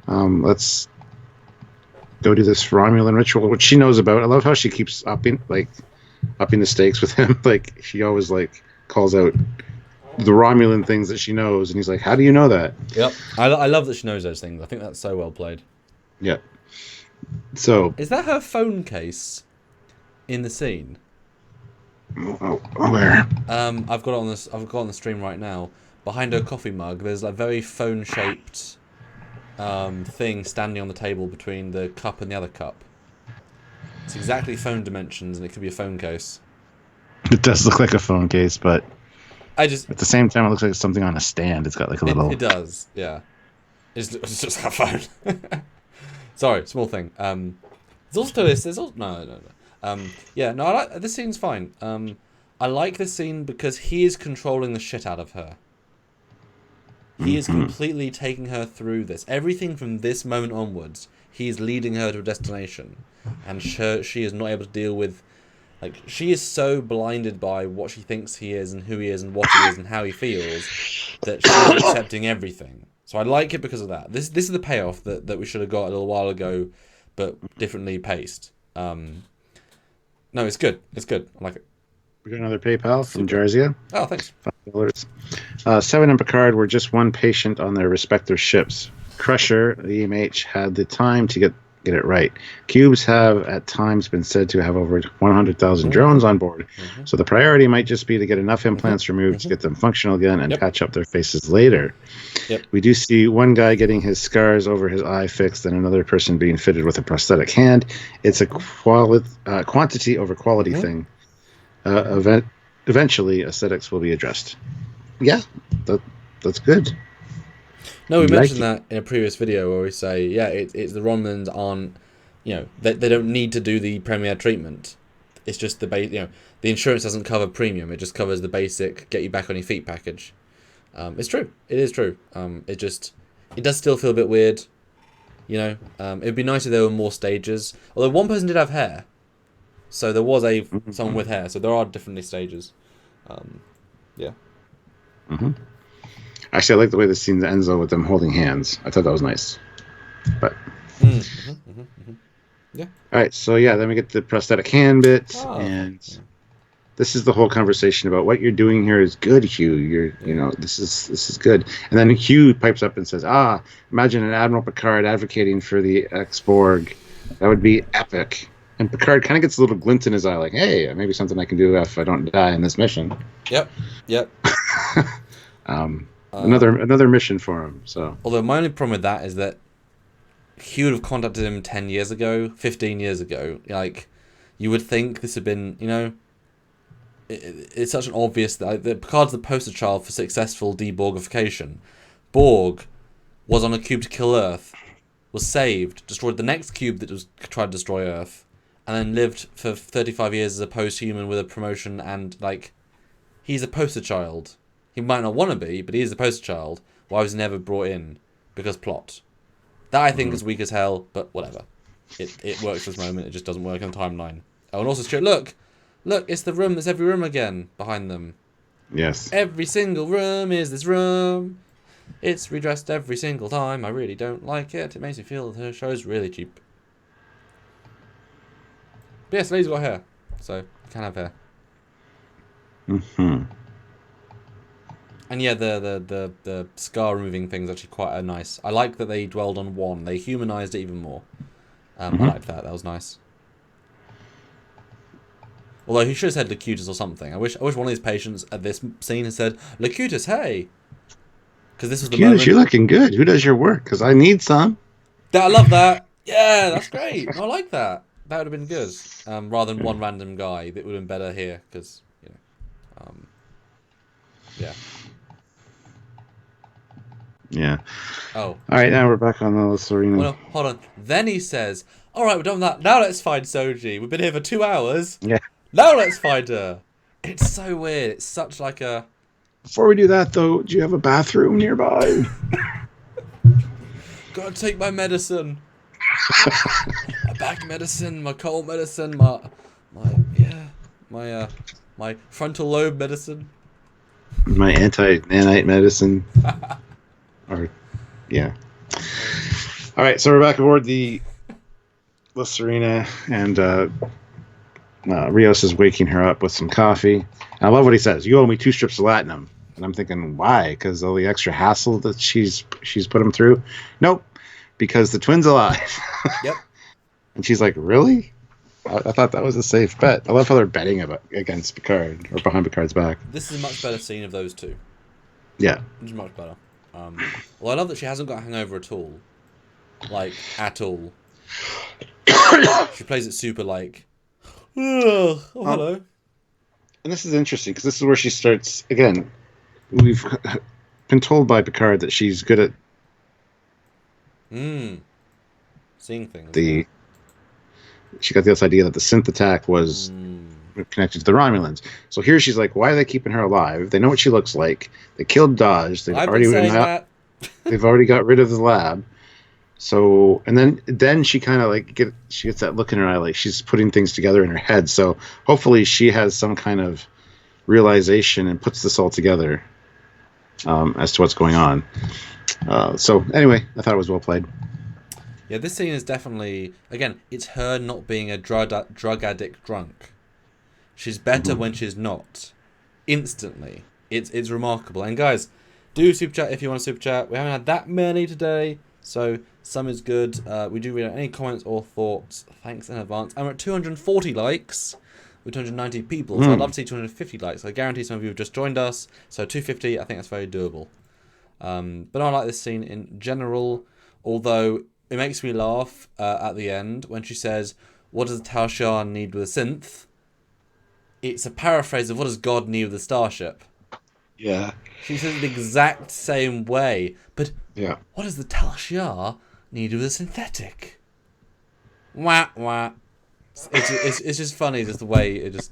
Let's go do this Romulan ritual, which she knows about. I love how she keeps upping the stakes with him. Like, she always, like, calls out the Romulan things that she knows. And he's like, how do you know that? Yep. I love that she knows those things. I think that's so well played. Yeah. So. Is that her phone case in the scene? Where? I've got it on this. I've got it on the stream right now. Behind her coffee mug, there's a very phone-shaped thing standing on the table between the cup and the other cup. It's exactly phone dimensions, and it could be a phone case. It does look like a phone case, but at the same time, it looks like something on a stand. It's got like a little. It does, yeah. It's just a phone. Sorry, small thing. There's also this. There's also no. Yeah, no, I like this scene's fine. I like this scene because he is controlling the shit out of her. He is completely taking her through this. Everything from this moment onwards, he is leading her to a destination, and she is not able to deal with. Like, she is so blinded by what she thinks he is and who he is and what he is and how he feels that she's accepting everything. So I like it because of that. This is the payoff that we should have got a little while ago, but differently paced. No, it's good. It's good. I like it. We got another PayPal from Jarzia. Oh, thanks. $5. Seven and Picard were just one patient on their respective ships. Crusher, the EMH, had the time to get it right. Cubes have at times been said to have over 100,000 drones on board. So the priority might just be to get enough implants removed to get them functional again and patch up their faces later. We do see one guy getting his scars over his eye fixed and another person being fitted with a prosthetic hand. It's a quantity over quality thing. Eventually, aesthetics will be addressed. Yeah, that's good. No, we mentioned that in a previous video where we say, yeah, it's the Romulans aren't, they don't need to do the Premier treatment. It's just the the insurance doesn't cover premium. It just covers the basic get you back on your feet package. It's true. It is true. It does still feel a bit weird. It'd be nice if there were more stages. Although one person did have hair, so there was someone with hair. So there are different stages. Yeah. Actually, I like the way the scene ends though with them holding hands. I thought that was nice. But yeah. All right, so then we get the prosthetic hand bit, and this is the whole conversation about what you're doing here is good, Hugh. This is good. And then Hugh pipes up and says, imagine an Admiral Picard advocating for the ex-Borg. That would be epic. And Picard kind of gets a little glint in his eye, like, hey, maybe something I can do if I don't die in this mission. Yep. Another mission for him. So, although my only problem with that is that he would have contacted him 10 years ago, 15 years ago. Like, you would think this had been, it's such an obvious that Picard's the poster child for successful deborgification. Borg was on a cube to kill Earth, was saved, destroyed the next cube that was tried to destroy Earth, and then lived for 35 years as a post-human with a promotion, and like, he's a poster child. He might not want to be, but he is a poster child. Why was he never brought in? Because plot. That I think is weak as hell, but whatever. It works for this moment, it just doesn't work in the timeline. Oh, and also, look, it's the room, there's every room again behind them. Yes. Every single room is this room. It's redressed every single time. I really don't like it. It makes me feel the show's really cheap. But yes, Lady's got hair, so you can have hair. Mm-hmm. And yeah, the scar removing thing's actually quite nice. I like that they dwelled on one. They humanized it even more. I liked that. That was nice. Although he should have said Locutus or something. I wish one of these patients at this scene had said, Locutus, hey! Because this was the moment. You're looking good. Who does your work? Because I need some. I love that. Yeah, that's great. I like that. That would have been good. Rather than one random guy. That would have been better here. Because, you know. Yeah. Yeah. Oh. All right, now we're back on the Serena. Well, no, hold on. Then he says, alright, we're done with that. Now let's find Soji. We've been here for 2 hours. Yeah. Now let's find her. It's so weird. It's such like a... Before we do that, though, do you have a bathroom nearby? Gotta take my medicine. My back medicine, my cold medicine, my frontal lobe medicine. My anti-nanite medicine. Yeah. All right, so we're back aboard the Serena, and Rios is waking her up with some coffee. And I love what he says. You owe me 2 strips of latinum. And I'm thinking, why? Because all the extra hassle that she's put him through? Nope. Because the twin's alive. Yep. And she's like, really? I thought that was a safe bet. I love how they're betting against Picard, or behind Picard's back. This is a much better scene of those two. Yeah. It's much better. Well, I love that she hasn't got a hangover at all. Like, at all. She plays it super like, oh, hello. And this is interesting, because this is where she starts, again, we've been told by Picard that she's good at seeing things. She got this idea that the synth attack was connected to the Romulans. So here she's like, why are they keeping her alive? They know what she looks like. They killed Dodge. They've already got rid of the lab. So, and then she kind of like she gets that look in her eye, like she's putting things together in her head. So hopefully she has some kind of realization and puts this all together as to what's going on. So anyway, I thought it was well played. Yeah, this scene is definitely, again, it's her not being a drug addict drunk. She's better when she's not. Instantly. It's remarkable. And guys, do super chat if you want to super chat. We haven't had that many today, so some is good. We do read out any comments or thoughts. Thanks in advance. And we're at 240 likes with 290 people, so I'd love to see 250 likes. I guarantee some of you have just joined us, so 250, I think that's very doable. But I like this scene in general, although it makes me laugh at the end when she says, what does the Tal Shiar need with a synth? It's a paraphrase of what does God need with a starship? Yeah. She says it the exact same way. But yeah, what does the Tal Shiar need with a synthetic? Wah, wah. It's just funny, just the way it just...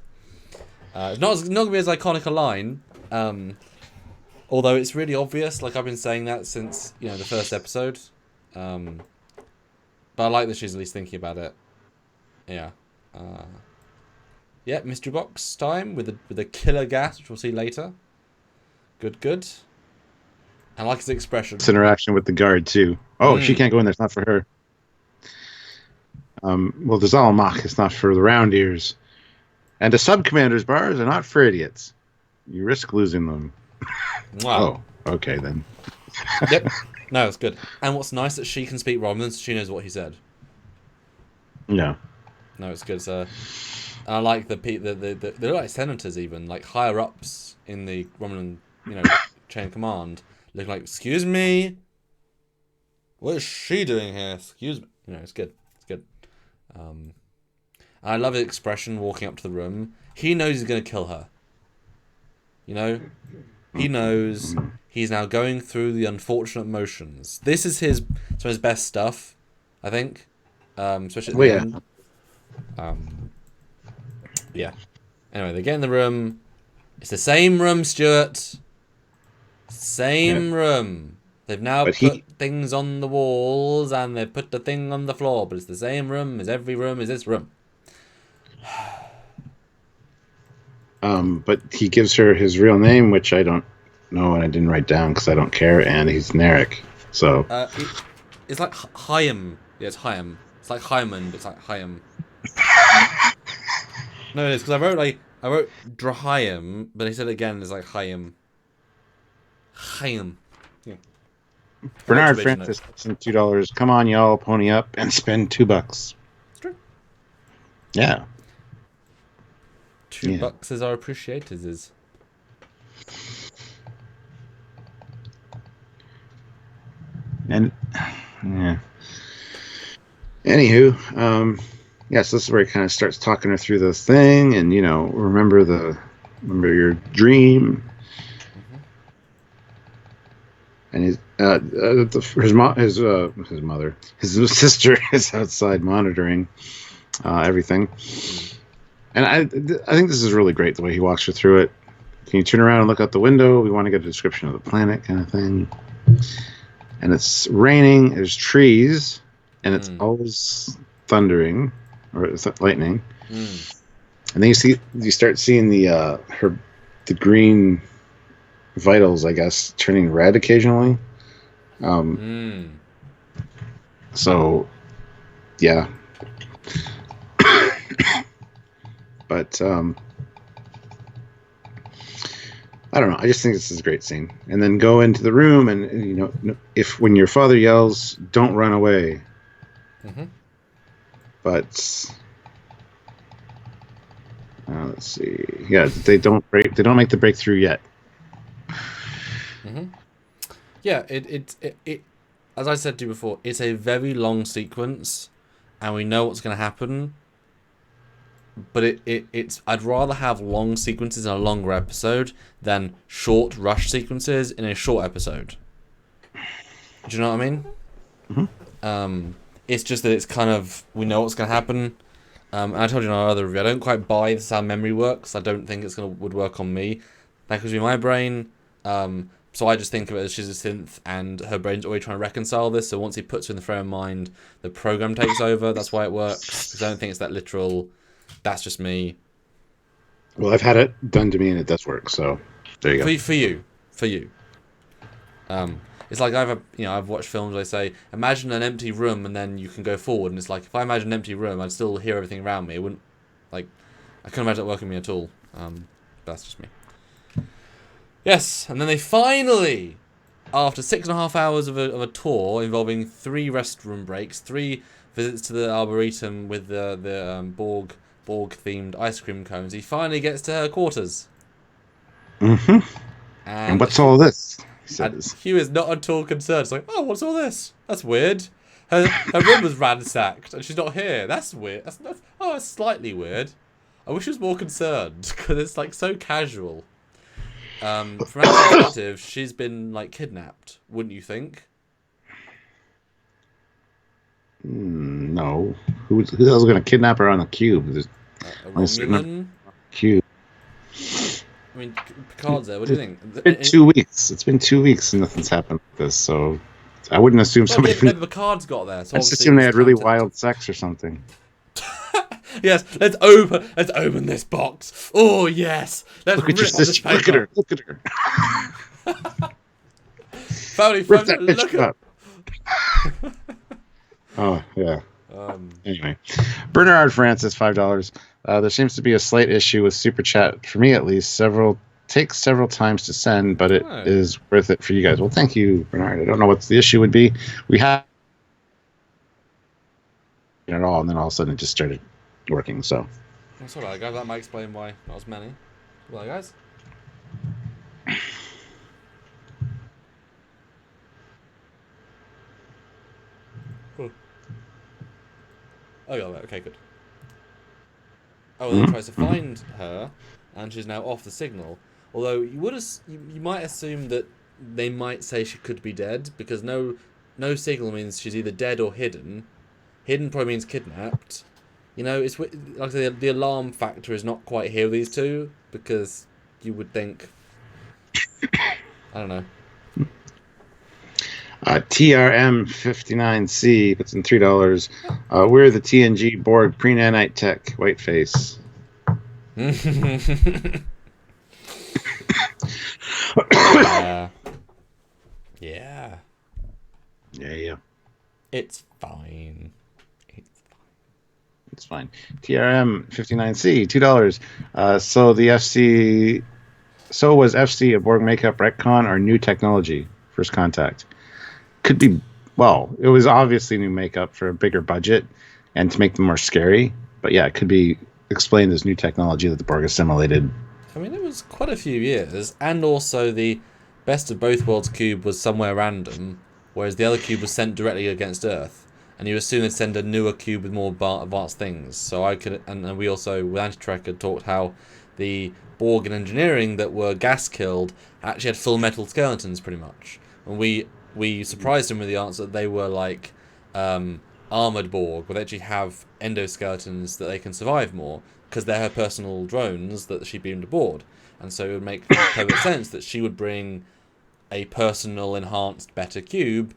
it's not going to be as iconic a line, although it's really obvious. Like, I've been saying that since, the first episode. But I like that she's at least thinking about it. Yeah. Yeah, mystery box time with the killer gas, which we'll see later. Good. And I like his expression. It's interaction with the guard too. Oh, she can't go in there. It's not for her. Well, there's all mock. It's not for the round ears. And the sub-commander's bars are not for idiots. You risk losing them. Wow. Oh, okay then. Yep. No, it's good. And what's nice that she can speak Romulan, so she knows what he said. Yeah. No, it's good. And I like they're like senators even, like higher ups in the Romulan, chain of command, looking like, excuse me, what is she doing here? Excuse me. It's good. It's good. I love his expression walking up to the room. He knows he's going to kill her. You know, he knows he's now going through the unfortunate motions. This is some of his best stuff, I think. Especially at the end. Yeah. Anyway, they get in the room. It's the same room, Stuart. Same room. They've now put things on the walls and they've put the thing on the floor, but it's the same room as every room is this room. But he gives her his real name, which I don't know and I didn't write down because I don't care, and he's Narek. So it's like Chaim. Yeah, it's Chaim. It's like Hyman, but it's like Chaim. No, it is because I wrote Drahayim, but he said it again. It's like Chaim. Chaim. Yeah. Bernard Francis sent $2. Come on, y'all, pony up and spend $2. It's true. Yeah. $2 is our appreciators is. And yeah. Anywho, so this is where he kind of starts talking her through the thing, and remember your dream. And his sister is outside monitoring everything. And I think this is really great the way he walks her through it. Can you turn around and look out the window? We want to get a description of the planet, kind of thing. And it's raining. There's trees, and it's always thundering or lightning. And then you start seeing the green vitals, I guess, turning red occasionally. So, yeah. But I don't know. I just think this is a great scene. And then go into the room, and when your father yells, don't run away. But let's see. Yeah, they don't make the breakthrough yet. Yeah, it as I said to you before, it's a very long sequence, and we know what's going to happen. But it's I'd rather have long sequences in a longer episode than short rush sequences in a short episode. Do you know what I mean? It's just that it's kind of, we know what's going to happen. And I told you in our other review, I don't quite buy this how memory works. I don't think would work on me. That could be my brain. So I just think of it as she's a synth and her brain's always trying to reconcile this. So once he puts her in the frame of mind, the program takes over. That's why it works. Because I don't think it's that literal. That's just me. Well, I've had it done to me and it does work. So there you go. For you. It's like I've watched films where they say, imagine an empty room and then you can go forward. And it's like, if I imagine an empty room, I'd still hear everything around me. It wouldn't, I couldn't imagine it working me at all. That's just me. Yes, and then they finally, after 6.5 hours of a tour involving 3 restroom breaks, 3 visits to the Arboretum with the Borg-themed ice cream cones, he finally gets to her quarters. And what's all this? And Hugh is not at all concerned. It's like, oh, what's all this? That's weird. Her room was ransacked, and she's not here. That's weird. That's slightly weird. I wish she was more concerned, because it's so casual. From our perspective, she's been kidnapped, wouldn't you think? No. Who else is going to kidnap her on a cube? A Romulan? Cube. I mean, Picard's there. What do you think? It's been 2 weeks. It's been 2 weeks and nothing's happened with this, so I wouldn't assume somebody. Picard's got there. So I just assume they had really wild sex or something. Yes, let's open this box. Oh yes, let's look at your sister. Look at her. Family, look at. Oh yeah. Anyway, Bernard Francis, $5. There seems to be a slight issue with Super Chat for me, at least. Takes several times to send, but it is worth it for you guys. Well, thank you, Bernard. I don't know what the issue would be. We have it all, and then all of a sudden it just started working. So that's all right, guys. That might explain why not as many. Well, guys. Oh, yeah, okay, good. Oh, then he tries to find her, and she's now off the signal. Although you might assume that they might say she could be dead, because no signal means she's either dead or hidden. Hidden probably means kidnapped. You know, it's like I said, the alarm factor is not quite here with these two, because you would think, I don't know. TRM59C, puts in $3. We're the TNG Borg pre-nanite tech, whiteface. Yeah. Yeah. Yeah. It's fine. It's fine. TRM59C, $2. So was FC a Borg makeup retcon or new technology? First contact. Could be, well, it was obviously new makeup for a bigger budget and to make them more scary. But yeah, it could be explained as new technology that the Borg assimilated. I mean, it was quite a few years, and also the Best of Both Worlds cube was somewhere random, whereas the other cube was sent directly against Earth. And you assume they'd send a newer cube with more advanced things. So I could, and we also, with Anti-Trek, had talked how the Borg and engineering that were gas killed actually had full metal skeletons, pretty much. And we surprised him with the answer that they were like armored Borg, where they actually have endoskeletons that they can survive more, because they're her personal drones that she beamed aboard. And so it would make perfect sense that she would bring a personal, enhanced, better cube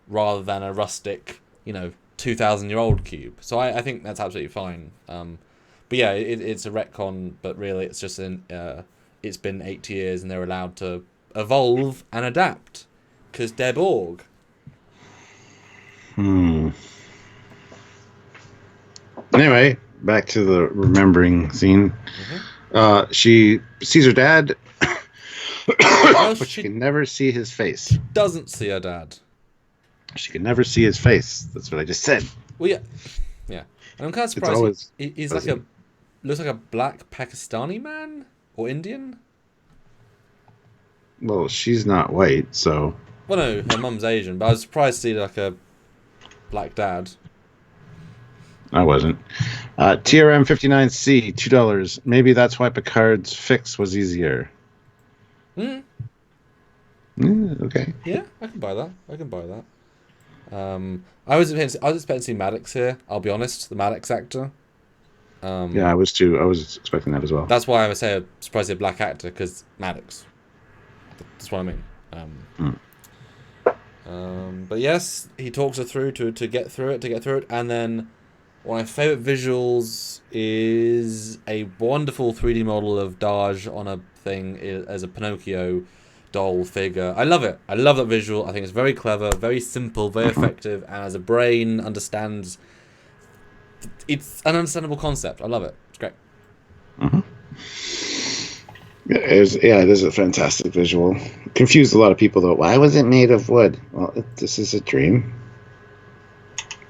rather than a rustic, 2,000-year-old cube. So I think that's absolutely fine. But yeah, it's a retcon, but really it's just it's been 8 years and they're allowed to evolve and adapt, because they're Borg. Anyway, back to the remembering scene. Mm-hmm. She sees her dad, but she can never see his face. Doesn't see her dad. She can never see his face. That's what I just said. Well, yeah. And I'm kind of surprised. He's looks like a black Pakistani man or Indian. Well, she's not white, so. Well, no, her mum's Asian, but I was surprised to see like a black dad. I wasn't. TRM59C, $2. Maybe that's why Picard's fix was easier. Okay. Yeah, I can buy that. I was expecting to see Maddox here. I'll be honest, the Maddox actor. Yeah, I was too. I was expecting that as well. That's why I would say I'm surprised a black actor, because Maddox. That's what I mean. But yes, he talks her through to get through it, and then one of my favourite visuals is a wonderful 3D model of Daj on a thing as a Pinocchio doll figure. I love it. I love that visual. I think it's very clever, very simple, very effective, and as a brain understands, it's an understandable concept. I love it. It's great. Mm-hmm. It is a fantastic visual. Confused a lot of people though. Why was it made of wood? Well, this is a dream.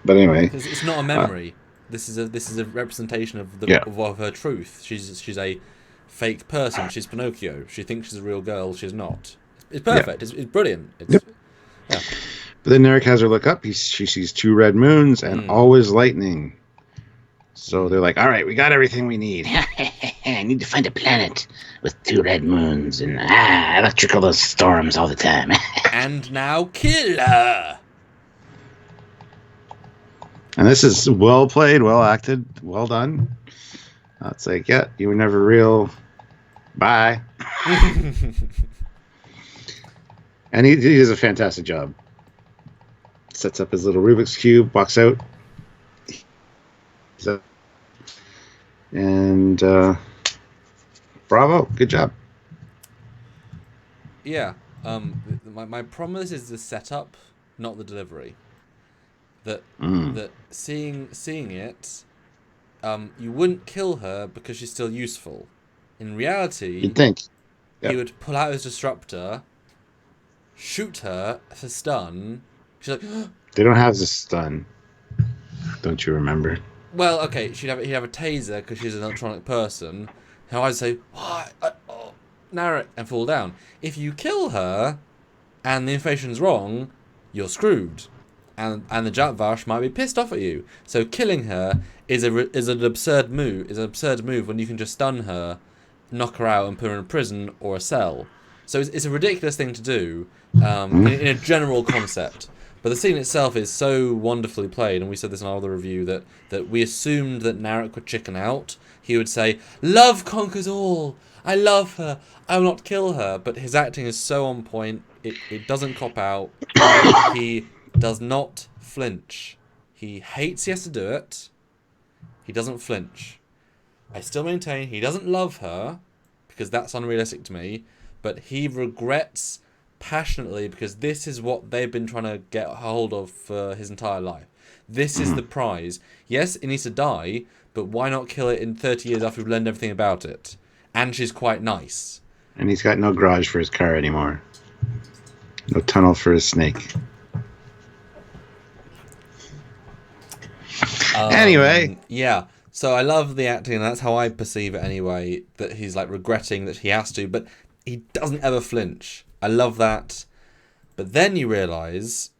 But anyway, because it's not a memory. This is a representation of of her truth. She's a fake person. She's Pinocchio. She thinks she's a real girl. She's not. It's perfect. Yeah. It's brilliant. Yeah. But then Eric has her look up. She sees 2 red moons and always lightning. So they're like, all right, we got everything we need. I need to find a planet with 2 red moons and electrical storms all the time. And now kill her. And this is well played, well acted, well done. It's like, yeah, you were never real. Bye. And he does a fantastic job. Sets up his little Rubik's Cube, walks out. And bravo, good job. Yeah. My problem with this is the setup, not the delivery. That seeing it, you wouldn't kill her because she's still useful. In reality, you'd think he would pull out his disruptor, shoot her for stun. She's like, they don't have the stun. Don't you remember? Well, okay, he'd have a taser because she's an electronic person. He'll either say, "Why, narrow it," and fall down. If you kill her, and the information's wrong, you're screwed. And the Jatvash might be pissed off at you. So killing her is an absurd move. Is an absurd move when you can just stun her, knock her out and put her in a prison or a cell. So it's a ridiculous thing to do in a general concept. But the scene itself is so wonderfully played, and we said this in our other review, that we assumed that Narek would chicken out. He would say, "Love conquers all. I love her. I will not kill her." But his acting is so on point. It doesn't cop out. He does not flinch. He hates he has to do it. He doesn't flinch. I still maintain he doesn't love her, because that's unrealistic to me, but he regrets passionately because this is what they've been trying to get hold of for his entire life. This is the prize. Yes, it needs to die, but why not kill it in 30 years after we've learned everything about it? And she's quite nice. And he's got no garage for his car anymore. No tunnel for his snake. Anyway. Yeah. So I love the acting, and that's how I perceive it anyway, that he's like regretting that he has to, but he doesn't ever flinch. I love that. But then you realise,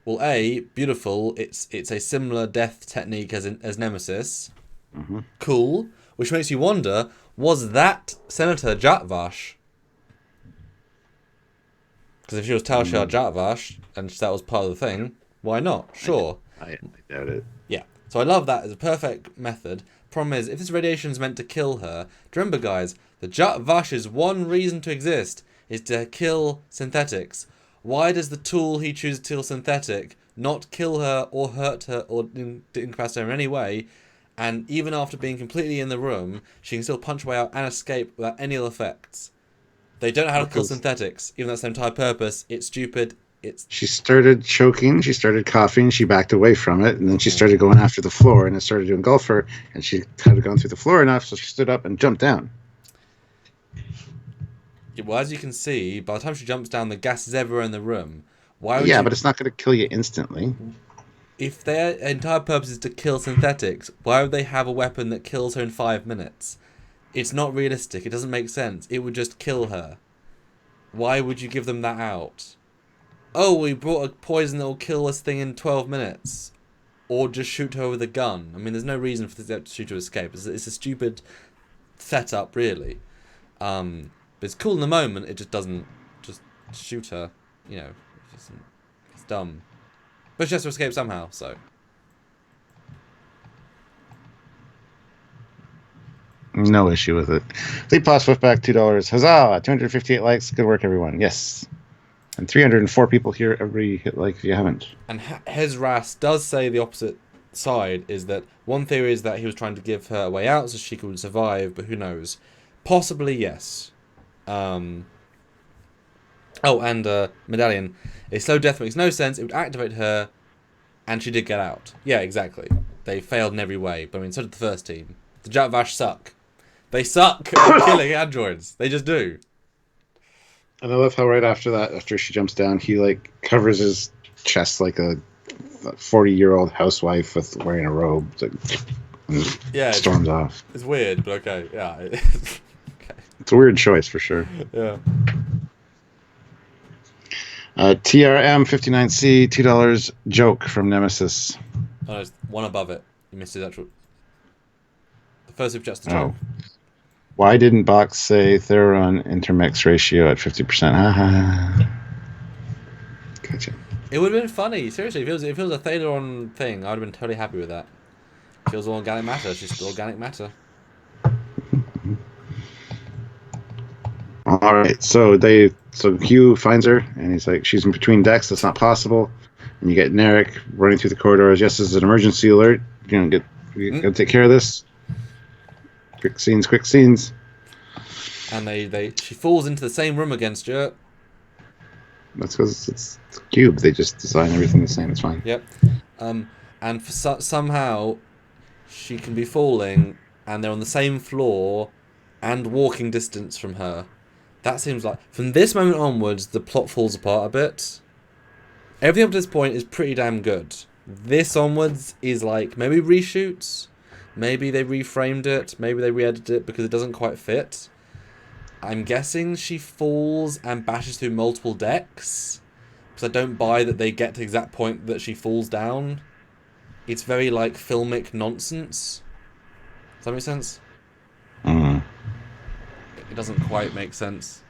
well, A, beautiful, it's a similar death technique as Nemesis. Mm-hmm. Cool. Which makes you wonder, was that Senator Jatvash? Because if she was Tal Shar Jatvash, and that was part of the thing, why not? Sure. I doubt it. Yeah. So I love that as a perfect method. Problem is, if this radiation is meant to kill her, remember guys, the Jatvash's one reason to exist is to kill synthetics. Why does the tool he chooses to kill synthetic not kill her or hurt her or incapacitate her in any way, and even after being completely in the room, she can still punch her way out and escape without any ill effects? They don't know how to kill synthetics, even though that's their entire purpose. It's stupid. She started choking, she started coughing, she backed away from it, and then she started going after the floor, and it started to engulf her, and she had gone through the floor enough, so she stood up and jumped down. Yeah, well, as you can see, by the time she jumps down, the gas is everywhere in the room. But it's not going to kill you instantly. If their entire purpose is to kill synthetics, why would they have a weapon that kills her in 5 minutes? It's not realistic. It doesn't make sense. It would just kill her. Why would you give them that out? Oh, we brought a poison that will kill this thing in 12 minutes. Or just shoot her with a gun. I mean, there's no reason for this to shoot to escape. It's a stupid setup, really. But it's cool in the moment. It just doesn't just shoot her. You know, it's dumb. But she has to escape somehow, so. No issue with it. Fleet Pass Swiftback, $2. Huzzah! 258 likes. Good work, everyone. Yes. And 304 people here. Everybody hit like if you haven't. And Hezras does say the opposite side, is that one theory is that he was trying to give her a way out so she could survive, but who knows? Possibly, yes. Oh, and Medallion. A slow death makes no sense. It would activate her, and she did get out. Yeah, exactly. They failed in every way, but I mean, so did the first team. The Jatvash suck. They suck at killing androids. They just do. And I love how right after that, after she jumps down, he like covers his chest like a 40-year-old housewife with wearing a robe. And storms off. It's weird, but okay. Yeah. Okay. It's a weird choice for sure. Yeah. TRM59C, $2 joke from Nemesis. Oh, there's one above it. You missed his actual. The first super chat's the joke. Why didn't Box say Theron intermix ratio at 50%? Haha. Gotcha. It would have been funny. Seriously, if it was a Thaleron thing, I would have been totally happy with that. She was all organic matter. She's still organic matter. All right, so Hugh finds her, and he's like, she's in between decks. That's not possible. And you get Narek running through the corridors. Yes, this is an emergency alert. You gotta take care of this. Quick scenes. And she falls into the same room again, Stuart. That's because it's a cube. They just design everything the same. It's fine. Yep. And for somehow she can be falling, and they're on the same floor, and walking distance from her. That seems like from this moment onwards, the plot falls apart a bit. Everything up to this point is pretty damn good. This onwards is like maybe reshoots. Maybe they reframed it. Maybe they re-edited it because it doesn't quite fit. I'm guessing she falls and bashes through multiple decks. Because I don't buy that they get to the exact point that she falls down. It's very like filmic nonsense. Does that make sense? Mm. it doesn't quite make sense,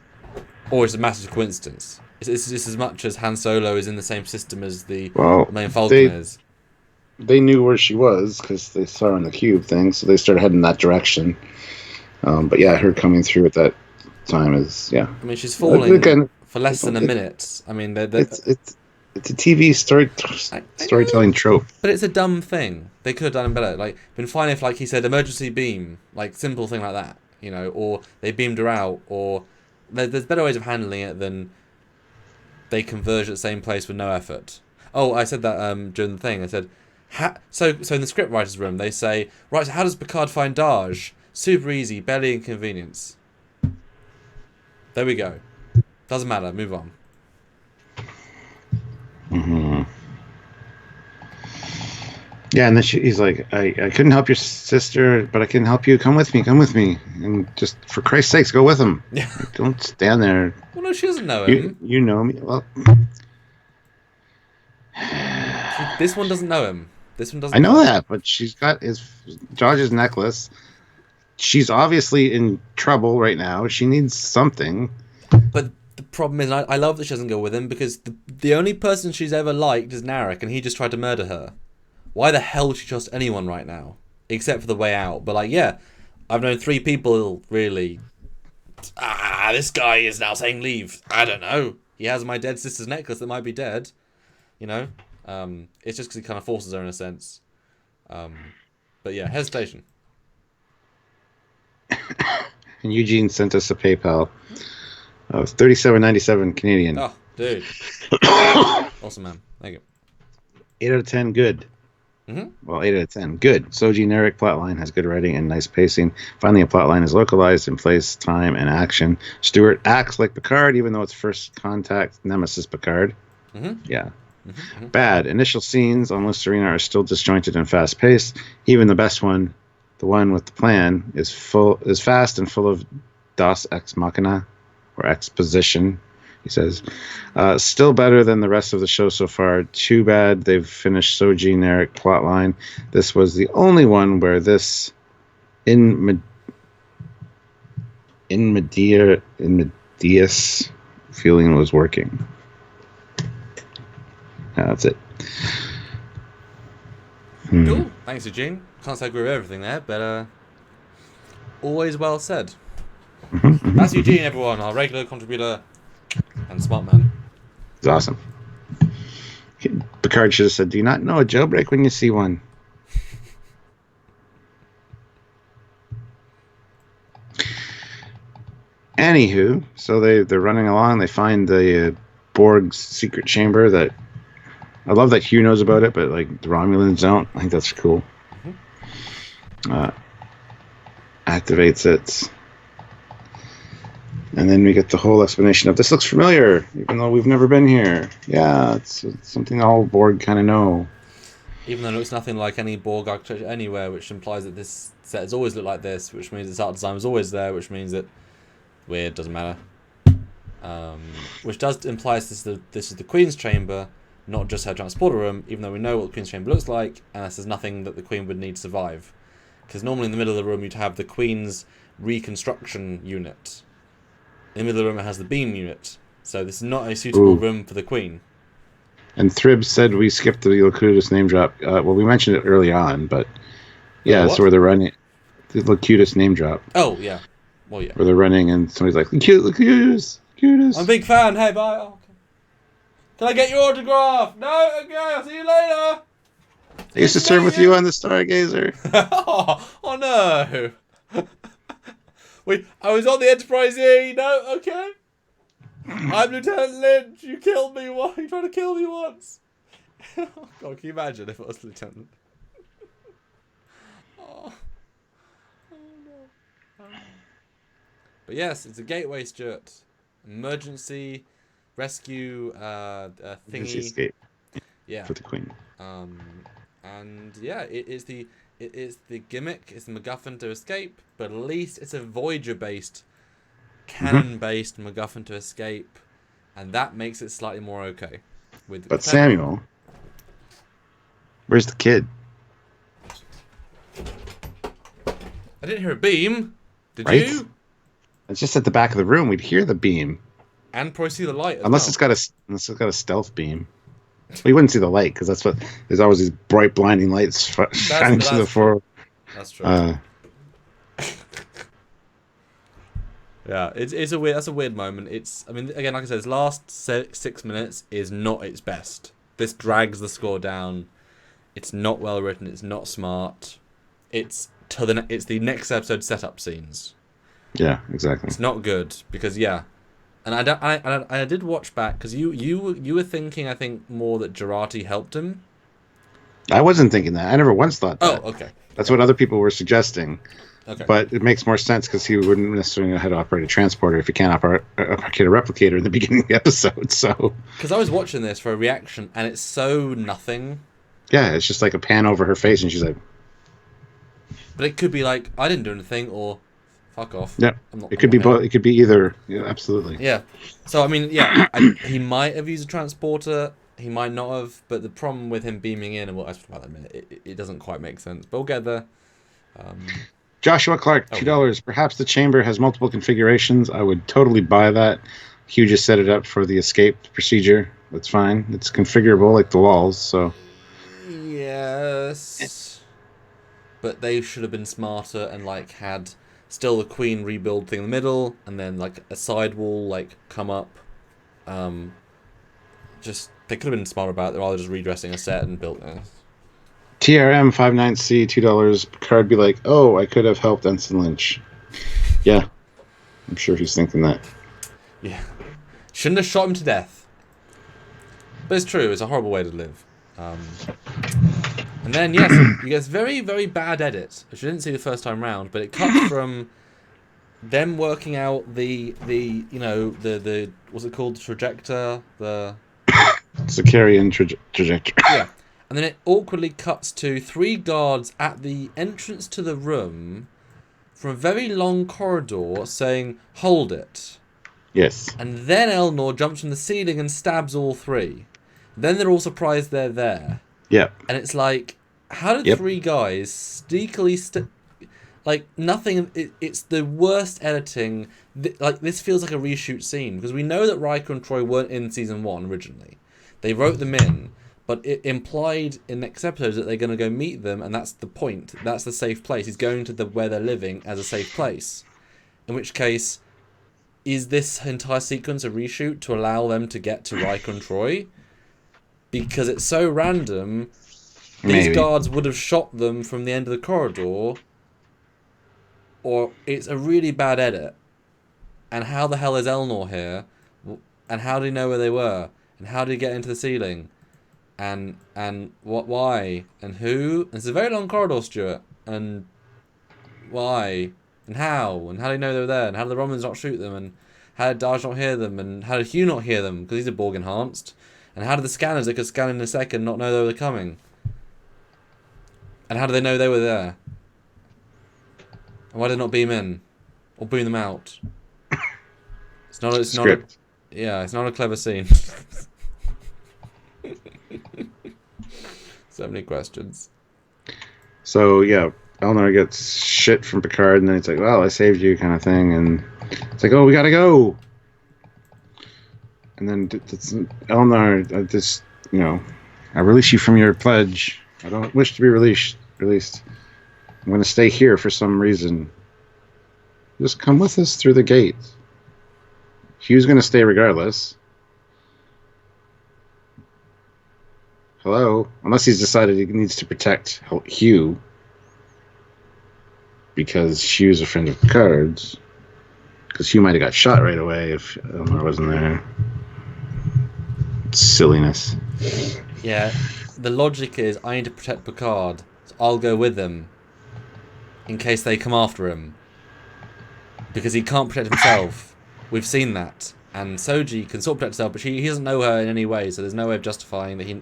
or it's a massive coincidence. It's as much as Han Solo is in the same system as the main Falcon is. They knew where she was because they saw her in the cube thing, so they started heading that direction. But yeah, her coming through at that time is I mean, she's falling for less than a minute. I mean, it's a TV storytelling trope. But it's a dumb thing. They could have done it better. Like, been fine if, like he said, emergency beam, like simple thing like that, or they beamed her out, or there's better ways of handling it than they converge at the same place with no effort. Oh, I said that during the thing. I said, so in the script writers' room, they say, right, so how does Picard find Daj? Super easy, barely inconvenience. There we go. Doesn't matter. Move on. Mm-hmm. Yeah, and then he's like, I couldn't help your sister, but I can help you. Come with me. And just, for Christ's sakes, go with him. Yeah. Don't stand there. Well, no, she doesn't know him. You know me. Well, this one doesn't know him. This one doesn't. I know that, but she's got George's necklace. She's obviously in trouble right now. She needs something. But the problem is, I love that she doesn't go with him, because the only person she's ever liked is Narek, and he just tried to murder her. Why the hell would she trust anyone right now? Except for the way out. But, like, yeah, I've known 3 people, really. This guy is now saying leave. I don't know. He has my dead sister's necklace that might be dead. It's just because he kind of forces her in a sense. But, yeah, hesitation. And Eugene sent us a PayPal of $37.97 Canadian. Oh, dude. Awesome, man. Thank you. 8 out of 10, good. Mm-hmm. Well, 8 out of 10, good. Soji Narek plotline has good writing and nice pacing. Finally, a plotline is localized in place, time, and action. Stewart acts like Picard, even though it's first contact nemesis Picard. Mm-hmm. Yeah. Mm-hmm. Bad. Initial scenes on Luz Serena are still disjointed and fast-paced. Even the best one, the one with the plan, is fast and full of Deus Ex Machina, or exposition, he says. Still better than the rest of the show so far. Too bad they've finished Soji Narek plotline. This was the only one where this in medias feeling was working. That's it. Cool. Thanks, Eugene. Can't say I agree with everything there, but always well said. That's Eugene, everyone, our regular contributor and smart man. It's awesome. Picard should have said, "Do you not know a jailbreak when you see one?" Anywho, so they're running along. They find the Borg's secret chamber that I love that Hugh knows about it, but like the Romulans don't. I think that's cool. Activates it. And then we get the whole explanation of, this looks familiar, even though we've never been here. Yeah, it's something all Borg kind of know. Even though it looks nothing like any Borg architecture anywhere, which implies that this set has always looked like this, which means its art design was always there, which means that weird, doesn't matter. Which does imply this is the Queen's chamber, not just her transporter room, even though we know what the Queen's chamber looks like, and this is nothing that the Queen would need to survive. Because normally in the middle of the room you'd have the Queen's reconstruction unit. In the middle of the room it has the beam unit. So this is not a suitable room for the Queen. And Thrib said we skipped the Locutus name drop. Well, we mentioned it early on, but yeah, that's where they're running. The Locutus name drop. Oh, yeah. Well, yeah. Where they're running and somebody's like, Locutus. I'm a big fan. Hey, bye. Oh, okay. Can I get your autograph? No? Okay, I'll see you later. I used to serve with you on the Stargazer. Oh no. I was on the Enterprise E. No, okay. I'm Lieutenant Lynch. You killed me. Why? You tried to kill me once. God, can you imagine if it was Lieutenant? Oh no. But yes, it's a gateway, Stuart. Emergency rescue thingy. Emergency escape. Yeah. For the Queen. And yeah, it is the gimmick. It's the MacGuffin to escape, but at least it's a Voyager-based, canon-based MacGuffin to escape, and that makes it slightly more okay. But Samuel, where's the kid? I didn't hear a beam. Did right? you? It's just at the back of the room. We'd hear the beam. And probably see the light as Unless well. it's got a stealth beam. Well, you wouldn't see the light because that's what there's always these bright, blinding lights shining through the floor. That's true. Yeah, it's a weird. That's a weird moment. I mean, again, like I said, this last 6 minutes is not its best. This drags the score down. It's not well written. It's not smart. It's the next episode setup scenes. Yeah, exactly. It's not good because and I did watch back because you were thinking, I think, more that Jurati helped him. I wasn't thinking that. I never once thought that. Oh, okay. That's what other people were suggesting. Okay. But it makes more sense because he wouldn't necessarily know how to operate a transporter if he can't operate a replicator in the beginning of the episode. So. Because I was watching this for a reaction, and it's so nothing. Yeah, it's just like a pan over her face, and she's like. But it could be like, I didn't do anything, or fuck off. Yeah. It could be both. It could be either. Yeah, absolutely. Yeah. So I mean, he might have used a transporter. He might not have. But the problem with him beaming in, and what I talk about that in a minute, it doesn't quite make sense. But we'll get there. Joshua Clark, $2. Perhaps the chamber has multiple configurations. I would totally buy that. Hugh just set it up for the escape procedure. That's fine. It's configurable like the walls. So. Yes. But they should have been smarter and had still the queen rebuild thing in the middle, and then a side wall come up. Just they could have been smarter about it rather than just redressing a set and built this. TRM 59C, $2. Picard be like, oh, I could have helped Ensign Lynch. Yeah, I'm sure he's thinking that. Yeah, shouldn't have shot him to death. But it's true. It's a horrible way to live. And then, yes, you get this very, very bad edit, which I didn't see the first time round, but it cuts from them working out the what's it called, trajector, the Sicarian trajectory. Yeah, and then it awkwardly cuts to 3 guards at the entrance to the room from a very long corridor saying, "Hold it." Yes. And then Elnor jumps from the ceiling and stabs all 3. Then they're all surprised they're there. Yeah. And it's like, how did 3 guys sneakily nothing? It's the worst editing. This feels like a reshoot scene because we know that Riker and Troy weren't in season 1 originally. They wrote them in, but it implied in next episodes that they're going to go meet them, and that's the point. That's the safe place. He's going to where they're living as a safe place. In which case, is this entire sequence a reshoot to allow them to get to Riker and Troy? Because it's so random, these guards would have shot them from the end of the corridor, or it's a really bad edit. And how the hell is Elnor here? And how do you know where they were? And how did he get into the ceiling? And what? Why? And who? And it's a very long corridor, Stuart. And why? And how? And how do you know they were there? And how did the Romans not shoot them? And how did Daj not hear them? And how did Hugh not hear them? Because he's a Borg enhanced. And how did the scanners that could scan in a second not know they were coming? And how do they know they were there? And why did they not beam in? Or beam them out? It's not a clever scene. So many questions. So, yeah, Elnor gets shit from Picard, and then it's like, well, I saved you, kind of thing. And it's like, oh, we gotta go. And then Elnor, I release you from your pledge. I don't wish to be released. I'm going to stay here for some reason. Just come with us through the gate. Hugh's going to stay regardless. Hello? Unless he's decided he needs to protect Hugh. Because Hugh's a friend of Picard's. Because Hugh might have got shot right away if Elnor wasn't there. Silliness. Yeah, the logic is I need to protect Picard, so I'll go with them in case they come after him. Because he can't protect himself. We've seen that. And Soji can sort of protect herself, but he doesn't know her in any way, so there's no way of justifying that he.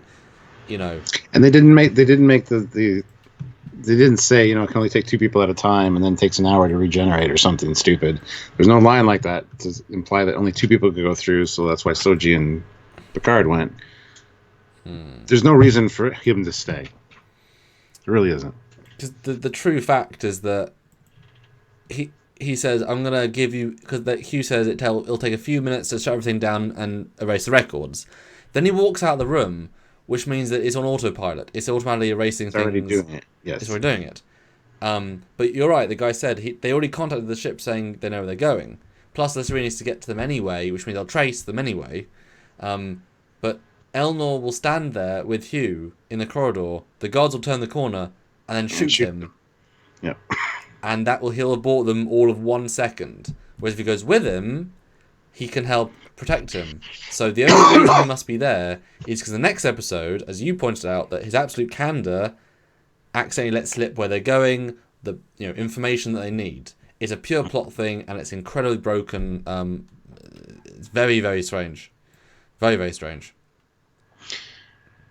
And they didn't make the they didn't say, it can only take 2 people at a time and then it takes an hour to regenerate or something stupid. There's no line like that to imply that only 2 people could go through, so that's why Soji and Picard went. There's no reason for him to stay. There really isn't. Because the true fact is that he says, I'm going to give you... Because Hugh says it'll take a few minutes to shut everything down and erase the records. Then he walks out of the room, which means that it's on autopilot. It's automatically erasing things. It's already doing it, yes. It's already doing it. But you're right, the guy said they already contacted the ship saying they know where they're going. Plus, the Serena needs to get to them anyway, which means they'll trace them anyway. But Elnor will stand there with Hugh in the corridor. The guards will turn the corner and then shoot him. Yep. And he'll abort them all of 1 second. Whereas if he goes with him, he can help protect him. So the only reason he must be there is because the next episode, as you pointed out, that his absolute candor accidentally let slip where they're going, the information that they need. It's a pure plot thing, and it's incredibly broken. It's very, very strange. Very, very strange.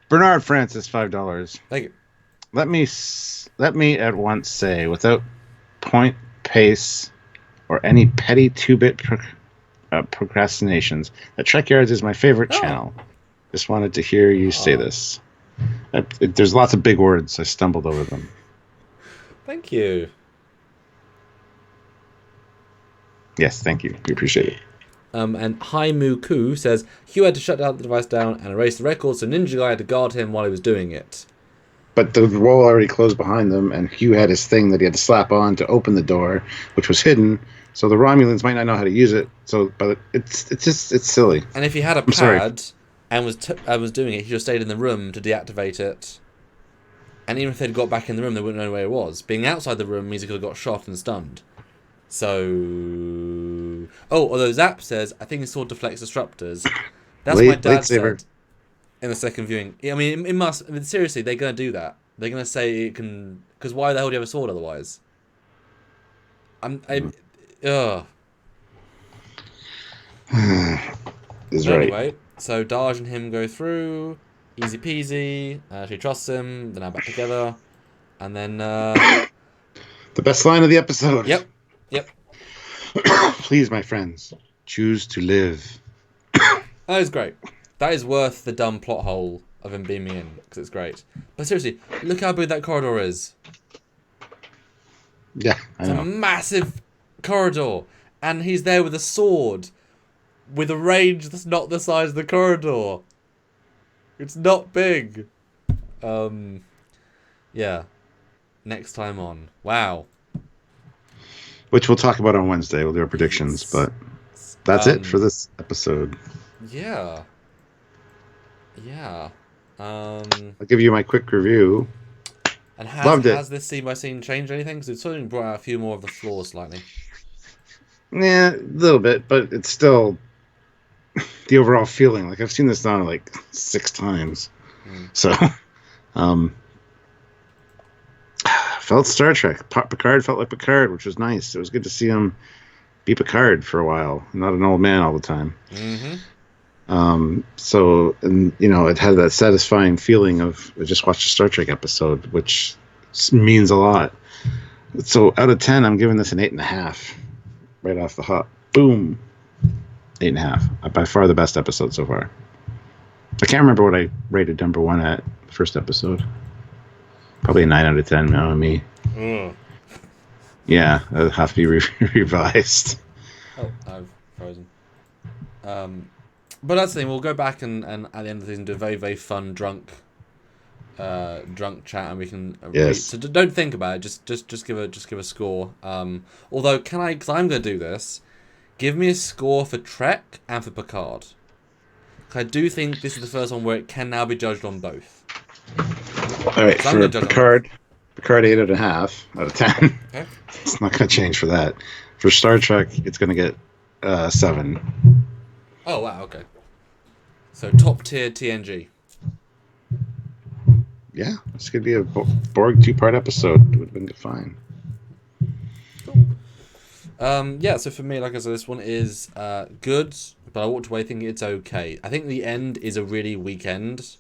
Bernard Francis, $5. Thank you. Let me at once say, without point, pace, or any petty 2-bit procrastinations, that Trekyards is my favorite channel. Just wanted to hear you say this. There's lots of big words. I stumbled over them. Thank you. Yes, thank you. We appreciate it. And Haimu says, Hugh had to shut the device down and erase the records, so Ninja Guy had to guard him while he was doing it. But the wall already closed behind them, and Hugh had his thing that he had to slap on to open the door, which was hidden. So the Romulans might not know how to use it. So, but it's silly. And if he had a pad and was doing it, he just stayed in the room to deactivate it. And even if they'd got back in the room, they wouldn't know where it was. Being outside the room means he could have got shot and stunned. So, although Zap says, I think he saw deflects disruptors. That's what my dad said in the second viewing. I mean, it must. I mean, seriously, they're going to do that. They're going to say it can. Because why the hell do you have a sword otherwise? Ugh. Anyway, so Daj and him go through. Easy peasy. She trusts him. They're now back together. And then. The best line of the episode. Yep. Please, my friends, choose to live. That is great. That is worth the dumb plot hole of him beaming in, because it's great. But seriously, look how big that corridor is. Yeah, I know. It's a massive corridor, and he's there with a sword, with a range that's not the size of the corridor. It's not big. Yeah. Next time on. Wow. Which we'll talk about on Wednesday. We'll do our predictions, but that's it for this episode. Yeah. I'll give you my quick review. And Loved it. Has this scene by scene changed anything? Because it's certainly brought out a few more of the flaws slightly. Yeah, a little bit, but it's still the overall feeling. Like, I've seen this now like 6 times. So, felt Star Trek. Picard felt like Picard, which was nice. It was good to see him be Picard for a while, not an old man all the time. So, and it had that satisfying feeling of I just watched a Star Trek episode, which means a lot. So, out of 10, I'm giving this an 8.5, right off the hop. Boom, 8.5. By far the best episode so far. I can't remember what I rated number 1 at the first episode. Probably a 9 out of 10 now on me. Yeah, it'll have to be revised. Oh, I've frozen. But that's the thing. We'll go back and at the end of the season do a very, very fun drunk chat, and we can. Yes. So don't think about it. Just give a score. Although because I'm going to do this, give me a score for Trek and for Picard. I do think this is the first one where it can now be judged on both. All right, for Picard 8.5 out of 10. Okay. It's not going to change for that. For Star Trek, it's going to get 7. Oh, wow, okay. So top tier TNG. Yeah, this could be a Borg 2-part episode. It would have been fine. Cool. Yeah, so for me, like I said, this one is good, but I walked away thinking it's okay. I think the end is a really weak end.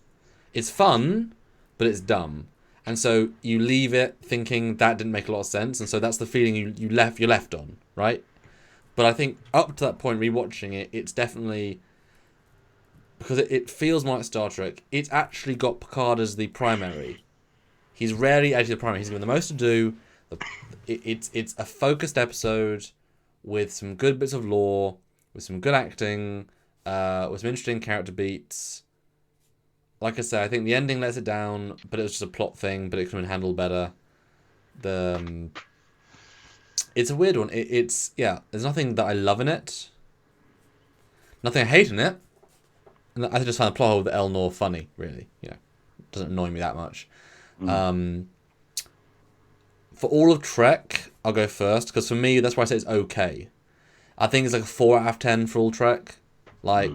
It's fun, but it's dumb. And so you leave it thinking that didn't make a lot of sense, and so that's the feeling you're left on, right? But I think up to that point, rewatching it, it's definitely, because it feels more like Star Trek, it's actually got Picard as the primary. He's rarely actually the primary. He's given the most to do. It's a focused episode. with some good bits of lore, with some good acting, with some interesting character beats. Like I said, I think the ending lets it down, but it was just a plot thing, but it could have been handled better. It's a weird one. It's there's nothing that I love in it. Nothing I hate in it. And I just find the plot hole with Elnor funny, really. It doesn't annoy me that much. For all of Trek, I'll go first, because for me, that's why I say it's okay. I think it's like a 4 out of 10 for all Trek. Yeah,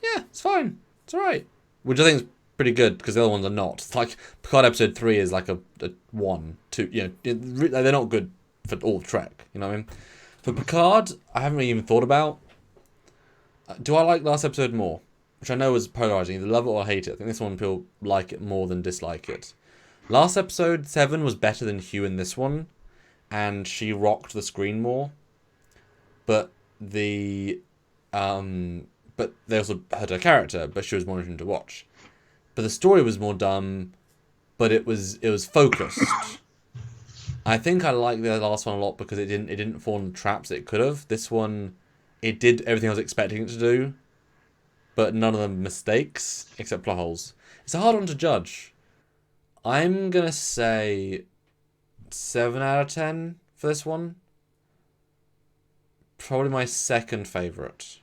it's fine. It's alright. Which I think is pretty good, because the other ones are not. It's like, Picard episode 3 is like a 1, 2, they're not good for all of Trek, you know what I mean? For Picard, I haven't really even thought about. Do I like last episode more? Which I know is polarizing. Either love it or hate it. I think this one people like it more than dislike it. Last episode 7 was better than Hugh in this one, and she rocked the screen more. But they also hurt her character, but she was more interesting to watch. But the story was more dumb, but it was focused. I think I like the last one a lot because it didn't fall into traps it could have. This one, it did everything I was expecting it to do, but none of the mistakes except plot holes. It's a hard one to judge. I'm gonna say 7 out of 10 for this one. Probably my second favorite.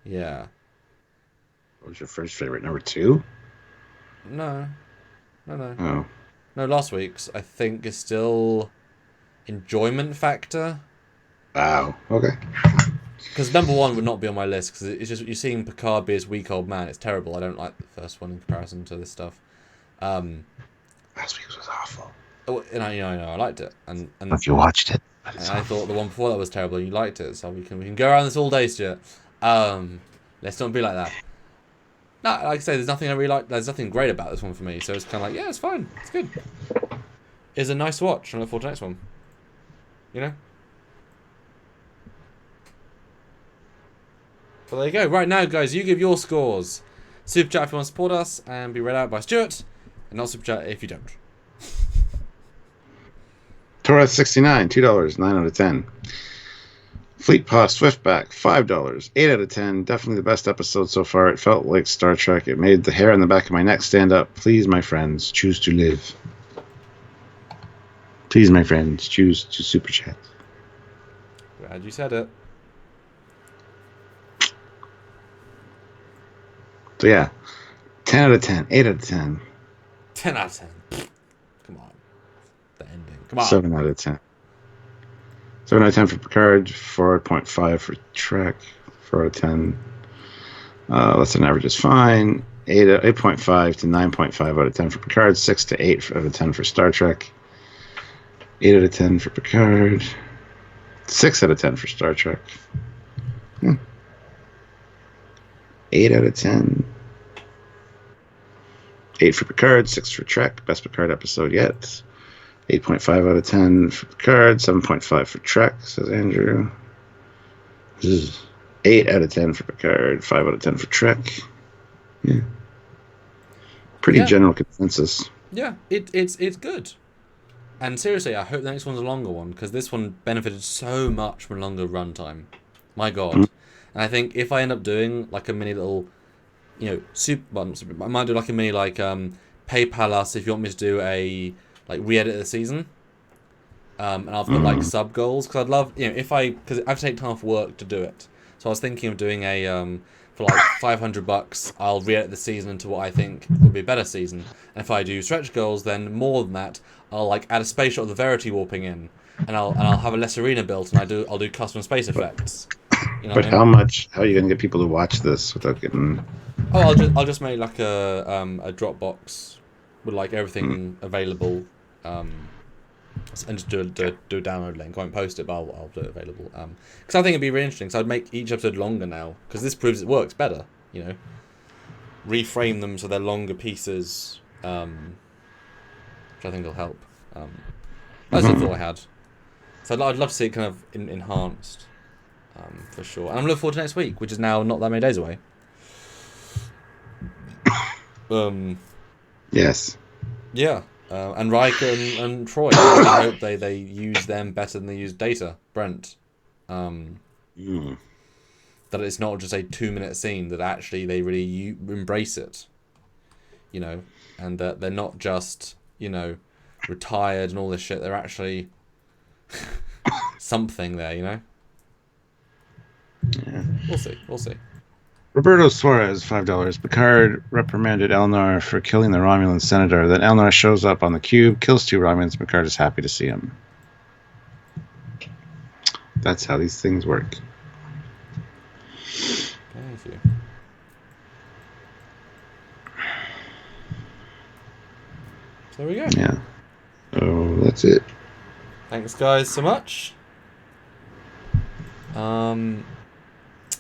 Yeah. What was your first favorite? Number 2? No. Oh. No, last week's, I think, is still enjoyment factor. Wow. Okay. Because number 1 would not be on my list, because it's just, you're seeing Picard be his weak old man. It's terrible. I don't like the first one in comparison to this stuff. Last week's was awful. And I know, I liked it. And if you watched it. And I thought the one before that was terrible, and you liked it, so we can go around this all day, Stuart. Let's not be like that. No, like I say, there's nothing I really like. There's nothing great about this one for me, so it's kind of like, yeah, it's fine, it's good. It's a nice watch. I look forward to the next one. You know. But there you go. Right now, guys, you give your scores. Super chat if you want to support us and be read out by Stuart, and not super chat if you don't. Torres 69, $2, 9 out of 10. Fleet Paw Swiftback, $5, 8 out of 10. Definitely the best episode so far. It felt like Star Trek. It made the hair on the back of my neck stand up. Please, my friends, choose to live. Please, my friends, choose to super chat. Glad you said it. So yeah, 10 out of 10, 8 out of 10. 10 out of 10. Come on. The ending. Come on. 7 out of 10. 7 out of 10 for Picard, 4.5 for Trek, 4 out of 10. Less than average is fine. 8.5 to 9.5 out of 10 for Picard, 6 to 8 out of 10 for Star Trek. 8 out of 10 for Picard, 6 out of 10 for Star Trek. 8 out of 10. 8 for Picard, 6 for Trek. Best Picard episode yet. 8.5 out of 10 for Picard, 7.5 for Trek, says Andrew. 8 out of 10 for Picard, 5 out of 10 for Trek. Yeah. Pretty general consensus. Yeah, it's good. And seriously, I hope the next one's a longer one, because this one benefited so much from a longer runtime. My God. Mm-hmm. And I think if I end up doing like a mini little, I might do like a mini PayPal us if you want me to do a re-edit of the season. And I've got like sub goals, because I'd love, because I have to take time off work to do it. So I was thinking of doing a for like $500, I'll re-edit the season into what I think would be a better season. And if I do stretch goals, then more than that, I'll like add a space shot of the Verity warping in, and I'll have a less arena built, and I'll do custom space effects. But how much? How are you gonna get people to watch this without getting? Oh, I'll just make like a Dropbox with like everything available, and just do a download link. I won't post it, but I'll do it available. Because I think it'd be really interesting. So I'd make each episode longer now, because this proves it works better. Reframe them so they're longer pieces, which I think will help. That's the thought I had. So I'd love to see it kind of enhanced, for sure. And I'm looking forward to next week, which is now not that many days away. Yes. Yeah. And Riker and Troy. I hope they use them better than they use Data, Brent. That it's not just a 2-minute scene, that actually they really embrace it. And that they're not just, retired and all this shit. They're actually something there, Yeah. We'll see. Roberto Suarez, $5. Picard reprimanded Elnor for killing the Romulan senator. Then Elnor shows up on the cube, kills 2 Romulans. Picard is happy to see him. That's how these things work. Thank you. So there we go. Yeah. Oh, that's it. Thanks, guys, so much.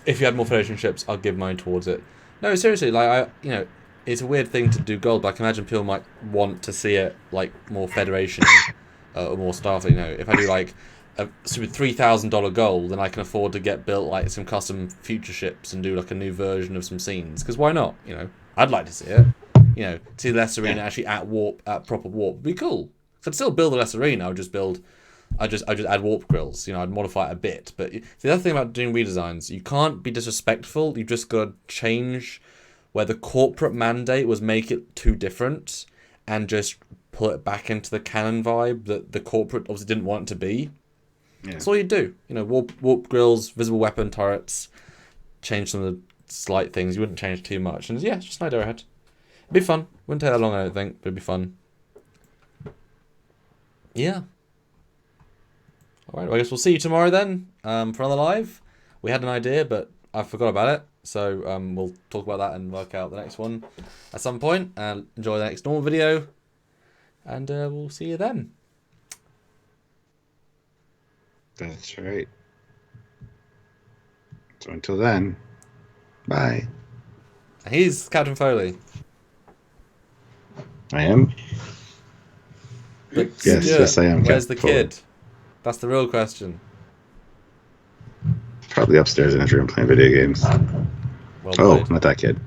If you had more Federation ships, I'll give mine towards it. No, seriously, it's a weird thing to do gold, but I can imagine people might want to see it more Federation or more Starfleet. If I do a $3,000 gold, then I can afford to get built some custom future ships and do a new version of some scenes. Because why not? I'd like to see it. See the Less Arena actually at proper warp would be cool. If I'd still build the Less Arena, I'd just add warp grills. I'd modify it a bit. But the other thing about doing redesigns, you can't be disrespectful. You've just got to change where the corporate mandate was make it too different and just put it back into the canon vibe that the corporate obviously didn't want it to be. Yeah. That's all you do. Warp grills, visible weapon turrets, change some of the slight things. You wouldn't change too much. And yeah, it's just an idea ahead. It'd be fun. Wouldn't take that long, I don't think, but it'd be fun. Yeah. Alright, well, I guess we'll see you tomorrow then for another live. We had an idea, but I forgot about it. So we'll talk about that and work out the next one at some point. And enjoy the next normal video. And we'll see you then. That's right. So until then, bye. He's Captain Foley. I am? But yes, I am. Where's the kid? That's the real question. Probably upstairs in his room playing video games. Well not that kid.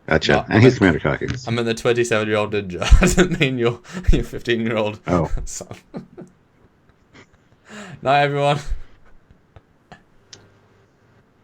Gotcha. And he's Commander Cockings. I meant the 27-year-old ninja. I didn't mean your 15-year-old son. Night, everyone.